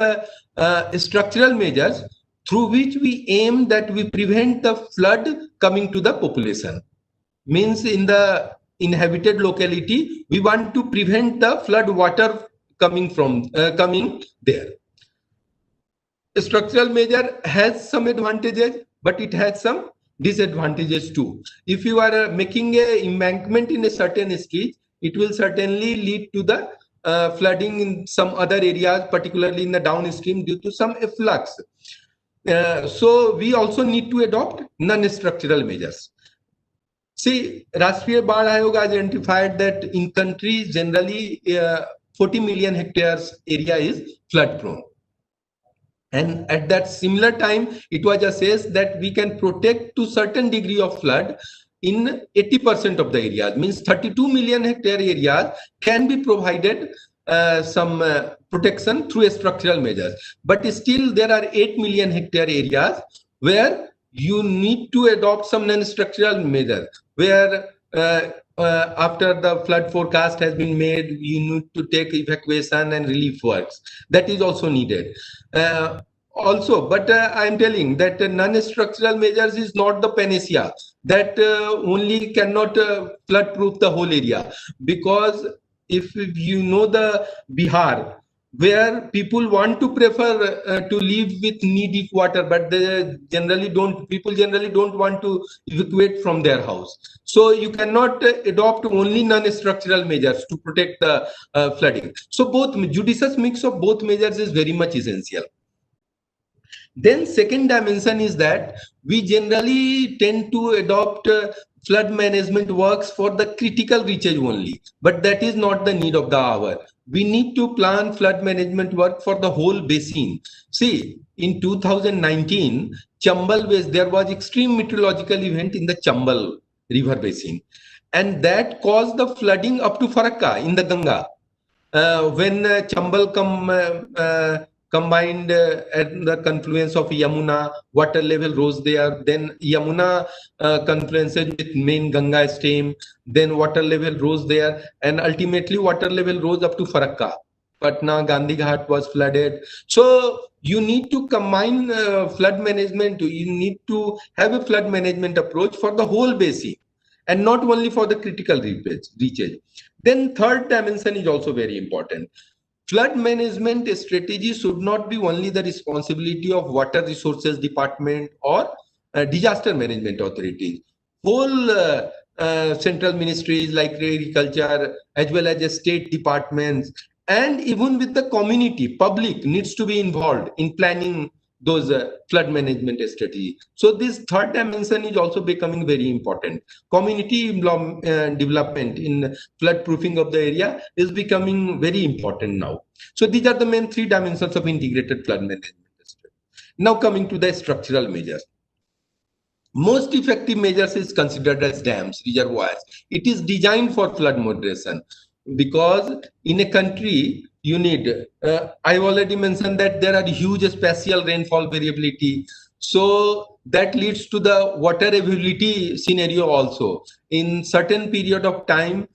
structural measures, through which we aim that we prevent the flood coming to the population, means in the inhabited locality, we want to prevent the flood water coming there. A structural measure has some advantages, but it has some disadvantages too. If you are making a embankment in a certain street, it will certainly lead to the flooding in some other areas, particularly in the downstream due to some efflux. So we also need to adopt non-structural measures. See, Rashtriya Baad Ayog identified that in countries generally 40 million hectares area is flood prone. And at that similar time, it was assessed that we can protect to certain degree of flood in 80% of the areas, means 32 million hectare areas can be provided some protection through structural measures. But still there are 8 million hectare areas where you need to adopt some non-structural measure, where after the flood forecast has been made, you need to take evacuation and relief works. That is also needed. But I'm telling that non-structural measures is not the panacea. That only cannot flood-proof the whole area, because if you know the Bihar, where people want to prefer to live with knee-deep water, but people generally don't want to evacuate from their house. So you cannot adopt only non-structural measures to protect the flooding. So both judicious mix of both measures is very much essential. Then second dimension is that we generally tend to adopt flood management works for the critical reaches only, but that is not the need of the hour. We need to plan flood management work for the whole basin. See, in 2019, there was extreme meteorological event in the Chambal river basin, and that caused the flooding up to Farakka in the Ganga. When Chambal combined at the confluence of Yamuna, water level rose there. Then Yamuna confluences with main Ganga stream. Then water level rose there, and ultimately water level rose up to Farakka. Patna, Gandhi Ghat was flooded. So you need to combine flood management. You need to have a flood management approach for the whole basin, and not only for the critical reaches. Then third dimension is also very important. Flood management strategy should not be only the responsibility of water resources department or disaster management authorities. Whole central ministries like agriculture, as well as state departments, and even with the community, public needs to be involved in planning those flood management strategy. So this third dimension is also becoming very important. Community development in flood proofing of the area is becoming very important now. So these are the main three dimensions of integrated flood management. Now coming to the structural measures. Most effective measures is considered as dams, reservoirs. It is designed for flood moderation, because in a country you need, I already mentioned that there are huge spatial rainfall variability. So that leads to the water availability scenario also. In certain period of time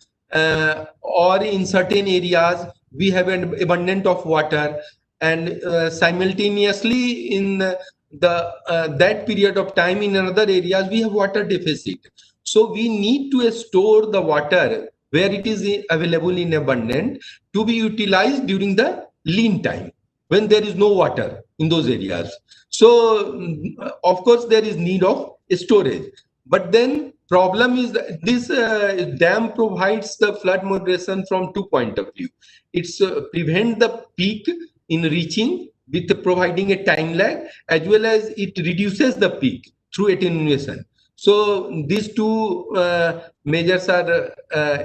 or in certain areas, we have an abundance of water, and simultaneously in that period of time in another areas we have water deficit. So we need to store the water where it is available in abundance to be utilized during the lean time when there is no water in those areas. So of course there is need of storage, but then problem is that this dam provides the flood moderation from 2 points of view. It's prevent the peak in reaching with providing a time lag, as well as it reduces the peak through attenuation. So these two measures are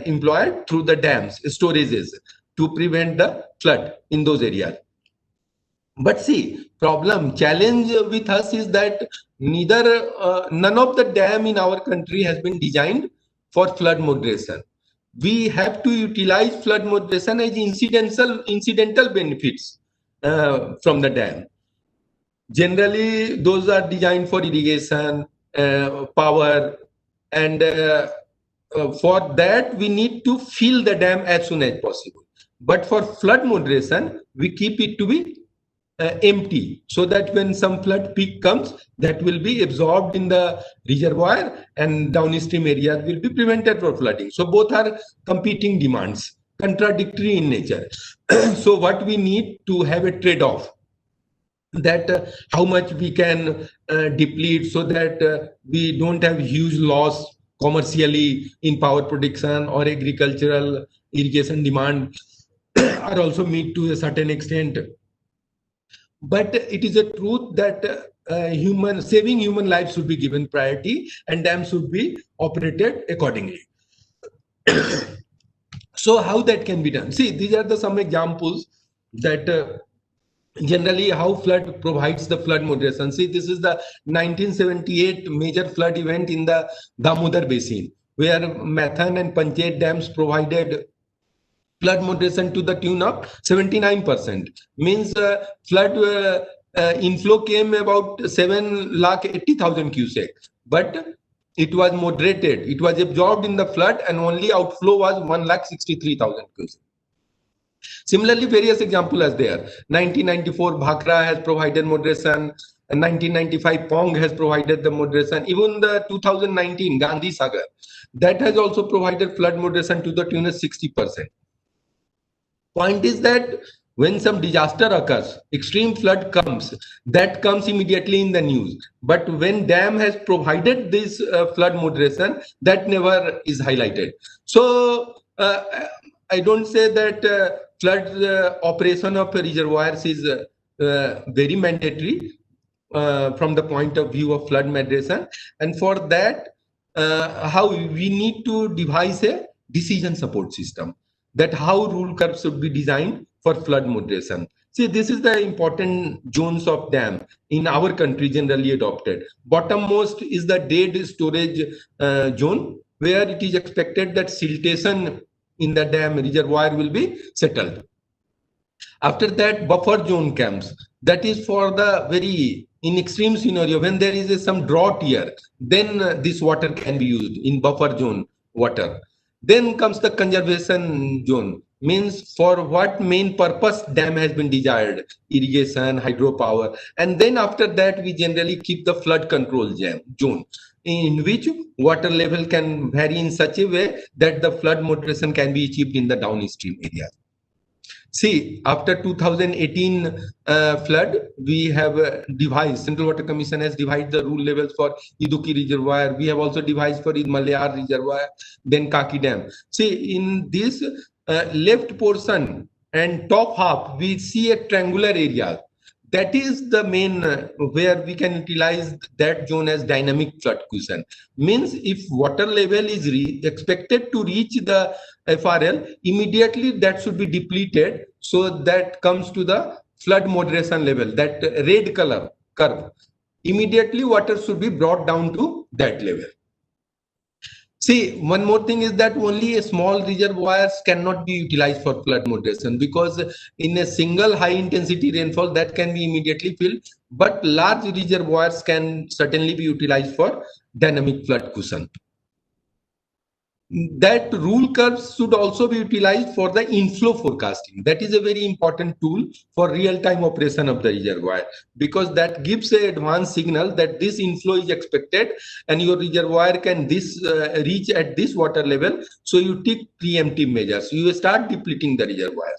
employed through the dams, storages, to prevent the flood in those areas. But see, challenge with us is that none of the dam in our country has been designed for flood moderation. We have to utilize flood moderation as incidental benefits from the dam. Generally, those are designed for irrigation, power, and for that we need to fill the dam as soon as possible. But for flood moderation, we keep it to be empty, so that when some flood peak comes, that will be absorbed in the reservoir and downstream areas will be prevented from flooding. So both are competing demands, contradictory in nature. So what we need to have a trade-off, that how much we can deplete so that we don't have huge loss commercially in power production or agricultural irrigation demand are also met to a certain extent. But it is a truth that saving human lives should be given priority, and dams should be operated accordingly. So how that can be done? See, these are some examples that generally how flood provides the flood moderation. See, this is the 1978 major flood event in the Damodar Basin, where Mathan and Panchayat dams provided flood moderation to the tune of 79%. Means flood inflow came about 7,80,000 cuseck, but it was moderated. It was absorbed in the flood, and only outflow was 1,63,000 cubic. Similarly, various examples are there. 1994, Bhakra has provided moderation, and 1995, Pong has provided the moderation. Even the 2019, Gandhi Sagar, that has also provided flood moderation to the tune of 60%. Point is that when some disaster occurs, extreme flood comes, that comes immediately in the news. But when dam has provided this flood moderation, that never is highlighted. So I don't say that flood operation of reservoirs is very mandatory from the point of view of flood moderation. And for that, how we need to devise a decision support system, that how rule curves should be designed for flood moderation. See, this is the important zones of dam in our country generally adopted. Bottommost is the dead storage zone, where it is expected that siltation in the dam reservoir will be settled. After that, buffer zone comes. That is for the very in extreme scenario, when there is some drought here, then this water can be used in buffer zone water. Then comes the conservation zone, means for what main purpose dam has been desired, irrigation, hydropower. And then after that, we generally keep the flood control zone, in which water level can vary in such a way that the flood moderation can be achieved in the downstream areas. See, after 2018 flood, we have devised, Central Water Commission has devised the rule levels for Idukki Reservoir. We have also devised for Malayar Reservoir, then Kaki Dam. See, in this left portion and top half, we see a triangular area. That is the main where we can utilize that zone as dynamic flood cushion. Means if water level is expected to reach the FRL, immediately that should be depleted. So that comes to the flood moderation level, that red color curve. Immediately water should be brought down to that level. See, one more thing is that only a small reservoirs cannot be utilized for flood moderation, because in a single high intensity rainfall that can be immediately filled, but large reservoirs can certainly be utilized for dynamic flood cushion. That rule curves should also be utilized for the inflow forecasting. That is a very important tool for real-time operation of the reservoir, because that gives an advanced signal that this inflow is expected and your reservoir can reach at this water level. So you take preemptive measures. You start depleting the reservoir.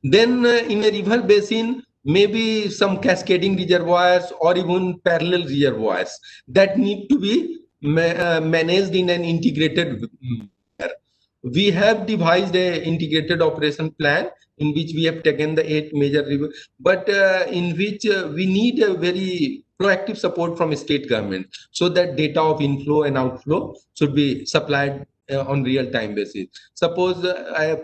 Then in a river basin, maybe some cascading reservoirs or even parallel reservoirs that need to be managed in an integrated manner. We have devised an integrated operation plan in which we have taken the 8 major rivers, but in which we need a very proactive support from state government, so that data of inflow and outflow should be supplied on real-time basis. Suppose,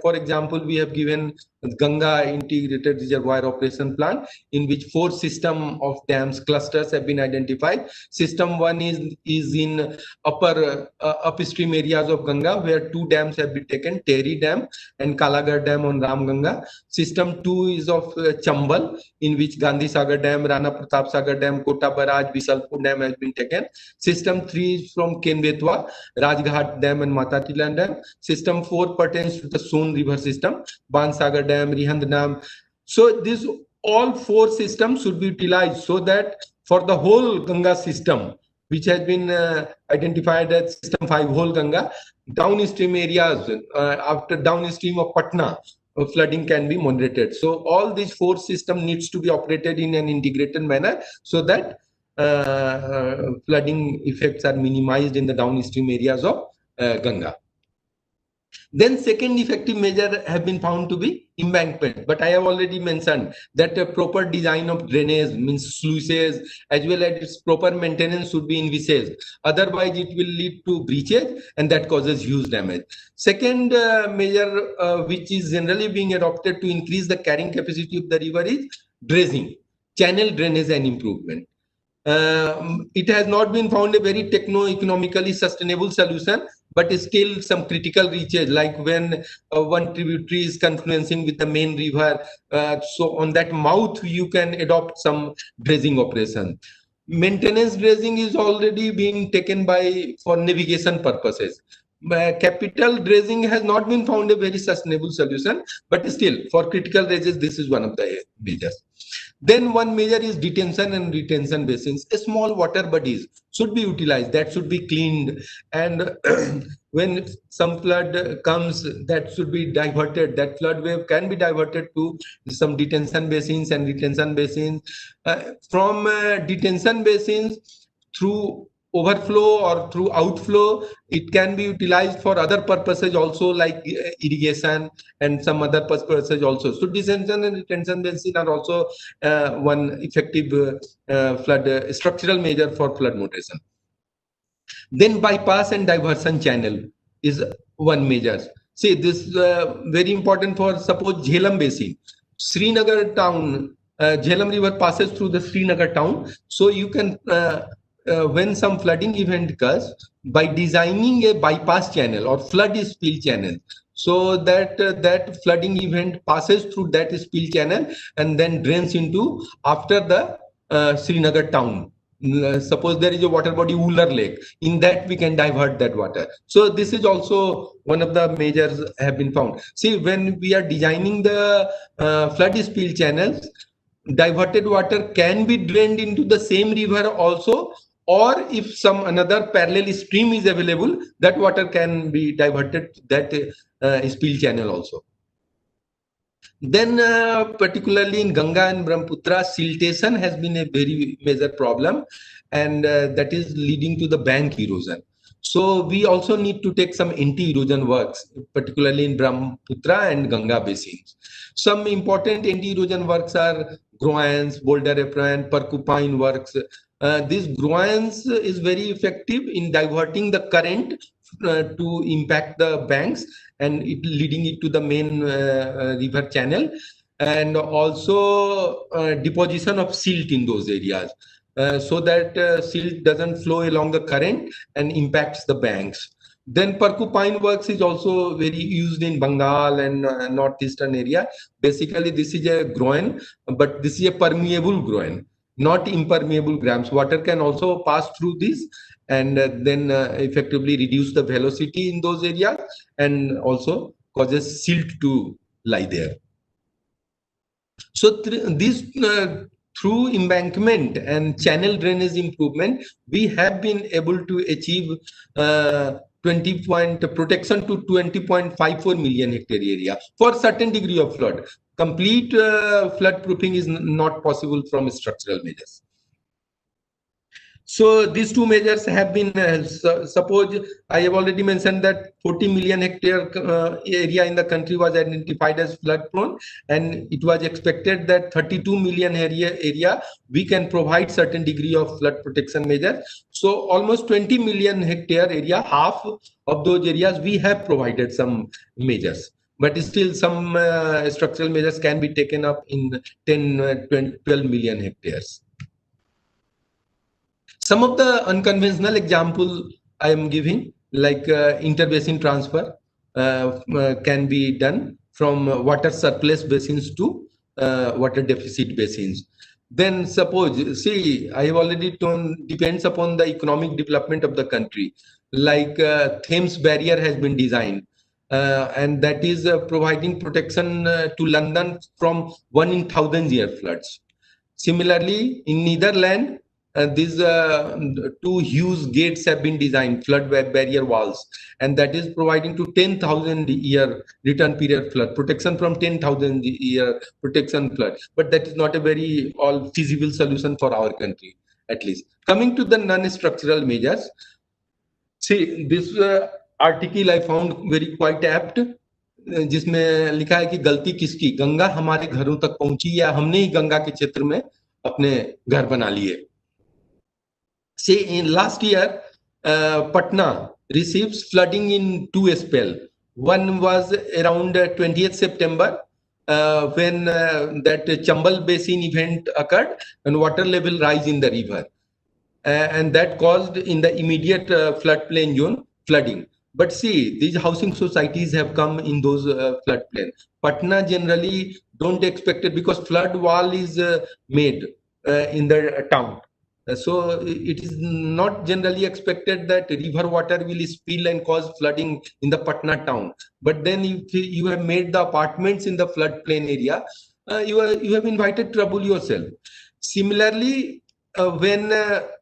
for example, we have given Ganga Integrated Reservoir Operation Plan, in which 4 system of dams clusters have been identified. System 1 is in upstream areas of Ganga, where 2 dams have been taken, Tehri Dam and Kalagar Dam on Ramganga. System 2 is of Chambal, in which Gandhi Sagar Dam, Rana Pratap Sagar Dam, Kota Barrage, Bisalpur Dam has been taken. System 3 is from Kenbetwa, Rajghat Dam and Matatilan Dam. System 4 pertains to the Son River system, Bansagar Dam, Rihand Dam. So these all 4 systems should be utilized, so that for the whole Ganga system, which has been identified as system 5 whole Ganga, downstream areas after downstream of Patna, flooding can be moderated. So all these 4 systems needs to be operated in an integrated manner, so that flooding effects are minimized in the downstream areas of Ganga. Then second effective measure have been found to be embankment, but I have already mentioned that a proper design of drainage, means sluices, as well as its proper maintenance should be envisaged. Otherwise it will lead to breachage, and that causes huge damage. Second measure which is generally being adopted to increase the carrying capacity of the river is dredging, channel drainage and improvement. It has not been found a very techno-economically sustainable solution, but still some critical reaches, like when one tributary is confluencing with the main river, so on that mouth you can adopt some dredging operation. maintenance dredging is already being taken by for navigation purposes. Capital dredging has not been found a very sustainable solution, but still for critical dredges, this is one of the measures. Then one measure is detention and retention basins. Small water bodies should be utilized, that should be cleaned, and when some flood comes, that should be diverted. That flood wave can be diverted to some detention basins and retention basins. From detention basins, through overflow or through outflow, it can be utilized for other purposes also, like irrigation and some other purposes also. So detention and retention basin are also one effective flood structural measure for flood moderation. Then bypass and diversion channel is one measure. See, this is very important for, suppose, Jhelum Basin. Srinagar town, Jhelum River passes through the Srinagar town. So you can, when some flooding event occurs, by designing a bypass channel or flood spill channel, so that that flooding event passes through that spill channel and then drains into after the Srinagar town. Suppose there is a water body, Uller Lake, in that we can divert that water. So this is also one of the measures have been found. See, when we are designing the flood spill channels, diverted water can be drained into the same river also, or if some another parallel stream is available, that water can be diverted to that spill channel also. Then particularly in Ganga and Brahmaputra, siltation has been a very major problem, and that is leading to the bank erosion. So we also need to take some anti-erosion works, particularly in Brahmaputra and Ganga basins. Some important anti-erosion works are groins, boulder apron, porcupine works. This groins is very effective in diverting the current to impact the banks and it leading it to the main river channel, and also deposition of silt in those areas so that silt doesn't flow along the current and impacts the banks. Then porcupine works is also very used in Bengal and northeastern area. Basically, this is a groin, but this is a permeable groin, not impermeable grams. Water can also pass through this and then effectively reduce the velocity in those areas and also causes silt to lie there. So through embankment and channel drainage improvement, we have been able to achieve protection to 20.54 million hectare area for certain degree of flood. Complete flood proofing is not possible from structural measures. So these two measures have been, suppose I have already mentioned that 40 million hectare area in the country was identified as flood prone, and it was expected that 32 million area we can provide certain degree of flood protection measures. So almost 20 million hectare area, half of those areas we have provided some measures. But still some structural measures can be taken up in 10, 12 million hectares. Some of the unconventional example I am giving, like interbasin transfer can be done from water surplus basins to water deficit basins. Then suppose, see, I have already told, depends upon the economic development of the country. Like Thames barrier has been designed, and that is providing protection to London from 1 in 1,000 year floods. Similarly, in Netherlands, these two huge gates have been designed, flood barrier walls, and that is providing to 10,000 year return period flood protection from 10,000 year protection flood. But that is not a very all feasible solution for our country, at least. Coming to the non-structural measures, see, this article I found very quite apt, जिसमें लिखा है कि गलती किसकी, गंगा हमारे घरों तक पहुंची या हमने ही गंगा के क्षेत्र में अपने घर बना लिए. Say in last year, Patna receives flooding in two spells. One was around 20th September when that Chambal Basin event occurred and water level rise in the river. And that caused in the immediate floodplain zone flooding. But see, these housing societies have come in those floodplain. Patna generally don't expect it because flood wall is made in the town. So it is not generally expected that river water will spill and cause flooding in the Patna town. But then if you have made the apartments in the floodplain area, you have invited trouble yourself. Similarly, when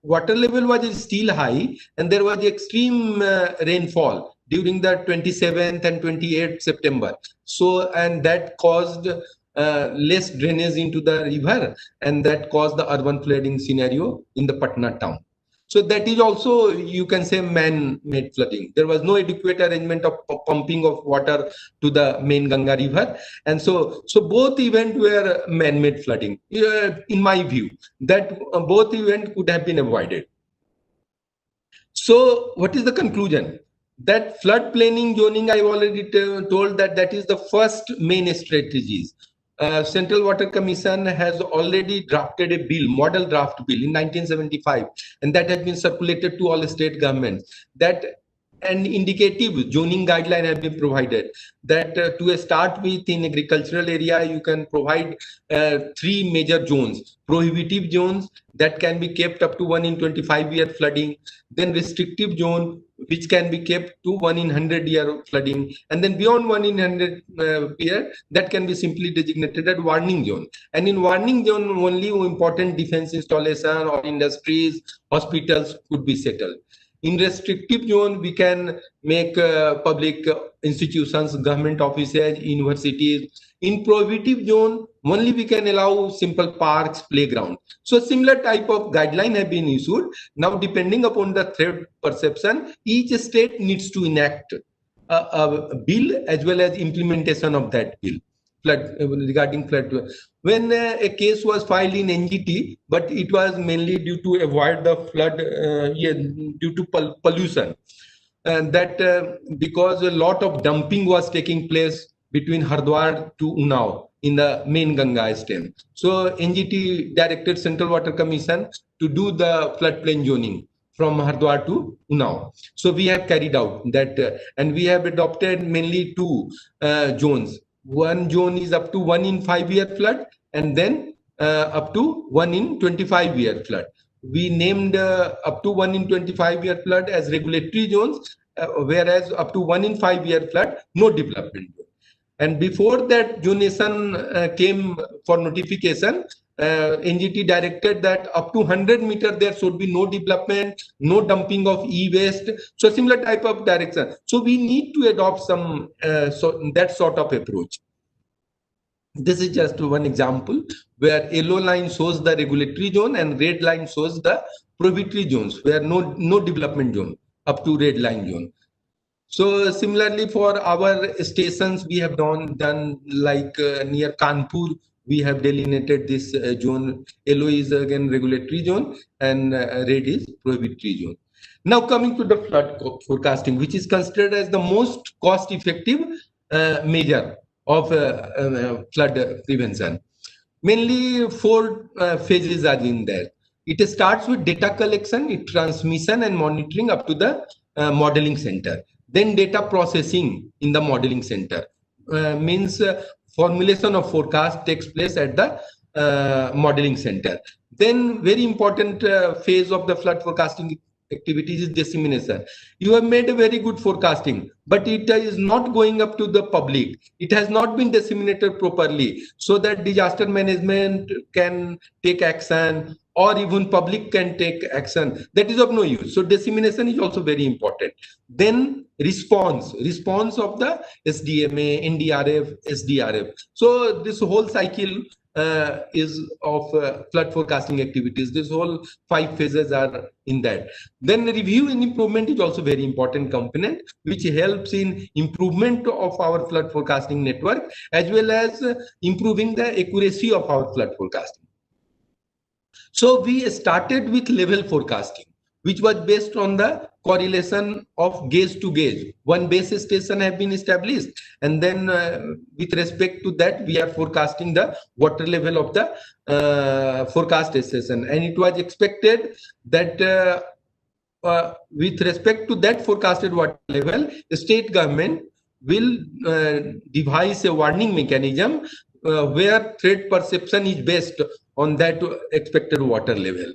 water level was still high and there was extreme rainfall during the 27th and 28th September. So, and that caused less drainage into the river, and that caused the urban flooding scenario in the Patna town. So that is also, you can say, man-made flooding. There was no adequate arrangement of pumping of water to the main Ganga river. And so both events were man-made flooding. In my view, that both events could have been avoided. So what is the conclusion? That flood planning zoning, I already told that is the first main strategies. Central Water Commission has already drafted a bill, model draft bill in 1975, and that has been circulated to all state governments. That an indicative zoning guideline have been provided that to start with, in agricultural area, you can provide 3 major zones: prohibitive zones that can be kept up to 1 in 25-year flooding, then restrictive zone which can be kept to 1 in 100-year flooding, and then beyond 1 in 100 year that can be simply designated as warning zone. And in warning zone only important defense installation or industries, hospitals could be settled. In restrictive zone, we can make public institutions, government offices, universities. In prohibitive zone, only we can allow simple parks, playground. So similar type of guideline have been issued. Now, depending upon the threat perception, each state needs to enact a bill as well as implementation of that bill. Regarding flood, when a case was filed in NGT, but it was mainly due to avoid the flood due to pollution, and that because a lot of dumping was taking place between Hardwar to Unnao in the main Ganga stem. So NGT directed Central Water Commission to do the floodplain zoning from Hardwar to Unnao. So we have carried out that, and we have adopted mainly 2 zones. One zone is up to 1 in 5-year flood, and then up to 1 in 25-year flood. We named up to 1 in 25-year flood as regulatory zones, whereas up to 1 in 5-year flood, no development zone. And before that zonation came for notification, NGT directed that up to 100 meters there should be no development, no dumping of e-waste. So similar type of direction. So we need to adopt some that sort of approach. This is just one example where yellow line shows the regulatory zone and red line shows the prohibitory zones where no development zone up to red line zone. So similarly for our stations, we have done like near Kanpur, we have delineated this zone. Yellow is again regulatory zone and red is prohibitory zone. Now coming to the flood forecasting, which is considered as the most cost-effective measure of flood prevention. Mainly 4 phases are in there. It starts with data collection, transmission and monitoring up to the modeling center. Then data processing in the modeling center means formulation of forecast takes place at the modeling center. Then very important phase of the flood forecasting activities is dissemination. You have made a very good forecasting, but it is not going up to the public. It has not been disseminated properly so that disaster management can take action or even public can take action. That is of no use. So dissemination is also very important. Then response of the SDMA, NDRF, SDRF. So this whole cycle is of flood forecasting activities. This whole 5 phases are in that. Then review and improvement is also very important component, which helps in improvement of our flood forecasting network as well as improving the accuracy of our flood forecasting. So we started with level forecasting, which was based on the correlation of gauge to gauge. One base station have been established, and then with respect to that, we are forecasting the water level of the forecast station. And it was expected that with respect to that forecasted water level, the state government will devise a warning mechanism where threat perception is based on that expected water level.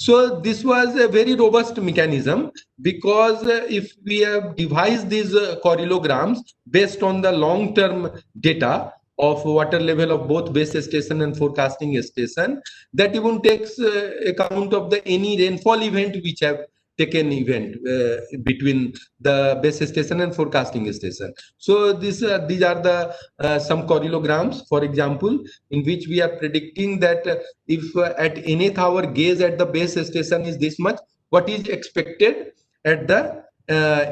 So this was a very robust mechanism, because if we have devised these correlograms based on the long-term data of water level of both base station and forecasting station, that even takes account of the any rainfall event which have taken event between the base station and forecasting station. So these are the some correlograms, for example, in which we are predicting that if at nth hour gauge at the base station is this much, what is expected at the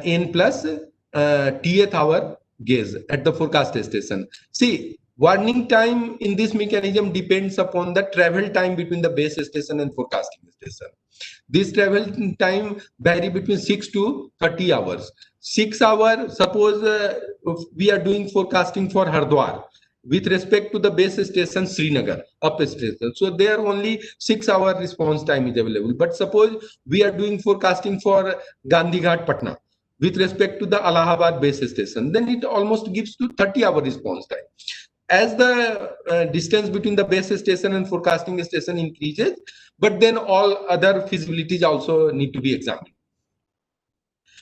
n plus tth hour gauge at the forecast station. See, warning time in this mechanism depends upon the travel time between the base station and forecasting station. This travel time vary between 6 to 30 hours. 6 hours, suppose we are doing forecasting for Hardwar with respect to the base station Srinagar, up station. So there only 6 hour response time is available. But suppose we are doing forecasting for Gandhighat, Patna with respect to the Allahabad base station, then it almost gives to 30-hour response time. As the distance between the base station and forecasting station increases, but then all other feasibilities also need to be examined.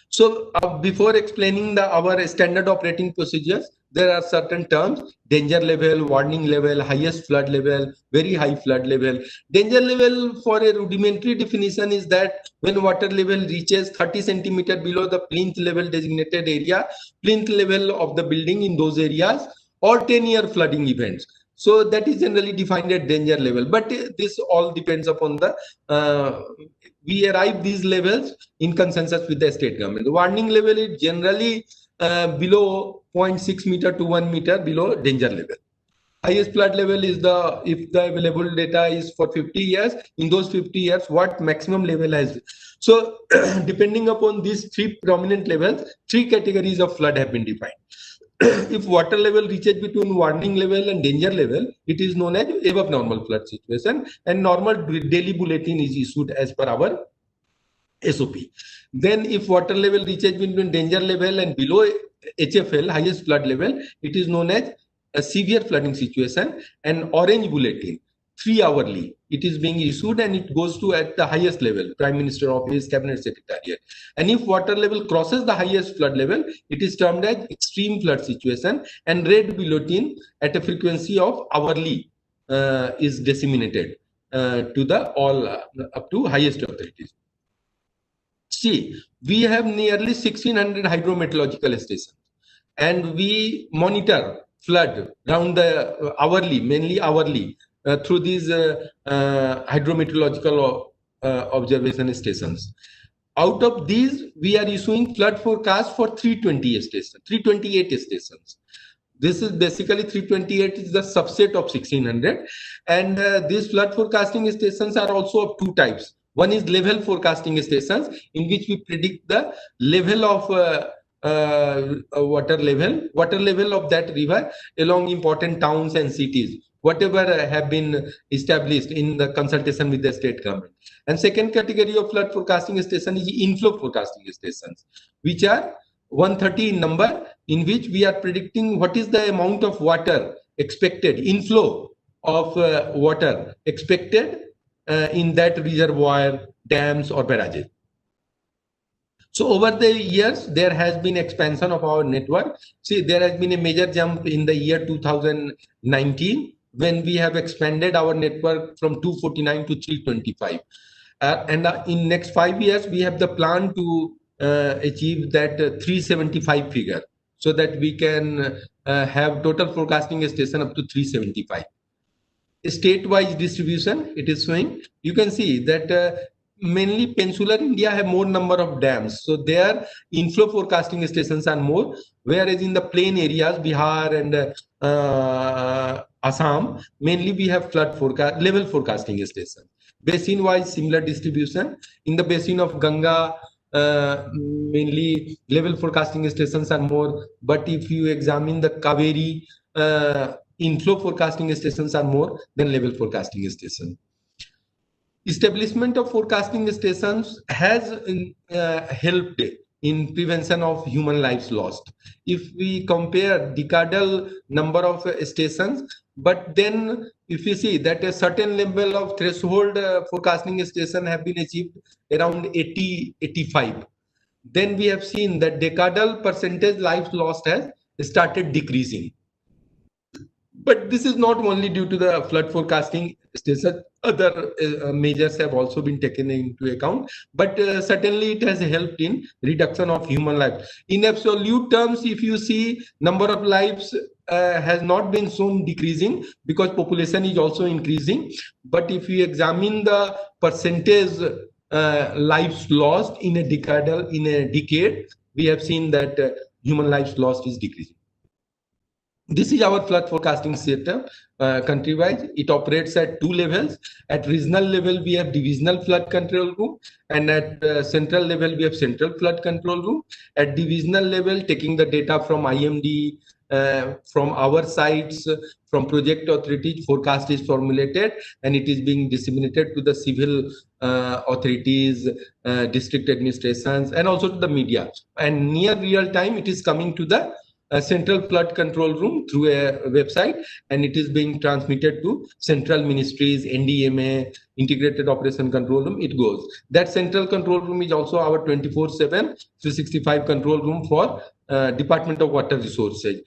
So before explaining our standard operating procedures, there are certain terms: danger level, warning level, highest flood level, very high flood level. Danger level, for a rudimentary definition, is that when water level reaches 30 centimeter below the plinth level designated area, plinth level of the building in those areas, or 10-year flooding events. So that is generally defined at danger level. But this all depends upon the, we arrive these levels in consensus with the state government. The warning level is generally below 0.6 meter to 1 meter below danger level. Highest flood level is the, if the available data is for 50 years, in those 50 years, what maximum level has. So depending upon these three prominent levels, three categories of flood have been defined. If water level reaches between warning level and danger level, it is known as above normal flood situation, and normal daily bulletin is issued as per our SOP. Then if water level reaches between danger level and below HFL, highest flood level, it is known as a severe flooding situation, and orange bulletin 3-hourly it is being issued, and it goes to at the highest level, Prime Minister Office, Cabinet Secretariat. And if water level crosses the highest flood level, it is termed as extreme flood situation, and red bulletin at a frequency of hourly is disseminated to the all up to highest authorities. See, we have nearly 1600 hydrometeorological stations, and we monitor flood round the hourly, mainly hourly, through these hydrometeorological observation stations. Out of these, we are issuing flood forecast for 328 stations. This is basically 328 is the subset of 1600, and these flood forecasting stations are also of two types. One is level forecasting stations, in which we predict the level of water level of that river along important towns and cities, whatever have been established in the consultation with the state government. And second category of flood forecasting station is inflow forecasting stations, which are 130 in number, in which we are predicting what is the amount of water expected, inflow of water expected in that reservoir, dams or barrages. So over the years, there has been expansion of our network. See, there has been a major jump in the year 2019, when we have expanded our network from 249 to 325. And in next 5 years, we have the plan to achieve that 375 figure, so that we can have total forecasting station up to 375. State-wise distribution, it is showing. You can see that mainly peninsular India have more number of dams, so their inflow forecasting stations are more, whereas in the plain areas, Bihar and Assam, mainly we have flood forecast level forecasting stations. Basin wise, similar distribution. In the basin of Ganga, mainly level forecasting stations are more, but if you examine the Kaveri, inflow forecasting stations are more than level forecasting stations. Establishment of forecasting stations has helped in prevention of human lives lost. If we compare decadal number of stations, but then if you see that a certain level of threshold forecasting station have been achieved around 80-85, then we have seen that decadal percentage lives lost has started decreasing. But this is not only due to the flood forecasting station, other measures have also been taken into account, but certainly it has helped in reduction of human life. In absolute terms, if you see, number of lives has not been shown decreasing because population is also increasing. But if you examine the percentage lives lost in a decade, we have seen that human lives lost is decreasing. This is our flood forecasting setup country-wise. It operates at two levels. At regional level, we have divisional flood control room, and at central level, we have central flood control room. At divisional level, taking the data from IMD, from our sites, from project authorities, forecast is formulated, and it is being disseminated to the civil authorities, district administrations, and also to the media. And near real time, it is coming to the central flood control room through a website, and it is being transmitted to central ministries, NDMA, integrated operation control room. It goes. That central control room is also our 24/7 365 control room for Department of Water Resources.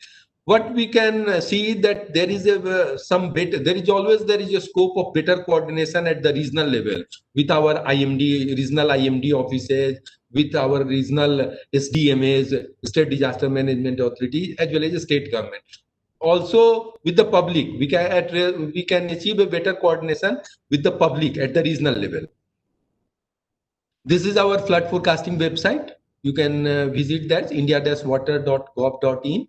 What we can see that there is there is a scope of better coordination at the regional level with our regional IMD offices, with our regional SDMAs, State Disaster Management Authority, as well as the state government. Also with the public, we can achieve a better coordination with the public at the regional level. This is our flood forecasting website. You can visit that, india-water.gov.in,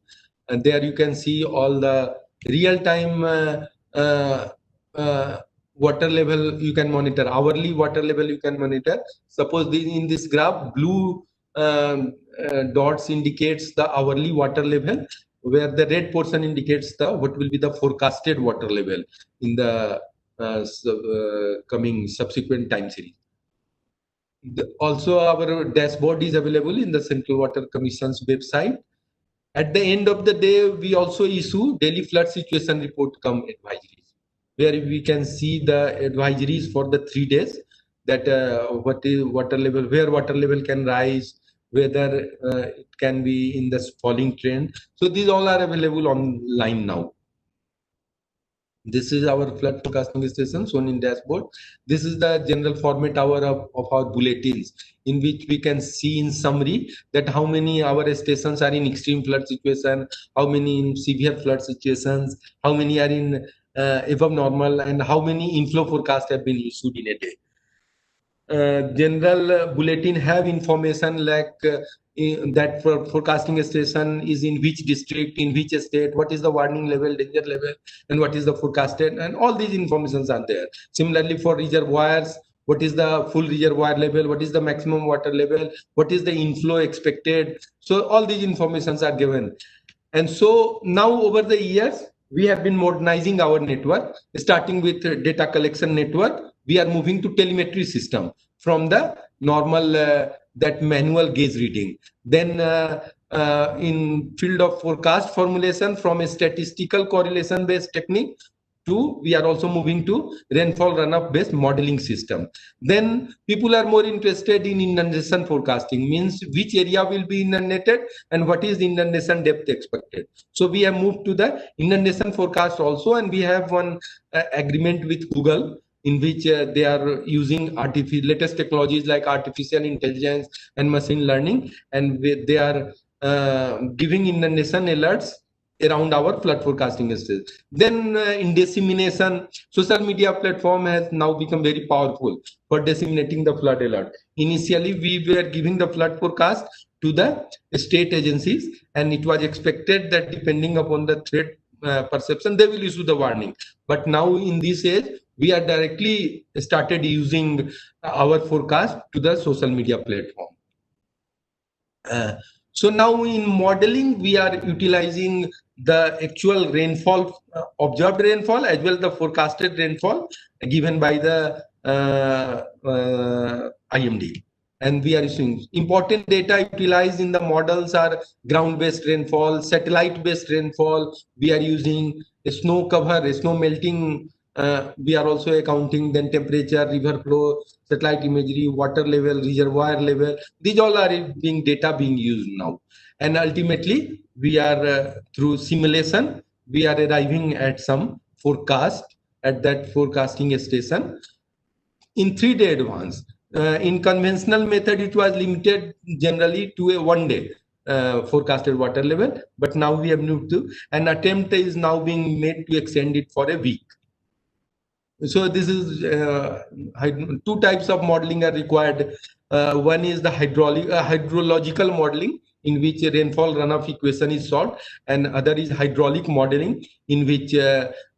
and there you can see all the real-time water level you can monitor, hourly water level you can monitor. Suppose in this graph, blue dots indicates the hourly water level, where the red portion indicates what will be the forecasted water level in the coming subsequent time series. Also, our dashboard is available in the Central Water Commission's website. At the end of the day, we also issue daily flood situation report cum advisories, where we can see the advisories for the 3 days, that what is water level, where water level can rise, whether it can be in the falling trend. So these all are available online now. This is our flood forecasting station shown in dashboard. This is the general format of our bulletins, in which we can see in summary that how many our stations are in extreme flood situation, how many in severe flood situations, how many are in above normal, and how many inflow forecasts have been issued in a day. General bulletin have information like that for forecasting station is in which district, in which state, what is the warning level, danger level, and what is the forecasted, and all these informations are there. Similarly, for reservoirs, what is the full reservoir level, what is the maximum water level, what is the inflow expected. So all these informations are given. And so now over the years, we have been modernizing our network, starting with data collection network. We are moving to telemetry system from the normal that manual gauge reading. Then in field of forecast formulation, from a statistical correlation based technique to we are also moving to rainfall runoff based modeling system. Then people are more interested in inundation forecasting, means which area will be inundated and what is the inundation depth expected. So we have moved to the inundation forecast also, and we have one agreement with Google, in which they are using latest technologies like artificial intelligence and machine learning, and they are giving inundation alerts around our flood forecasting systems. Then in dissemination, social media platform has now become very powerful for disseminating the flood alert. Initially, we were giving the flood forecast to the state agencies, and it was expected that depending upon the threat perception, they will issue the warning. But now in this age, we are directly started using our forecast to the social media platform. So now in modeling, we are utilizing the actual rainfall, observed rainfall, as well as the forecasted rainfall given by the IMD. and we are using important data utilized in the models are ground-based rainfall, satellite-based rainfall. We are using snow cover, snow melting. We are also accounting then temperature, river flow, satellite imagery, water level, reservoir level. These all are data being used now. And ultimately, we are through simulation, we are arriving at some forecast at that forecasting station in 3-day advance. In conventional method, it was limited generally to a 1-day forecasted water level, but now we have moved to an attempt is now being made to extend it for a week. So this is two types of modeling are required. One is the hydrological modeling, in which rainfall runoff equation is solved, and other is hydraulic modeling, in which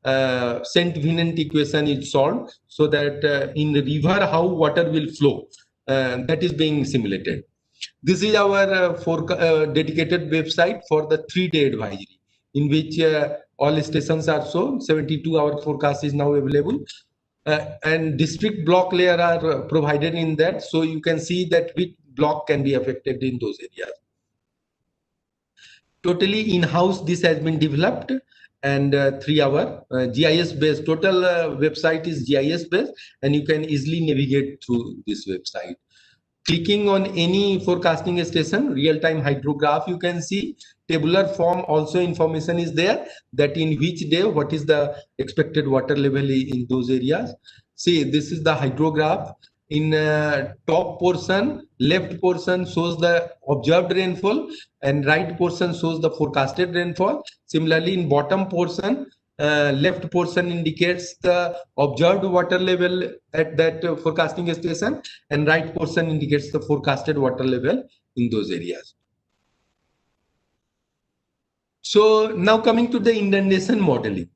Saint-Venant equation is solved, so that in the river how water will flow, that is being simulated. This is our dedicated website for the 3-day advisory, in which all stations are shown. 72-hour forecast is now available, and district block layer are provided in that, so you can see that which block can be affected in those areas. Totally in-house this has been developed, and 3-hour GIS based. Total website is GIS based, and you can easily navigate through this website. Clicking on any forecasting station, real-time hydrograph, you can see tabular form also information is there, that in which day what is the expected water level in those areas. See, this is the hydrograph. In top portion, left portion shows the observed rainfall, and right portion shows the forecasted rainfall. Similarly, in bottom portion, left portion indicates the observed water level at that forecasting station, and right portion indicates the forecasted water level in those areas. So now coming to the inundation modeling.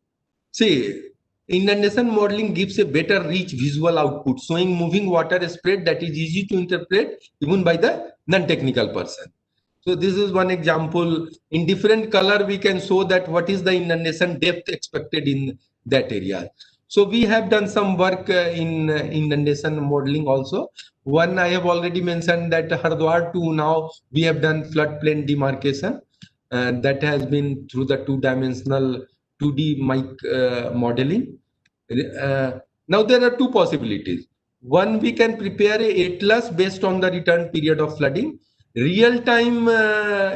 See, inundation modeling gives a better rich visual output, showing moving water spread that is easy to interpret even by the non-technical person. So this is one example. In different color, we can show that what is the inundation depth expected in that area. So we have done some work in inundation modeling also. One I have already mentioned, that Hardwar 2 now we have done floodplain demarcation. That has been through the 2-dimensional 2D modeling. Now there are two possibilities. One, we can prepare a atlas based on the return period of flooding. Real-time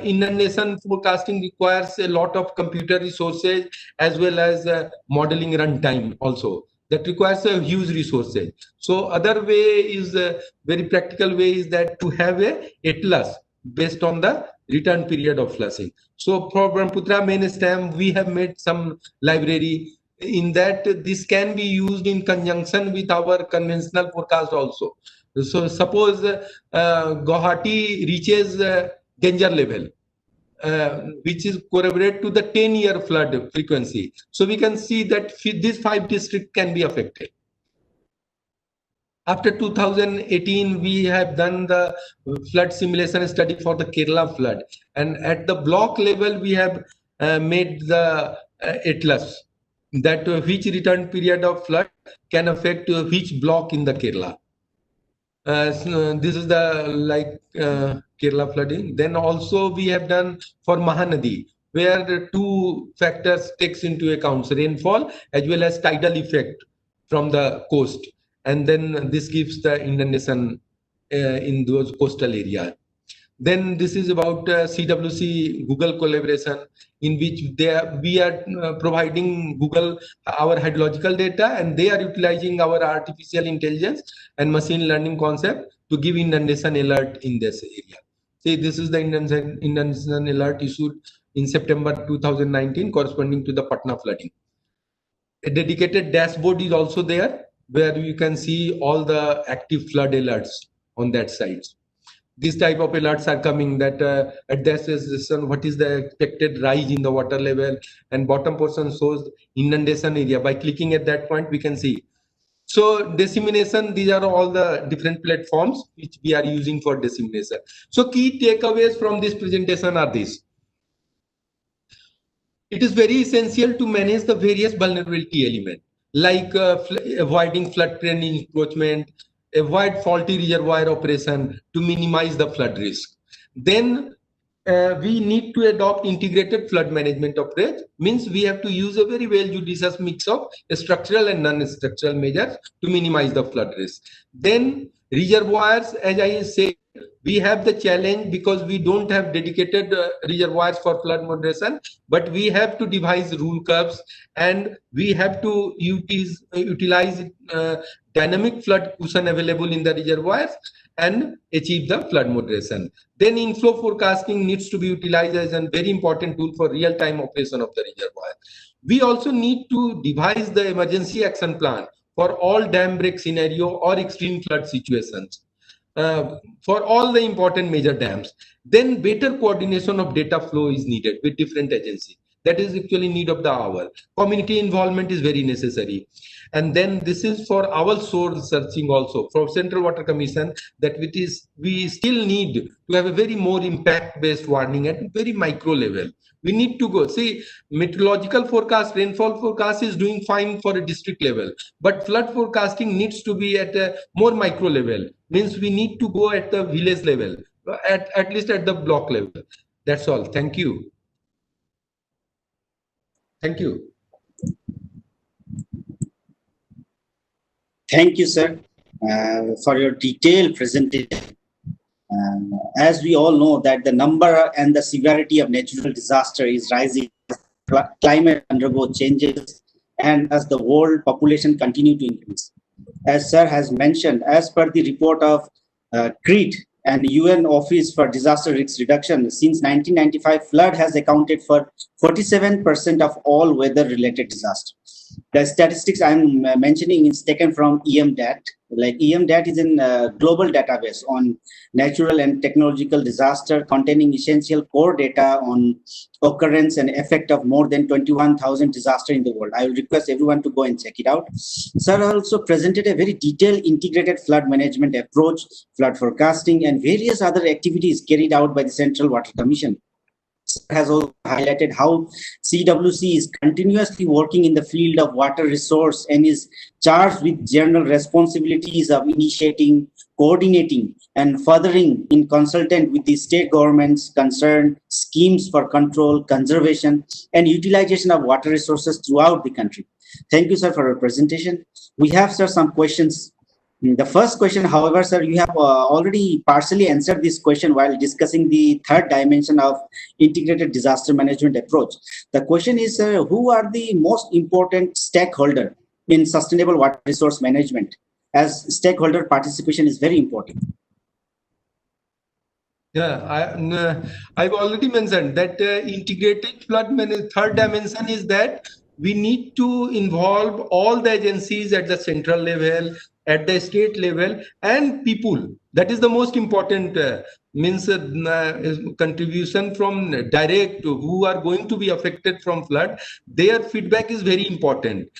inundation forecasting requires a lot of computer resources as well as modeling runtime also. That requires a huge resources. So other way is very practical way is that to have a atlas based on the return period of flushing. So for Brahmaputra main stem, we have made some library in that this can be used in conjunction with our conventional forecast also. So suppose Guwahati reaches danger level, which is corroborate to the 10-year flood frequency. So we can see that these 5 districts can be affected. After 2018, we have done the flood simulation study for the Kerala flood. And at the block level, we have made the atlas that which return period of flood can affect which block in the Kerala. So this is the Kerala flooding. Then also we have done for Mahanadi, where the 2 factors takes into account rainfall as well as tidal effect from the coast. And then this gives the inundation in those coastal areas. Then this is about CWC Google collaboration, in which we are providing Google our hydrological data, and they are utilizing our artificial intelligence and machine learning concept to give inundation alert in this area. See, this is the inundation alert issued in September 2019 corresponding to the Patna flooding. A dedicated dashboard is also there, where you can see all the active flood alerts on that side. These type of alerts are coming that at that station, what is the expected rise in the water level, and bottom portion shows inundation area. By clicking at that point, we can see. So dissemination, these are all the different platforms which we are using for dissemination. So key takeaways from this presentation are these. It is very essential to manage the various vulnerability elements, like avoiding floodplain encroachment, avoid faulty reservoir operation to minimize the flood risk. Then we need to adopt integrated flood management approach. Means we have to use a very well judicious mix of structural and non-structural measures to minimize the flood risk. Then reservoirs, as I said, we have the challenge because we don't have dedicated reservoirs for flood moderation, but we have to devise rule curves and we have to utilize dynamic flood cushion available in the reservoirs and achieve the flood moderation. Then inflow forecasting needs to be utilized as a very important tool for real-time operation of the reservoir. We also need to devise the emergency action plan for all dam break scenario or extreme flood situations. For all the important major dams. Then better coordination of data flow is needed with different agencies. That is actually need of the hour. Community involvement is very necessary. And then this is for our source searching also for Central Water Commission, that we still need to have a very more impact based warning at a very micro level. We need to go see meteorological forecast, rainfall forecast is doing fine for a district level, but flood forecasting needs to be at a more micro level. Means we need to go at the village level, at least at the block level. That's all. Thank you. Thank you.
Thank you, sir, for your detailed presentation. As we all know that the number and the severity of natural disaster is rising, climate undergo changes, and as the world population continue to increase. As sir has mentioned, as per the report of CREED and UN Office for Disaster Risk Reduction, since 1995, flood has accounted for 47% of all weather-related disasters. The statistics I'm mentioning is taken from EMDAT. Like EMDAT is a global database on natural and technological disaster containing essential core data on occurrence and effect of more than 21,000 disasters in the world. I will request everyone to go and check it out. Sir also presented a very detailed integrated flood management approach, flood forecasting, and various other activities carried out by the Central Water Commission. Has also highlighted how CWC is continuously working in the field of water resource and is charged with general responsibilities of initiating, coordinating, and furthering in consultant with the state governments concerned schemes for control, conservation, and utilization of water resources throughout the country. Thank you, sir, for your presentation. We have, sir, some questions. The first question, however, sir, you have already partially answered this question while discussing the third dimension of integrated disaster management approach. The question is, who are the most important stakeholder in sustainable water resource management, as stakeholder participation is very important?
Yeah, I've already mentioned that integrated flood management, third dimension is that we need to involve all the agencies at the central level, at the state level, and people. That is the most important contribution from direct who are going to be affected from flood. Their feedback is very important.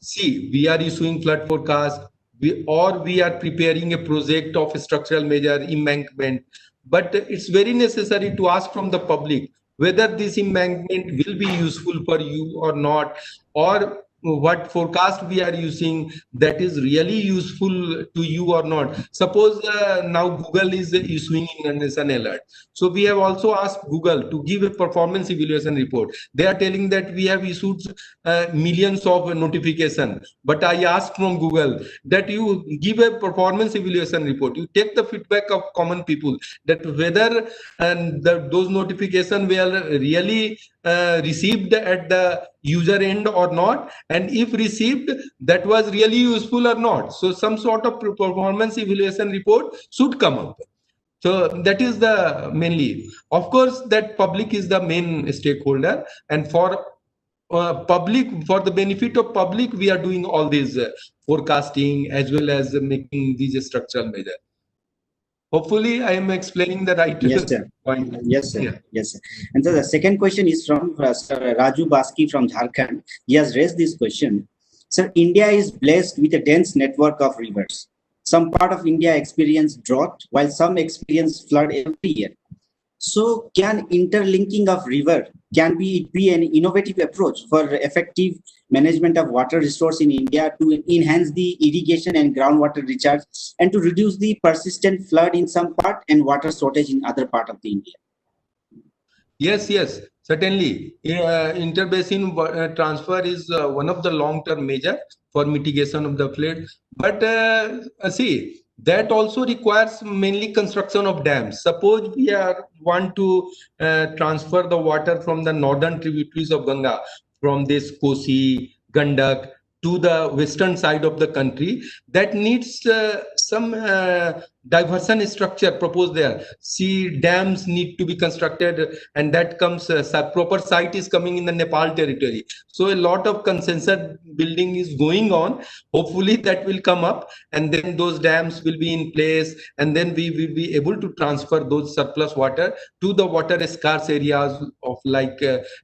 See, we are issuing flood forecast, we are preparing a project of a structural measure, embankment, but it's very necessary to ask from the public whether this embankment will be useful for you or not, or what forecast we are using that is really useful to you or not. Suppose now Google is issuing inundation alert. So we have also asked Google to give a performance evaluation report. They are telling that we have issued millions of notifications. But I asked from Google that you give a performance evaluation report. You take the feedback of common people that whether those notifications were really received at the user end or not, and if received, that was really useful or not. So some sort of performance evaluation report should come up. So that is the mainly. Of course, that public is the main stakeholder, and for public, for the benefit of public, we are doing all these forecasting as well as making these structural measures. Hopefully, I am explaining the right point.
Yes, sir. Yeah. Yes, sir. And so the second question is from Sir Raju Baski from Jharkhand. He has raised this question. Sir, India is blessed with a dense network of rivers. Some part of India experience drought, while some experience flood every year. So can interlinking of river be an innovative approach for effective management of water resource in India to enhance the irrigation and groundwater recharge and to reduce the persistent flood in some part and water shortage in other part of the India?
Yes, yes, certainly. Interbasin transfer is one of the long-term measure for mitigation of the flood. But see, that also requires mainly construction of dams. Suppose we want to transfer the water from the northern tributaries of Ganga, from this Kosi, Gandak, to the western side of the country, that needs some diversion structure proposed there. See, dams need to be constructed, and that comes proper site is coming in the Nepal territory. So a lot of consensus building is going on. Hopefully that will come up, and then those dams will be in place, and then we will be able to transfer those surplus water to the water scarce areas of like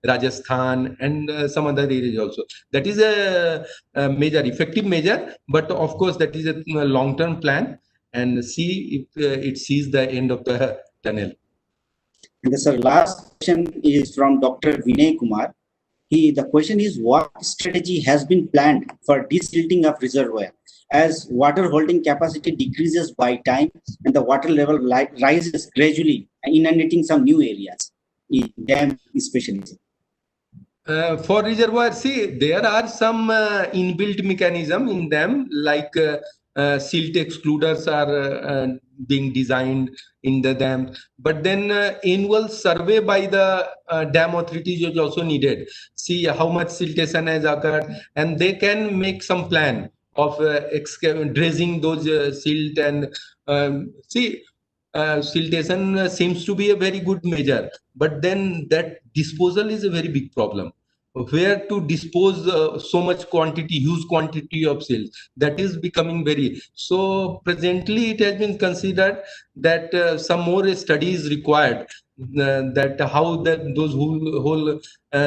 Rajasthan and some other areas also. That is a measure, effective measure, but of course that is a long-term plan, and see if it sees the end of the tunnel.
And sir, last question is from Dr. Vinay Kumar. The question is, what strategy has been planned for desilting of reservoir as water holding capacity decreases by time and the water level rises gradually, inundating some new areas, in dam especially?
For reservoir, see, there are some inbuilt mechanism in them, like silt excluders are being designed in the dam. But then annual survey by the dam authorities is also needed. See how much siltation has occurred, and they can make some plan of dredging those silt. And see, siltation seems to be a very good measure, but then that disposal is a very big problem. Where to dispose so much quantity, huge quantity of silt, that is becoming very. So presently it has been considered that some more studies required, that how that those whole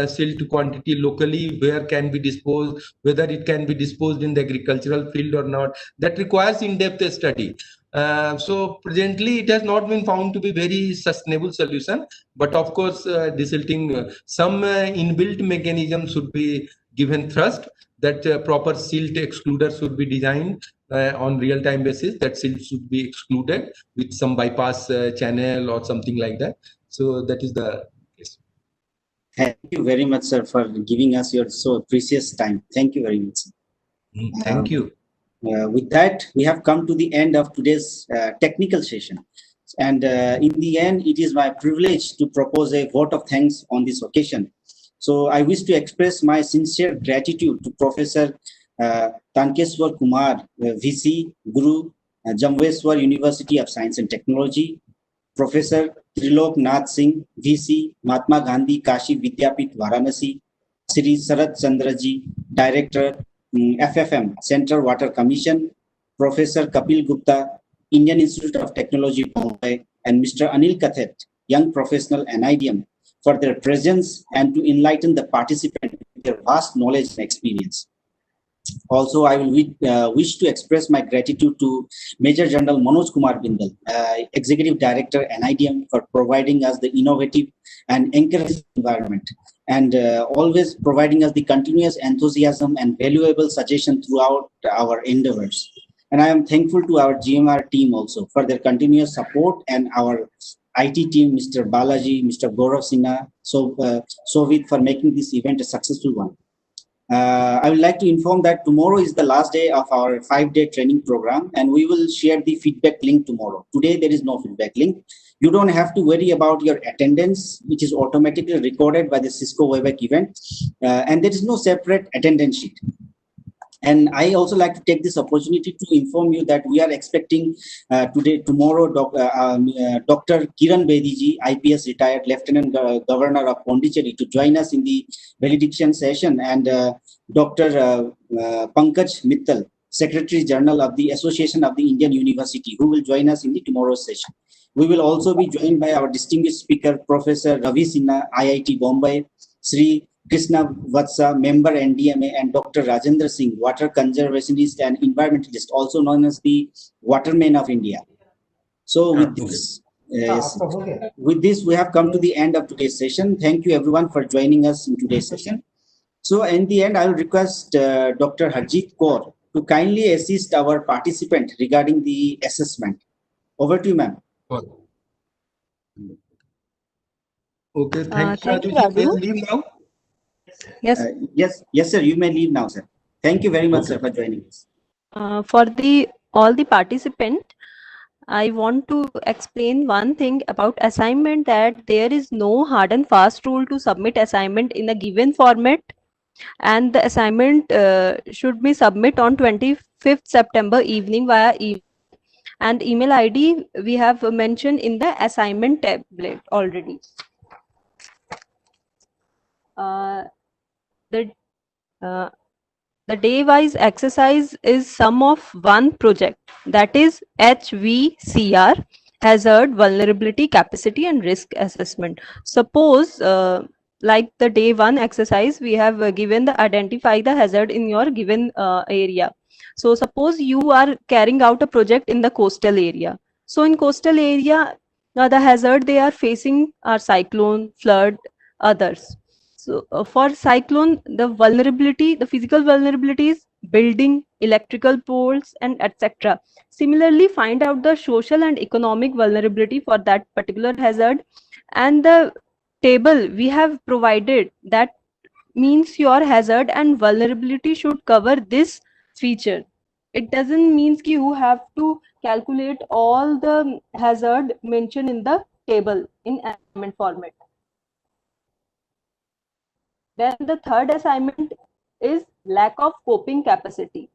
silt quantity locally, where can be disposed, whether it can be disposed in the agricultural field or not, that requires in-depth study. So presently it has not been found to be very sustainable solution, but of course desilting, some inbuilt mechanism should be given thrust, that proper silt excluder should be designed on real-time basis, that silt should be excluded with some bypass channel or something like that. So that is the case.
Thank you very much, sir, for giving us your so precious time. Thank you very much.
Thank you.
With that, we have come to the end of today's technical session. And in the end, it is my privilege to propose a vote of thanks on this occasion. So I wish to express my sincere gratitude to Professor Tankeswar Kumar, VC, Guru, Jamweswar University of Science and Technology, Professor Trilok Nath Singh, VC, Mahatma Gandhi Kashi Vidyapit Varanasi, Sri Sarat Chandraji, Director, FFM, Central Water Commission, Professor Kapil Gupta, Indian Institute of Technology, Mumbai, and Mr. Anil Kathet, young professional NIDM, for their presence and to enlighten the participant with their vast knowledge and experience. Also, I will wish to express my gratitude to Major General Manoj Kumar Bindal, Executive Director NIDM, for providing us the innovative and encouraging environment, and always providing us the continuous enthusiasm and valuable suggestion throughout our endeavors. And I am thankful to our GMR team also for their continuous support, and our IT team, Mr. Balaji, Mr. Gaurav Sinha, Sovit, for making this event a successful one. I would like to inform that tomorrow is the last day of our 5-day training program, and we will share the feedback link tomorrow. Today, there is no feedback link. You don't have to worry about your attendance, which is automatically recorded by the Cisco Webex event, and there is no separate attendance sheet. And I also like to take this opportunity to inform you that we are expecting tomorrow, Dr. Kiran Bediji, IPS retired Lieutenant Governor of Pondicherry, to join us in the valediction session, and Dr. Pankaj Mittal, Secretary General of the Association of the Indian University, who will join us in the tomorrow's session. We will also be joined by our distinguished speaker, Professor Ravi Sinha, IIT Bombay, Sri Krishna Vatsa, member NDMA, and Dr. Rajendra Singh, water conservationist and environmentalist, also known as the Waterman of India. So with this, Yes. With this, we have come to the end of today's session. Thank you everyone for joining us in today's session. So in the end, I will request Dr. Harjeet Kaur to kindly assist our participant regarding the assessment. Over to you, ma'am.
Okay, thank you,
Thank you,
Raju. May I
Raju.
leave now?
Yes.
Yes, sir. You may leave now, sir. Thank you very much,
Okay.
sir, for joining us.
For all the participant, I want to explain one thing about assignment, that there is no hard and fast rule to submit assignment in a given format, and the assignment should be submit on 25th September evening via email, and email ID we have mentioned in the assignment tablet already. The day-wise exercise is sum of one project, that is HVCR, Hazard, Vulnerability, Capacity and Risk Assessment. Suppose like the day one exercise, we have given the identify the hazard in your given area. So suppose you are carrying out a project in the coastal area. So in coastal area, the hazard they are facing are cyclone, flood, others. So for cyclone, the vulnerability, the physical vulnerabilities, building, electrical poles, and etc. Similarly, find out the social and economic vulnerability for that particular hazard. And the table we have provided, that means your hazard and vulnerability should cover this feature. It doesn't mean that you have to calculate all the hazard mentioned in the table in assignment format. Then the third assignment is lack of coping capacity.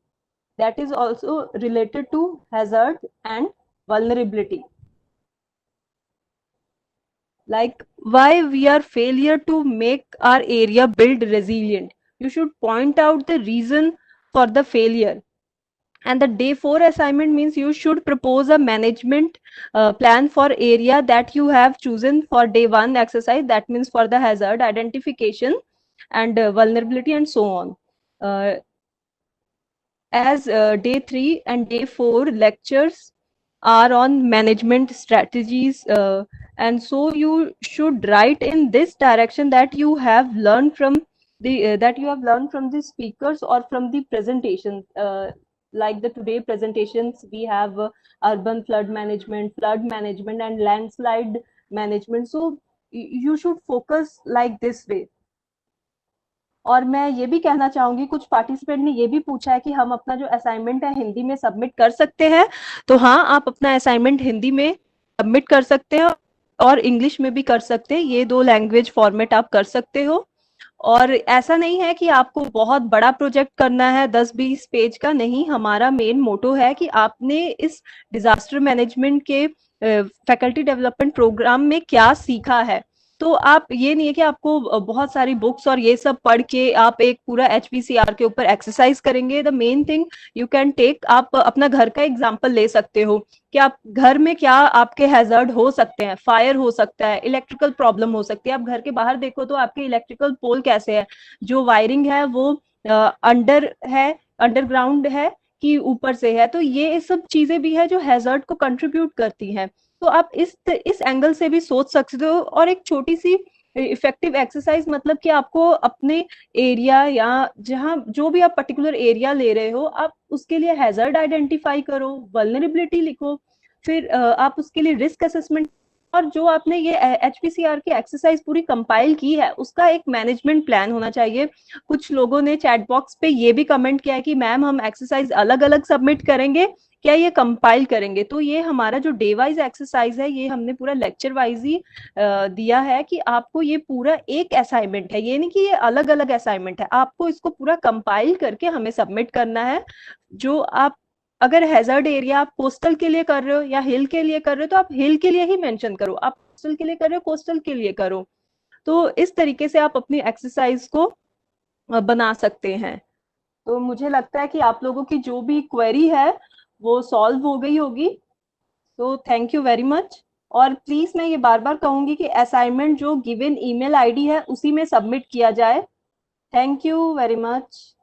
That is also related to hazard and vulnerability. Like why we are failure to make our area build resilient. You should point out the reason for the failure. And the day 4 assignment means you should propose a management plan for area that you have chosen for day 1 exercise. That means for the hazard identification and vulnerability and so on. As day 3 and day 4 lectures are on management strategies, and so you should write in this direction that you have learned from the speakers or from the presentations. Like the today presentations, we have urban flood management, and landslide management. So you should focus like this way. और मैं ये भी कहना चाहूंगी, कुछ participant ने ये भी पूछा है कि हम अपना जो असाइनमेंट है हिंदी में सबमिट कर सकते हैं. तो हाँ, आप अपना असाइनमेंट हिंदी में सबमिट कर सकते हैं और इंग्लिश में भी कर सकते हैं. ये 2 लैंग्वेज फॉर्मेट आप कर सकते हो. और ऐसा नहीं है कि आपको बहुत बड़ा प्रोजेक्ट करना है 10-20 पेज का. नहीं, हमारा मेन मोटो है कि आपने इस डिजास्टर मैनेजमेंट के फैकल्टी डेवलपमेंट प्रोग्राम में क्या सीखा है. तो आप ये नहीं है कि आपको बहुत सारी बुक्स और ये सब पढ़ के आप एक पूरा HPCR के ऊपर एक्सरसाइज करेंगे. The main thing you can take, आप अपना घर का एग्जांपल ले सकते हो कि आप घर में क्या आपके हैजर्ड हो सकते हैं. फायर हो सकता है, इलेक्ट्रिकल प्रॉब्लम हो सकती है. आप घर के बाहर देखो तो आपके इलेक्ट्रिकल पोल कैसे है, जो वायरिंग है वो अंडरग्राउंड है कि ऊपर से है. तो ये सब चीजें भी है जो हैजर्ड को कंट्रीब्यूट करती हैं. तो आप इस एंगल से भी सोच सकते हो. और एक छोटी सी इफेक्टिव एक्सरसाइज, मतलब कि आपको अपने एरिया या जहां जो भी आप पर्टिकुलर एरिया ले रहे हो, आप उसके लिए हैजर्ड आइडेंटिफाई करो, वल्नरेबिलिटी लिखो, फिर आप उसके लिए रिस्क असेसमेंट, और जो आपने ये HPCR की एक्सरसाइज पूरी कंपाइल की है उसका एक मैनेजमेंट प्लान होना चाहिए. कुछ लोगों ने चैट बॉक्स पे ये भी कमेंट किया है कि मैम हम एक्सरसाइज अलग अलग सबमिट करेंगे क्या, ये कंपाइल करेंगे. तो ये हमारा जो डे वाइज एक्सरसाइज है, ये हमने पूरा लेक्चर वाइज ही दिया है कि आपको ये पूरा एक असाइनमेंट है. ये नहीं कि ये अलग अलग असाइनमेंट है, आपको इसको पूरा कंपाइल करके हमें सबमिट करना है. जो आप अगर हैजर्ड एरिया आप कोस्टल के लिए कर रहे हो या हिल के लिए कर रहे हो, तो आप हिल के लिए ही मेंशन करो. आप कोस्टल के लिए कर रहे हो, कोस्टल के लिए करो. तो इस तरीके से आप अपनी एक्सरसाइज को बना सकते हैं. तो मुझे लगता है कि आप लोगों की जो भी क्वेरी है वो सॉल्व हो गई होगी. तो थैंक यू वेरी मच. और प्लीज मैं ये बार बार कहूंगी कि असाइनमेंट जो गिवन ईमेल आईडी है उसी में सबमिट किया जाए. Thank you very much.